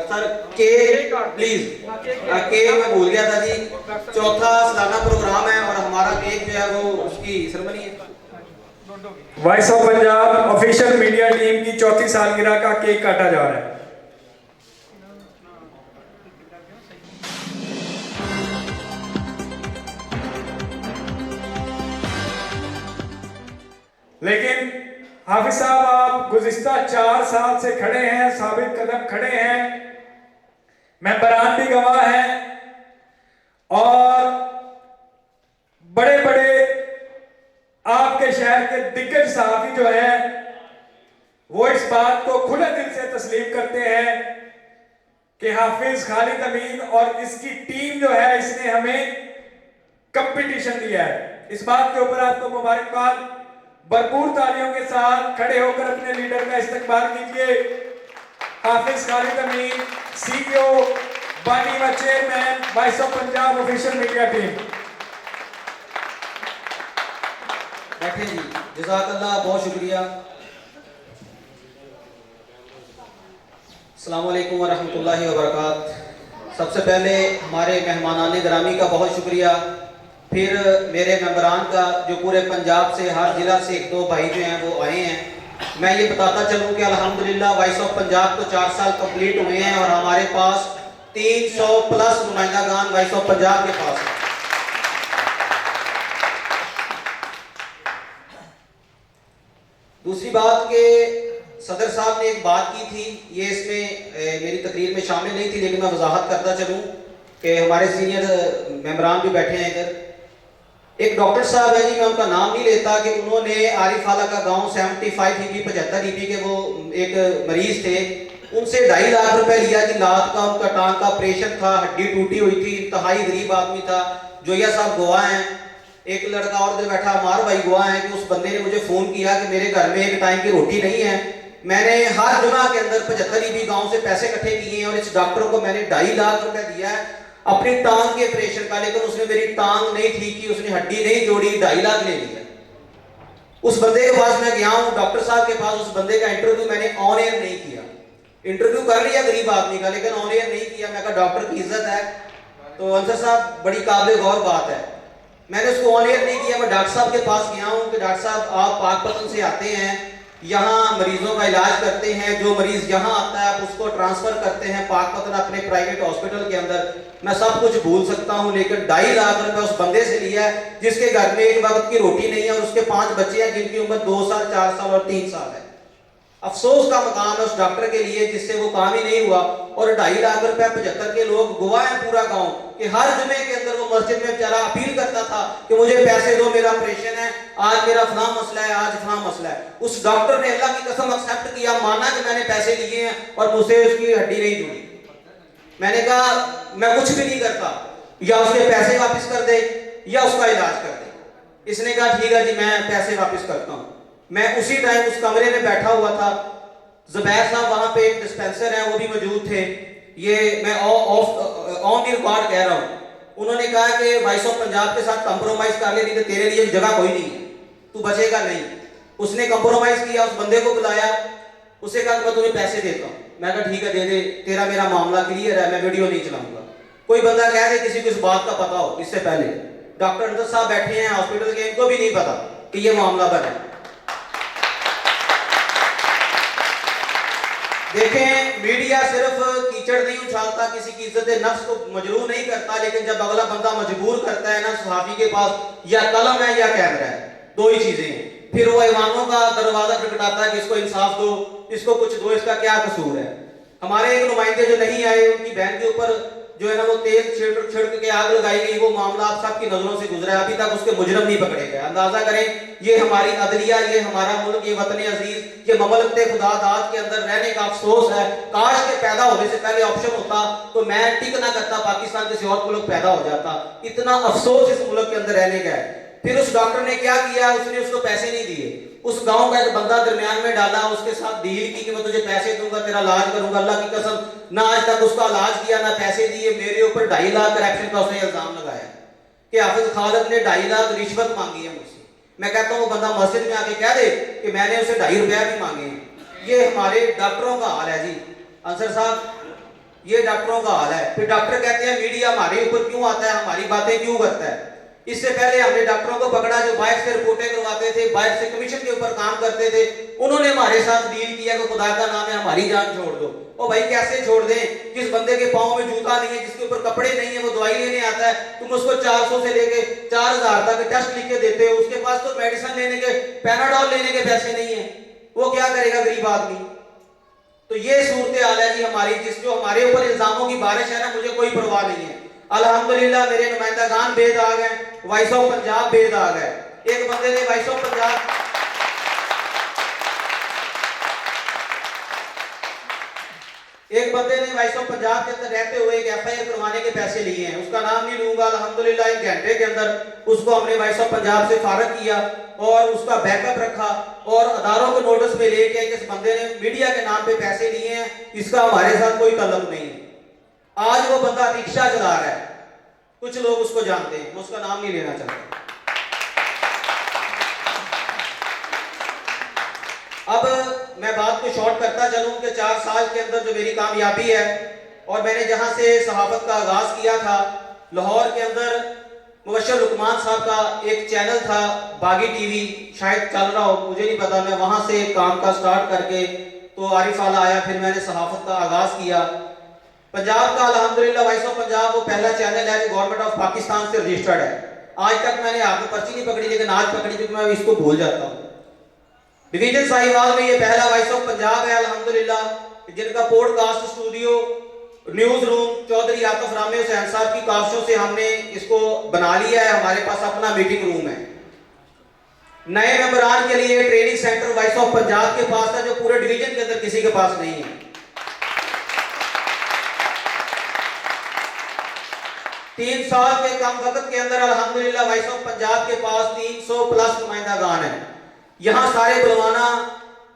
सर केक प्लीज, केक मैं भूल गया था जी, चौथा सालाना प्रोग्राम है और हमारा केक जो है वो उसकी सेरेमनी है। Voice of Punjab official media team की 4थी सालगिरह का केक काटा जा रहा है। लेकिन हाफिज साहब आप गुज़िश्ता 4 साल से खड़े हैं, साबित कदम खड़े हैं, मेंबरान भी गवाह हैं, और बड़े बड़े आपके शहर के दिग्गज सहाफी जो है वो इस बात को खुले दिल से तस्लीम करते हैं कि हाफिज खालिद अमीन और इसकी टीम जो है इसने हमें कंपटीशन दिया है। इस बात के ऊपर आपको मुबारकबाद। भरपूर तालियों के साथ खड़े होकर अपने लीडर का इस्तकबाल कीजिए। हाफिज खालिद अमीन, सीईओ, बानी व chairman voice of Punjab official media team. बैठे जी, जज़ाकल्लाह, बहुत शुक्रिया। अस्सलाम वालेकुम व रहमतुल्लाहि व बरकात। सबसे पहले हमारे मेहमानाने ग्रामी का बहुत शुक्रिया, फिर मेरे मेंबरान का जो पूरे पंजाब से हर जिला से 1-2 भाई जो हैं वो आए हैं। मैं ये बताता चलूँ कि अल्हम्दुलिल्लाह वॉइस ऑफ पंजाब को 4 साल कंप्लीट हुए हैं और हमारे पास 300 प्लस नुमाइंदागान वॉइस ऑफ पंजाब के पास है। दूसरी बात के सदर साहब ने एक बात की थी, ये इसमें मेरी तकरीर में शामिल नहीं थी लेकिन मैं वजाहत करता चलूँ कि हमारे सीनियर मेंबरान भी बैठे हैं इधर। एक डॉक्टर साहब है जी, मैं उनका नाम नहीं लेता, कि उन्होंने आरिफ आला का गांव 75 EB 75 EB के वो एक मरीज थे, उनसे 2.5 लाख रुपए लिया जी। लात का उनका टांग का ऑपरेशन था, हड्डी टूटी हुई थी, इंतहाई गरीब आदमी था। जोया साहब गवाह हैं, एक लड़का और जो बैठा हमार भाई गवाह है कि उस बंदे ने मुझे फोन किया कि मेरे घर में एक टाइम की रोटी नहीं है। मैंने हर जुमा के अंदर 75 EB गाँव से पैसे इकट्ठे किए हैं और इस डॉक्टर को मैंने 2.5 लाख रुपए दिया है अपनी टांग के ऑपरेशन का, लेकिन उसने मेरी टांग नहीं ठीक की, उसने हड्डी नहीं जोड़ी, 2.5 लाख ले लिया। उस बंदे के पास मैं गया हूँ, डॉक्टर साहब के पास। उस बंदे का इंटरव्यू मैंने ऑन एयर नहीं किया, इंटरव्यू कर लिया गरीब आदमी का लेकिन ऑन एयर नहीं किया। मैं कहा डॉक्टर की इज्जत है, तो अंसर साहब बड़ी काबिल गौर बात है, मैंने उसको ऑन एयर नहीं किया। मैं डॉक्टर साहब के पास गया हूँ कि डॉक्टर साहब आप पाकपतन से आते हैं, यहाँ मरीजों का इलाज करते हैं, जो मरीज यहाँ आता है आप उसको ट्रांसफर करते हैं पाकपतन अपने प्राइवेट हॉस्पिटल के अंदर। मैं सब कुछ भूल सकता हूँ लेकिन 2.5 लाख रुपए उस बंदे से लिया है जिसके घर में एक वक्त की रोटी नहीं है और उसके 5 बच्चे हैं जिनकी उम्र 2 साल, 4 साल और 3 साल है। अफसोस का मकाम है उस डॉक्टर के लिए जिससे वो काम ही नहीं हुआ। और 2.5 लाख रुपए 75 के लोग गवाह हैं पूरा गांव कि हर जुमे के अंदर वो मस्जिद में बेचारा अपील करता था कि मुझे पैसे दो, मेरा ऑपरेशन है, आज मेरा फलां मसला है, आज फलां मसला है। उस डॉक्टर ने अल्लाह की कसम एक्सेप्ट किया, माना कि मैंने पैसे लिए हैं और मुझसे उसकी हड्डी नहीं जुड़ी। मैंने कहा मैं कुछ भी नहीं करता, या उसके पैसे वापस कर दे या उसका इलाज कर दे। इसने कहा ठीक है जी मैं पैसे वापस करता हूँ। मैं उसी टाइम उस कमरे में बैठा हुआ था, जुबैर साहब वहां पे एक डिस्पेंसर है वो भी मौजूद थे, ये मैं ऑन दी रिकॉर्ड कह रहा हूँ। उन्होंने कहा कि वॉइस ऑफ पंजाब के साथ कंप्रोमाइज कर ले, नहीं तो तेरे लिए जगह कोई नहीं है, तू बचेगा नहीं। उसने कंप्रोमाइज किया, उस बंदे को बुलाया, उसे कहा मैं तुम्हें पैसे देता हूँ। मैं कहा ठीक है दे दे, तेरा मेरा मामला क्लियर है, मैं वीडियो नहीं चलाऊंगा। कोई बंदा कह दे किसी को इस बात का पता हो, इससे पहले डॉक्टर अंदर साहब बैठे हैं हॉस्पिटल के, इनको भी नहीं पता कि ये मामला बना है। देखें, मीडिया सिर्फ कीचड़ नहीं उछालता, किसी की इज्जत नफ्स को मजबूर नहीं करता, लेकिन जब अगला बंदा मजबूर करता है ना, सहाफी के पास या कलम है या कैमरा है, दो ही चीजें हैं, फिर वो ऐवानों का दरवाजा खटखटाता है कि इसको इंसाफ दो, इसको कुछ दो, इसका क्या कसूर है। हमारे एक नुमाइंदे जो नहीं आए, उनकी बहन के ऊपर जो है ना वो तेल छिड़क के आग लगाई गई, वो मामला आप सबकी नजरों से गुजरा है, अभी तक उसके मुजरम नहीं पकड़े गए। अंदाजा करें, ये हमारी अदलिया, ये हमारा मुल्क, ये वतन अजीज, ये ममलकते खुदा दाद के अंदर रहने का अफसोस है। काश के पैदा होने से पहले ऑप्शन होता तो मैं टिक ना करता, पाकिस्तान किसी और मुल्क पैदा हो जाता। इतना अफसोस इस मुल्क के अंदर रहने का है। फिर उस डॉक्टर ने क्या किया, उसने उसको पैसे नहीं दिए, उस गांव का एक बंदा दरमियान में डाला, उसके साथ डील की कि मैं तुझे पैसे दूंगा, तेरा इलाज करूंगा। अल्लाह की कसम, ना आज तक उसका इलाज किया, ना पैसे दिए। मेरे ऊपर 2.5 लाख करप्शन का उसने इल्जाम लगाया कि हाफिज खालिद ने 2.5 लाख रिश्वत मांगी है मुझसे। मैं कहता हूँ वो बंदा मस्जिद में आके कह दे कि मैंने उसे 2.5 रुपया भी मांगे हैं। ये हमारे डॉक्टरों का हाल है जी अंसर साहब, ये डॉक्टरों का हाल है। फिर डॉक्टर कहते हैं मीडिया हमारे ऊपर क्यों आता है, हमारी बातें क्यों करता है। इससे पहले हमने डॉक्टरों को पकड़ा जो बाहर से रिपोर्टें करवाते थे, बाहर से कमीशन के ऊपर काम करते थे, उन्होंने हमारे साथ डील किया कि खुदा का नाम है हमारी जान छोड़ दो। ओ भाई कैसे छोड़ दें, जिस बंदे के पाँव में जूता नहीं है, जिसके ऊपर कपड़े नहीं है, वो दवाई लेने आता है, तुम उसको 400 से लेके 4000 तक टेस्ट लिख के देते हो, उसके पास तो मेडिसिन लेने के, पैनाडोल लेने के पैसे नहीं है, वो क्या करेगा गरीब आदमी। तो ये सूरत हाल है जी हमारी, जिस जो हमारे ऊपर इल्जामों की बारिश है ना, मुझे कोई परवाह नहीं है। अल्हम्दुलिल्लाह मेरे नुमाइंदागान बेद आ गए, वॉइस ऑफ पंजाब बेद आ गए। एक बंदे ने वॉइस ऑफ पंजाब के अंदर रहते हुए एक FIR करवाने के पैसे लिए हैं, उसका नाम नहीं लूंगा। अल्हम्दुलिल्लाह 1 घंटे के अंदर उसको हमने वॉइस ऑफ पंजाब से फारग किया और उसका बैकअप रखा और अदारों को नोटिस में लेके कि इस बंदे ने मीडिया के नाम पे पैसे लिए हैं, इसका हमारे साथ कोई तल्लुक नहीं है। आज वो बंदा रिक्शा चला रहा है, कुछ लोग उसको जानते हैं, मैं उसका नाम नहीं लेना चाहता। अब मैं बात को शॉर्ट करता चलूं कि 4 साल के अंदर जो मेरी कामयाबी है, और मैंने जहां से सहाफत का आगाज किया था, लाहौर के अंदर मुबशर लुकमान साहब का एक चैनल था बागी टीवी, शायद चल रहा हो मुझे नहीं पता, मैं वहां से काम का स्टार्ट करके तो आरिफ आला आया, फिर मैंने सहाफत का आगाज किया। पंजाब का अल्हम्दुलिल्लाह वॉइस ऑफ पंजाब वो पहला चैनल है जो गवर्नमेंट ऑफ पाकिस्तान से रजिस्टर्ड है। आज तक मैंने आपको पर्ची नहीं पकड़ी, लेकिन आज पकड़ी क्योंकि मैं इसको भूल जाता हूँ। डिवीजन साहिवाल में ये पहला वॉइस ऑफ पंजाब है अल्हम्दुलिल्लाह, जिनका podcast studio, news room Chaudhry Atif Rame Hussain साहब की काविशों से हमने इसको बना लिया है। हमारे पास अपना मीटिंग रूम है। नए मेंबरान के लिए training centre voice of Punjab के पास है, जो पूरे डिवीजन के अंदर किसी के पास नहीं है। 3 साल के कम वक्त के अंदर अल्हम्दुलिल्लाह वॉइस ऑफ पंजाब के पास 300 प्लस नुमाइंदागान है। यहाँ सारे बुलवाना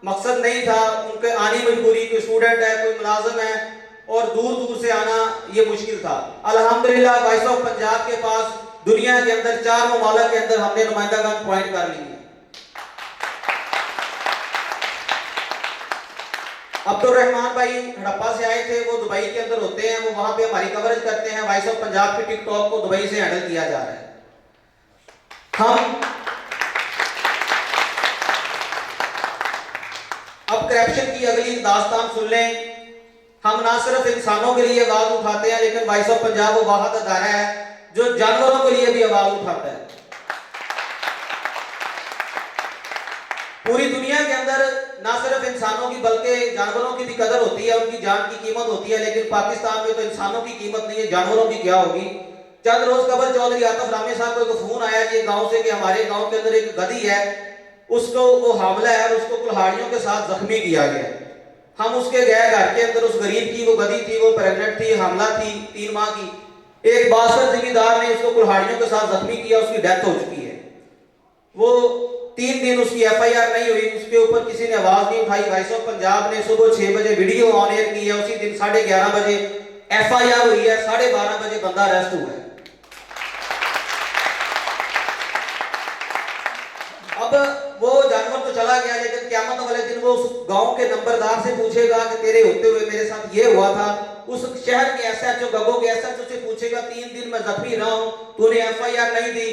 मकसद नहीं था, उनके आनी मजबूरी, कोई स्टूडेंट है, कोई मुलाजिम है, और दूर दूर से आना ये मुश्किल था। अल्हम्दुलिल्लाह वॉइस ऑफ पंजाब के पास दुनिया के अंदर 4 ममालिक के अंदर हमने नुमाइंदागान पॉइंट कर लिए। अब्दुल रहमान भाई हड़प्पा से आए थे, वो दुबई के अंदर होते हैं, वो वहां पे हमारी कवरेज करते हैं। वॉइस ऑफ पंजाब के टिकटॉक को दुबई से हैंडल किया जा रहा है। हम अब करप्शन की अगली दास्तान सुन लें। हम ना सिर्फ इंसानों के लिए आवाज उठाते हैं, लेकिन वॉइस ऑफ पंजाब वो वाहिद अदारा है जो जानवरों के लिए भी आवाज उठाता है। पूरी दुनिया के अंदर ना सिर्फ इंसानों की बल्कि जानवरों की भी कदर होती है, उनकी जान की कीमत होती है, लेकिन पाकिस्तान में तो इंसानों की कीमत नहीं है, जानवरों की क्या होगी। चंद रोज कबल चौधरी आतिफ रामे साहब को एक फोन आया कि गांव से कि हमारे गांव के अंदर एक गधी है, उसको वो हामला है और उसको कुल्हाड़ियों के साथ जख्मी किया गया। हम उसके गए घर के अंदर, उस गरीब की वो गधी थी, वो प्रेग्नेंट थी, हमला थी 3 माह की। एक बासर जिम्मेदार ने उसको कुल्हाड़ियों के साथ जख्मी किया, उसकी डेथ हो चुकी है। वो 3 दिन उसकी FIR नहीं हुई, उसके ऊपर किसी ने आवाज नहीं उठाई। वॉइस ऑफ पंजाब ने सुबह 6 बजे वीडियो ऑन एयर की है, उसी दिन 11:30 बजे FIR हुई है, 12:30 बजे बंदा अरेस्ट हुआ है। अब वो जानवर तो चला गया, लेकिन क़यामत वाले दिन वो उस गांव के नंबरदार से पूछेगा कि तेरे होते हुए मेरे साथ ये हुआ था। उस शहर के एसएचओ गगो के एसएचओ से पूछेगा 3 दिन मैं जख्मी रहा हूं, तूने एफआईआर नहीं दी।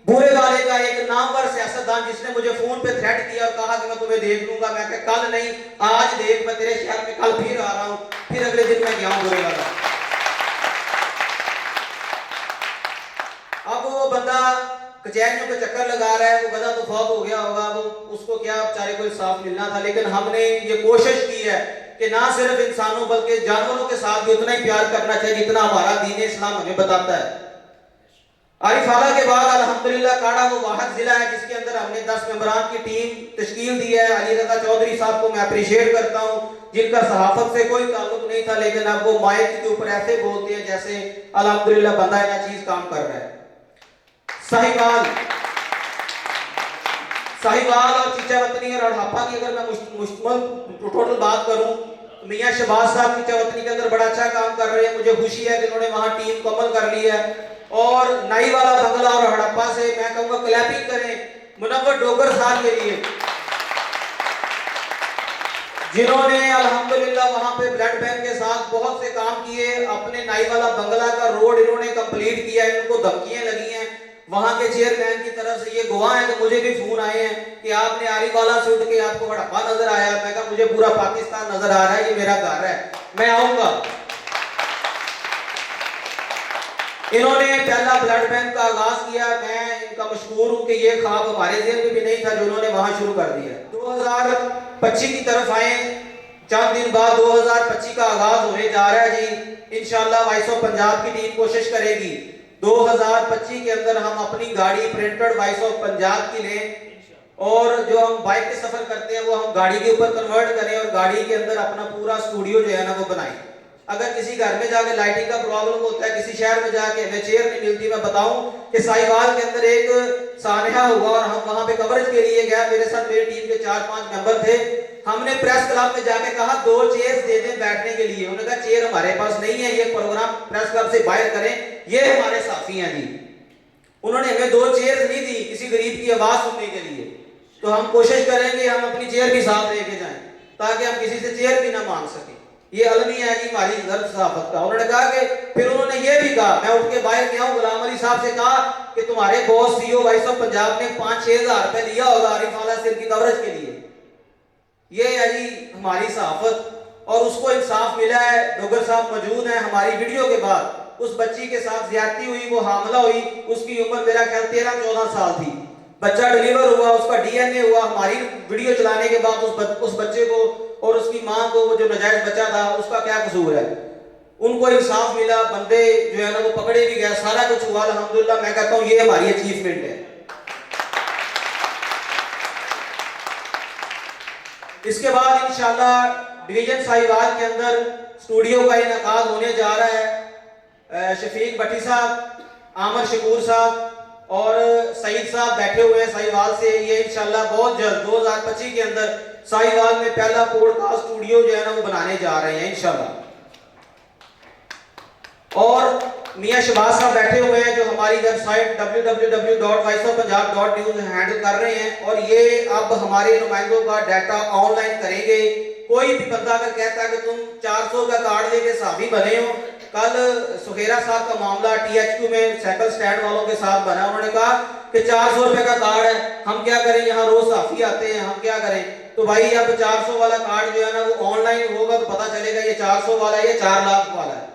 बुरे वाले का एक नामवर सियासतदान जिसने मुझे फोन पे थ्रेट किया और कहा कि मैं तुम्हें देख लूंगा, मैं कहा कल नहीं आज देख, मैं तेरे शहर में कल फिर आ रहा हूं। फिर अगले दिन मैं गया बुरे वाला। अब वो बंदा कचहरियों के चक्कर लगा रहा है, वो गधा तो फौत हो गया होगा, वो उसको क्या बेचारे को इंसाफ मिलना था। लेकिन हमने ये कोशिश की है कि ना सिर्फ इंसानों बल्कि जानवरों के साथ भी उतना ही प्यार करना चाहिए जितना हमारा दीन इस्लाम हमें बताता है। आरिफाला के बाद अल्हम्दुलिल्लाह काड़ा वो वाहिद जिला है जिसके अंदर हमने 10 मेंबरान की टीम तश्कील दी है। अली रज़ा चौधरी साहब को मैं अप्रिशिएट करता हूं, जिनका सहाफत से कोई ताल्लुक नहीं था, लेकिन अब वो माइक के ऊपर ऐसे बोलते हैं जैसे अल्हम्दुलिल्लाह बंदा ना चीज काम कर रहा है। साहिवाल और चिचावतनी और अढ़ापा की अगर मैं मुश्तमल टोटल बात करूं, मियां शहबाज साहब चिचावतनी के अंदर बड़ा अच्छा काम कर रहे हैं। मुझे खुशी है कि उन्होंने वहां टीम मुकम्मल कर ली है। और नाई वाला बंगला और हड़प्पा से मैं कहूंगा क्लैपिंग करें मुनव्वर डोगर साहब के लिए, जिन्होंने अल्हम्दुलिल्लाह वहां पे ब्लड बैंक के साथ बहुत से काम किए। अपने नाई वाला बंगला का रोड इन्होंने कंप्लीट किया, इनको धमकियां लगी हैं वहां के चेयरमैन की तरफ से। ये गवाह है कि मुझे भी फोन आए हैं कि आपने आरिफवाला से उठ के आपको हड़प्पा नजर आया। मैं कहा मुझे पूरा पाकिस्तान नजर आ रहा है, ये मेरा घर है, मैं आऊंगा। इन्होंने पहला ब्लड बैंक का आगाज किया, मैं इनका मशहूर हूं कि ये ख्वाब हमारे ज़हन में भी नहीं था जो उन्होंने वहां शुरू कर दिया। 2025 की तरफ आए, चंद दिन बाद 2025 का आगाज होने जा रहा है जी। इंशाल्लाह वॉइस ऑफ पंजाब की टीम कोशिश करेगी 2025 के अंदर हम अपनी गाड़ी प्रिंटेड वॉइस ऑफ पंजाब की लें और जो हम बाइक के सफर करते हैं वो हम गाड़ी के ऊपर कन्वर्ट करें और गाड़ी के अंदर अपना पूरा स्टूडियो जो है ना वो बनाएं। अगर किसी घर में जाके लाइटिंग का प्रॉब्लम होता है, किसी शहर में जाके हमें चेयर नहीं मिलती, मैं बताऊं कि साहिवाल के अंदर एक सानहा हुआ और हम वहां पे कवरेज के लिए गए। मेरे साथ मेरी टीम के 4-5 मेंबर थे। हमने प्रेस क्लब में जाके कहा 2 चेयर्स दे दें बैठने के लिए। उन्होंने कहा चेयर हमारे पास नहीं है, ये प्रोग्राम प्रेस क्लब से बाहर करें, ये हमारे साथी हैं जी। उन्होंने हमें 2 चेयर्स नहीं दी किसी गरीब की आवाज सुनने के लिए। तो हम कोशिश करेंगे हम अपनी चेयर भी साथ लेके जाएं ताकि हम किसी से चेयर भी ना मांग सके। ये अलमी है जी हमारी गर्व सहाफत का। उन्होंने कहा कि फिर उन्होंने ये भी कहा, मैं उठ के बाहर गया हूं, गुलाम अली साहब से कहा कि तुम्हारे boss CEO voice of Punjab ने 5-6 हज़ार रुपए लिया होगा आरिफवाला सिर की कवरेज के लिए। ये है जी हमारी सहाफत और उसको इंसाफ मिला है। डोगर साहब मौजूद हैं। हमारी वीडियो के बाद उस बच्ची के साथ ज्यादती हुई, वो हामला हुई, उसकी उम्र मेरा ख्याल 13-14 साल थी। बच्चा डिलीवर हुआ, उसका डीएनए हुआ। हमारी वीडियो चलाने के बाद उस बच्चे को और उसकी मां को, वो जो नाजायज बच्चा था, उसका क्या कसूर है, उनको इंसाफ मिला, बंदे जो है ना वो पकड़े भी गए, सारा कुछ हुआ अल्हम्दुलिल्लाह। मैं कहता हूं ये हमारी अचीवमेंट है। इसके बाद इंशाल्लाह डिवीजन साहिवाल के अंदर स्टूडियो का इनेकाद होने जा रहा है। शफीक भट्टी साहब, आमर शकूर साहब और सईद साहब बैठे हुए हैं साहिवाल से। ये इंशाल्लाह बहुत जल्द 2025 के अंदर साहिवाल में पहला पॉडकास्ट स्टूडियो जो है ना वो बनाने जा रहे हैं इंशाल्लाह। और मियां शहबाज साहब बैठे हुए हैं जो हमारी वेबसाइट www.voiceofpunjab.news हैंडल कर रहे हैं और ये अब हमारे नुमाइंदों का डाटा ऑनलाइन करेंगे। कोई भी बंदा अगर कहता है कि तुम 400 का कार्ड लेके साफी बने हो, कल सुहेरा साहब का मामला टीएचक्यू में साइकिल स्टैंड वालों के साथ बना। उन्होंने कहा कि 400 रुपए का कार्ड है, हम क्या करें, यहाँ रोज साफी आते हैं, हम क्या करें। तो भाई अब 400 वाला कार्ड जो है ना वो ऑनलाइन होगा तो पता चलेगा ये 400 वाला है, ये 4 लाख वाला है।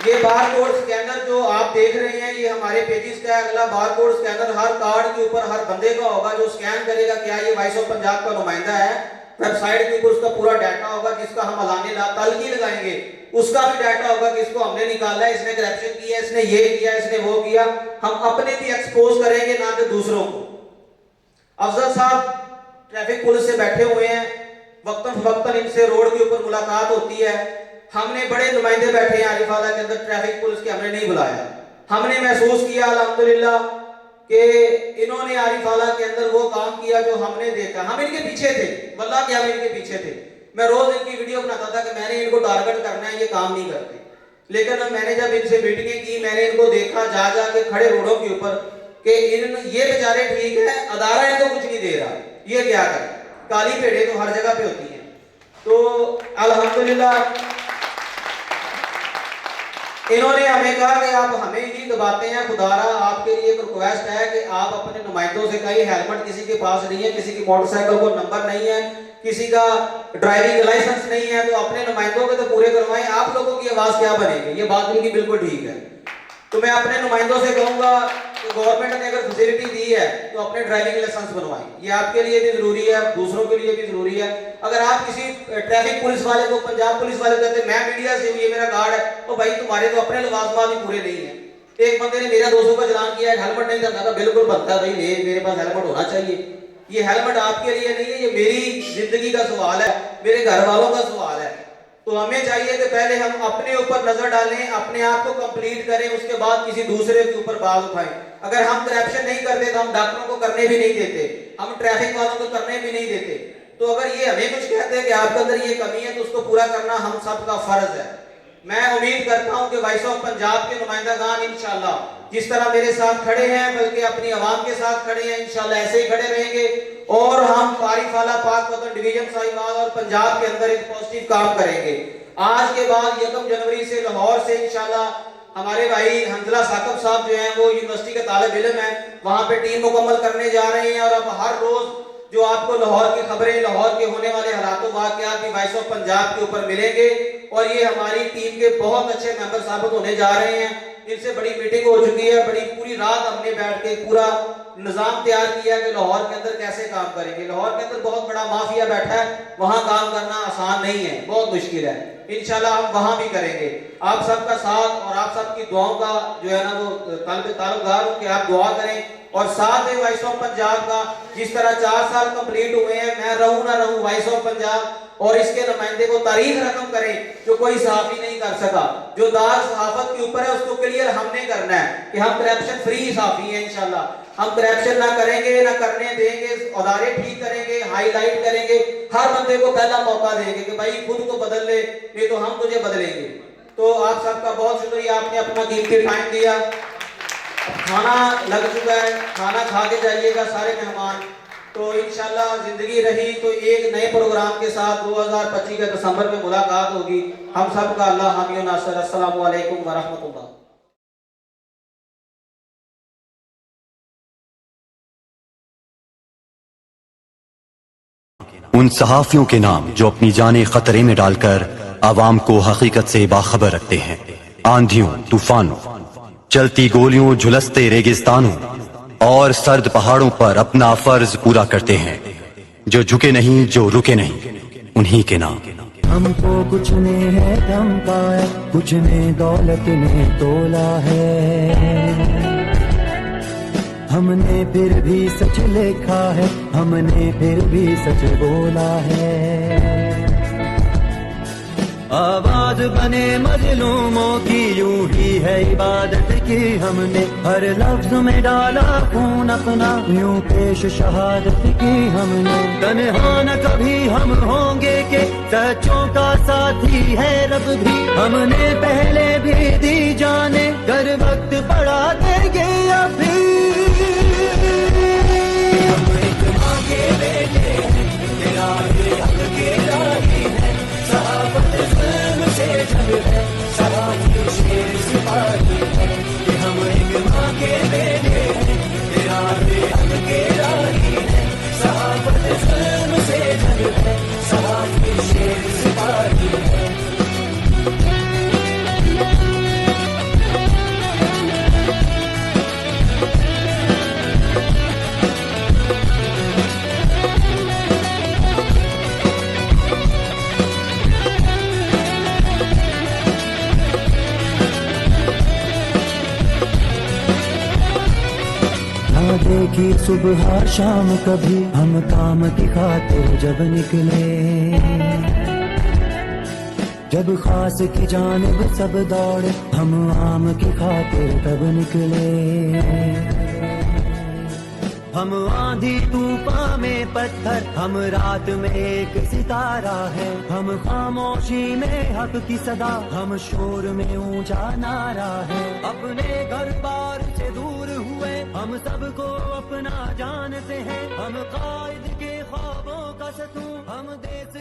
ये बारकोड स्कैनर जो आप देख रहे हैं ये हमारे पेजेस का अगला बारकोड स्कैनर हर कार्ड के ऊपर हर बंदे का होगा जो स्कैन करेगा क्या ये वॉइस ऑफ पंजाब का नुमाइंदा है। वेबसाइट के ऊपर उसका पूरा डाटा होगा जिसका हम अलाने तालगी लगाएंगे, उसका भी डाटा होगा कि इसको हमने निकाला है, इसने करप्शन किया, इसने ये किया, इसने वो किया। हम अपने भी एक्सपोज करेंगे ना कि दूसरों को। अफजल साहब ट्रैफिक पुलिस से बैठे हुए हैं, वक्तन फवक्तन इनसे रोड के ऊपर मुलाकात होती है। हमने बड़े नुमाइंदे बैठे हैं आरिफवाला के अंदर ट्रैफिक पुलिस के, हमने नहीं बुलाया। हमने महसूस किया अल्हम्दुलिल्लाह कि इन्होंने आरिफवाला के अंदर वो काम किया जो हमने देखा। हम इनके पीछे थे, वल्लाह कि हम इनके पीछे थे। मैं रोज इनकी वीडियो बनाता था कि मैंने इनको टारगेट करना है, ये काम नहीं करते। लेकिन मैंने जब इनसे मीटिंगें की, मैंने इनको देखा जा के खड़े रोडों के ऊपर कि ये बेचारे ठीक है, अदारा इनको कुछ नहीं दे रहा, ये क्या करें। काली भेड़ें तो हर जगह पे होती हैं। तो अल्हम्दुलिल्लाह इन्होंने हमें कहा कि आप हमें ही दबाते हैं, खुदारा आपके लिए एक रिक्वेस्ट है कि आप अपने नुमाइंदों से कहीं, हेलमेट किसी के पास नहीं है, किसी की मोटरसाइकिल को नंबर नहीं है, किसी का ड्राइविंग लाइसेंस नहीं है, तो अपने नुमाइंदों के तो पूरे करवाएं। आप लोगों की आवाज क्या बनेगी, ये बात उनकी बिल्कुल ठीक है। तो मैं अपने नुमाइंदों से कहूंगा कि गवर्नमेंट ने अगर फैसिलिटी दी है तो अपने ड्राइविंग लाइसेंस बनवाएं, ये आपके लिए भी जरूरी है, दूसरों के लिए भी जरूरी है। अगर आप किसी ट्रैफिक पुलिस वाले को, पंजाब पुलिस वाले कहते मैं मीडिया से हूं, ये मेरा गार्ड है, तो भाई तुम्हारे तो अपने लवाजमात ही पूरे नहीं है। एक बंदे ने मेरा 200 का चलान किया, हेलमेट नहीं था, बिल्कुल बनता है भाई मेरे पास हेलमेट होना चाहिए। ये हेलमेट आपके लिए नहीं है, ये मेरी जिंदगी का सवाल है, मेरे घर वालों का सवाल है। तो हमें चाहिए कि पहले हम अपने ऊपर नजर डालें, अपने आप को कंप्लीट करें, उसके बाद किसी दूसरे के ऊपर बात उठाएं। अगर हम करप्शन नहीं करते तो हम डॉक्टरों को करने भी नहीं देते, हम ट्रैफिक वालों को करने भी नहीं देते। तो अगर ये हमें कुछ कहते हैं कि आपके अंदर ये कमी है, तो उसको पूरा करना हम सबका फर्ज है। मैं उम्मीद करता हूं कि वॉइस ऑफ पंजाब के नुमाइंदागान इंशाल्लाह जिस तरह मेरे साथ खड़े हैं, बल्कि अपनी आवाम के साथ खड़े हैं, इंशाल्लाह ऐसे ही खड़े रहेंगे और हम पारीफाला पाकपतन डिवीजन साहिवाल और पंजाब के अंदर एक पॉजिटिव काम करेंगे। आज के बाद 1 जनवरी से लाहौर से इंशाल्लाह हमारे भाई हंजला साकब साहब जो हैं वो यूनिवर्सिटी के तालिब इल्म हैं, वहां पे टीम मुकम्मल करने जा रहे हैं। और अब हर रोज जो आपको लाहौर की खबरें, लाहौर के होने वाले हालातों वाक़यात भी वॉइस ऑफ पंजाब के ऊपर मिलेंगे। और ये हमारी टीम के बहुत अच्छे मेंबर साबित होने जा रहे हैं। इनसे बड़ी मीटिंग हो चुकी है, बड़ी पूरी रात हमने बैठ के पूरा निजाम तैयार किया कि लाहौर के अंदर कैसे काम करेंगे। लाहौर के अंदर बहुत बड़ा माफिया बैठा है, वहां काम करना आसान नहीं है, बहुत मुश्किल है। इंशाल्लाह हम वहां भी करेंगे। आप सबका साथ और आप सबकी दुआओं का जो है ना वो ताल्लुकार हो कि आप दुआ करें। और साथ में वॉइस ऑफ पंजाब का जिस तरह 4 साल कंप्लीट हुए हैं, मैं रहूं ना रहूं वॉइस ऑफ पंजाब और इसके नुमाइंदे को तारीख रकम करें जो कोई सहाफी नहीं कर सका। जो दाग सहाफत के ऊपर है उसको क्लियर हमने करना है कि हम करप्शन फ्री सहाफी हैं। इंशाल्लाह हम करप्शन ना करेंगे, ना करने देंगे, अदारे ठीक करेंगे, हाईलाइट करेंगे, हर बंदे को पहला मौका देंगे कि भाई खुद को बदल ले, नहीं तो हम तुझे बदलेंगे। तो आप सबका बहुत शुक्रिया, आपने अपना कीमती टाइम दिया। खाना लग चुका है, खाना खा के जाइएगा सारे मेहमान। तो इंशाल्लाह जिंदगी रही तो एक नए प्रोग्राम के साथ 2025 के दिसंबर में मुलाकात होगी। हम सब का अल्लाह हामी व नासर। अस्सलामु अलैकुम व रहमतुल्लाह। उन सहाफियों के नाम जो अपनी जानें खतरे में डालकर आवाम को हकीकत से बाखबर रखते हैं। आंधियों, तूफानों, चलती गोलियों, झुलसते रेगिस्तानों और सर्द पहाड़ों पर अपना फर्ज पूरा करते हैं। जो झुके नहीं, जो रुके नहीं, उन्हीं के नाम। हमको कुछ ने है धमकाया, कुछ ने दौलत ने तोला है। हमने फिर भी सच लिखा है, हमने फिर भी सच बोला है। आवाज बने मजलूमों की यूं ही है इबादत की हमने। हर लफ्ज में डाला खून अपना, यूं पेश शहादत की हमने। तन्हा न कभी हम होंगे के सच्चों का साथी है रब भी। हमने पहले भी दी जाने, कर वक्त पड़ा देंगे अभी। हम एक माँ के बेटे हैं, तेरा ये हक के राही है। सहाबत ज़ुल्म से जंग है, सहाबी शेर सिपाही है। कि हम एक माँ के बेटे हैं, तेरा ये हक के राही है। सहाबत ज़ुल्म से जंग है, सहाबी शेर सिपाही है। देखी सुबह शाम कभी हम काम की खातिर जब निकले। जब खास की जानिब सब दौड़े, हम आम की खातिर तब निकले। हम आंधी तूफान में पत्थर, हम रात में एक सितारा है। हम खामोशी में हक की सदा, हम शोर में ऊंचा नारा है। अपने घर बार से दूर हुए हम सबको अपना जानते हैं। हम कायद के ख्वाबों का सतूं, हम देश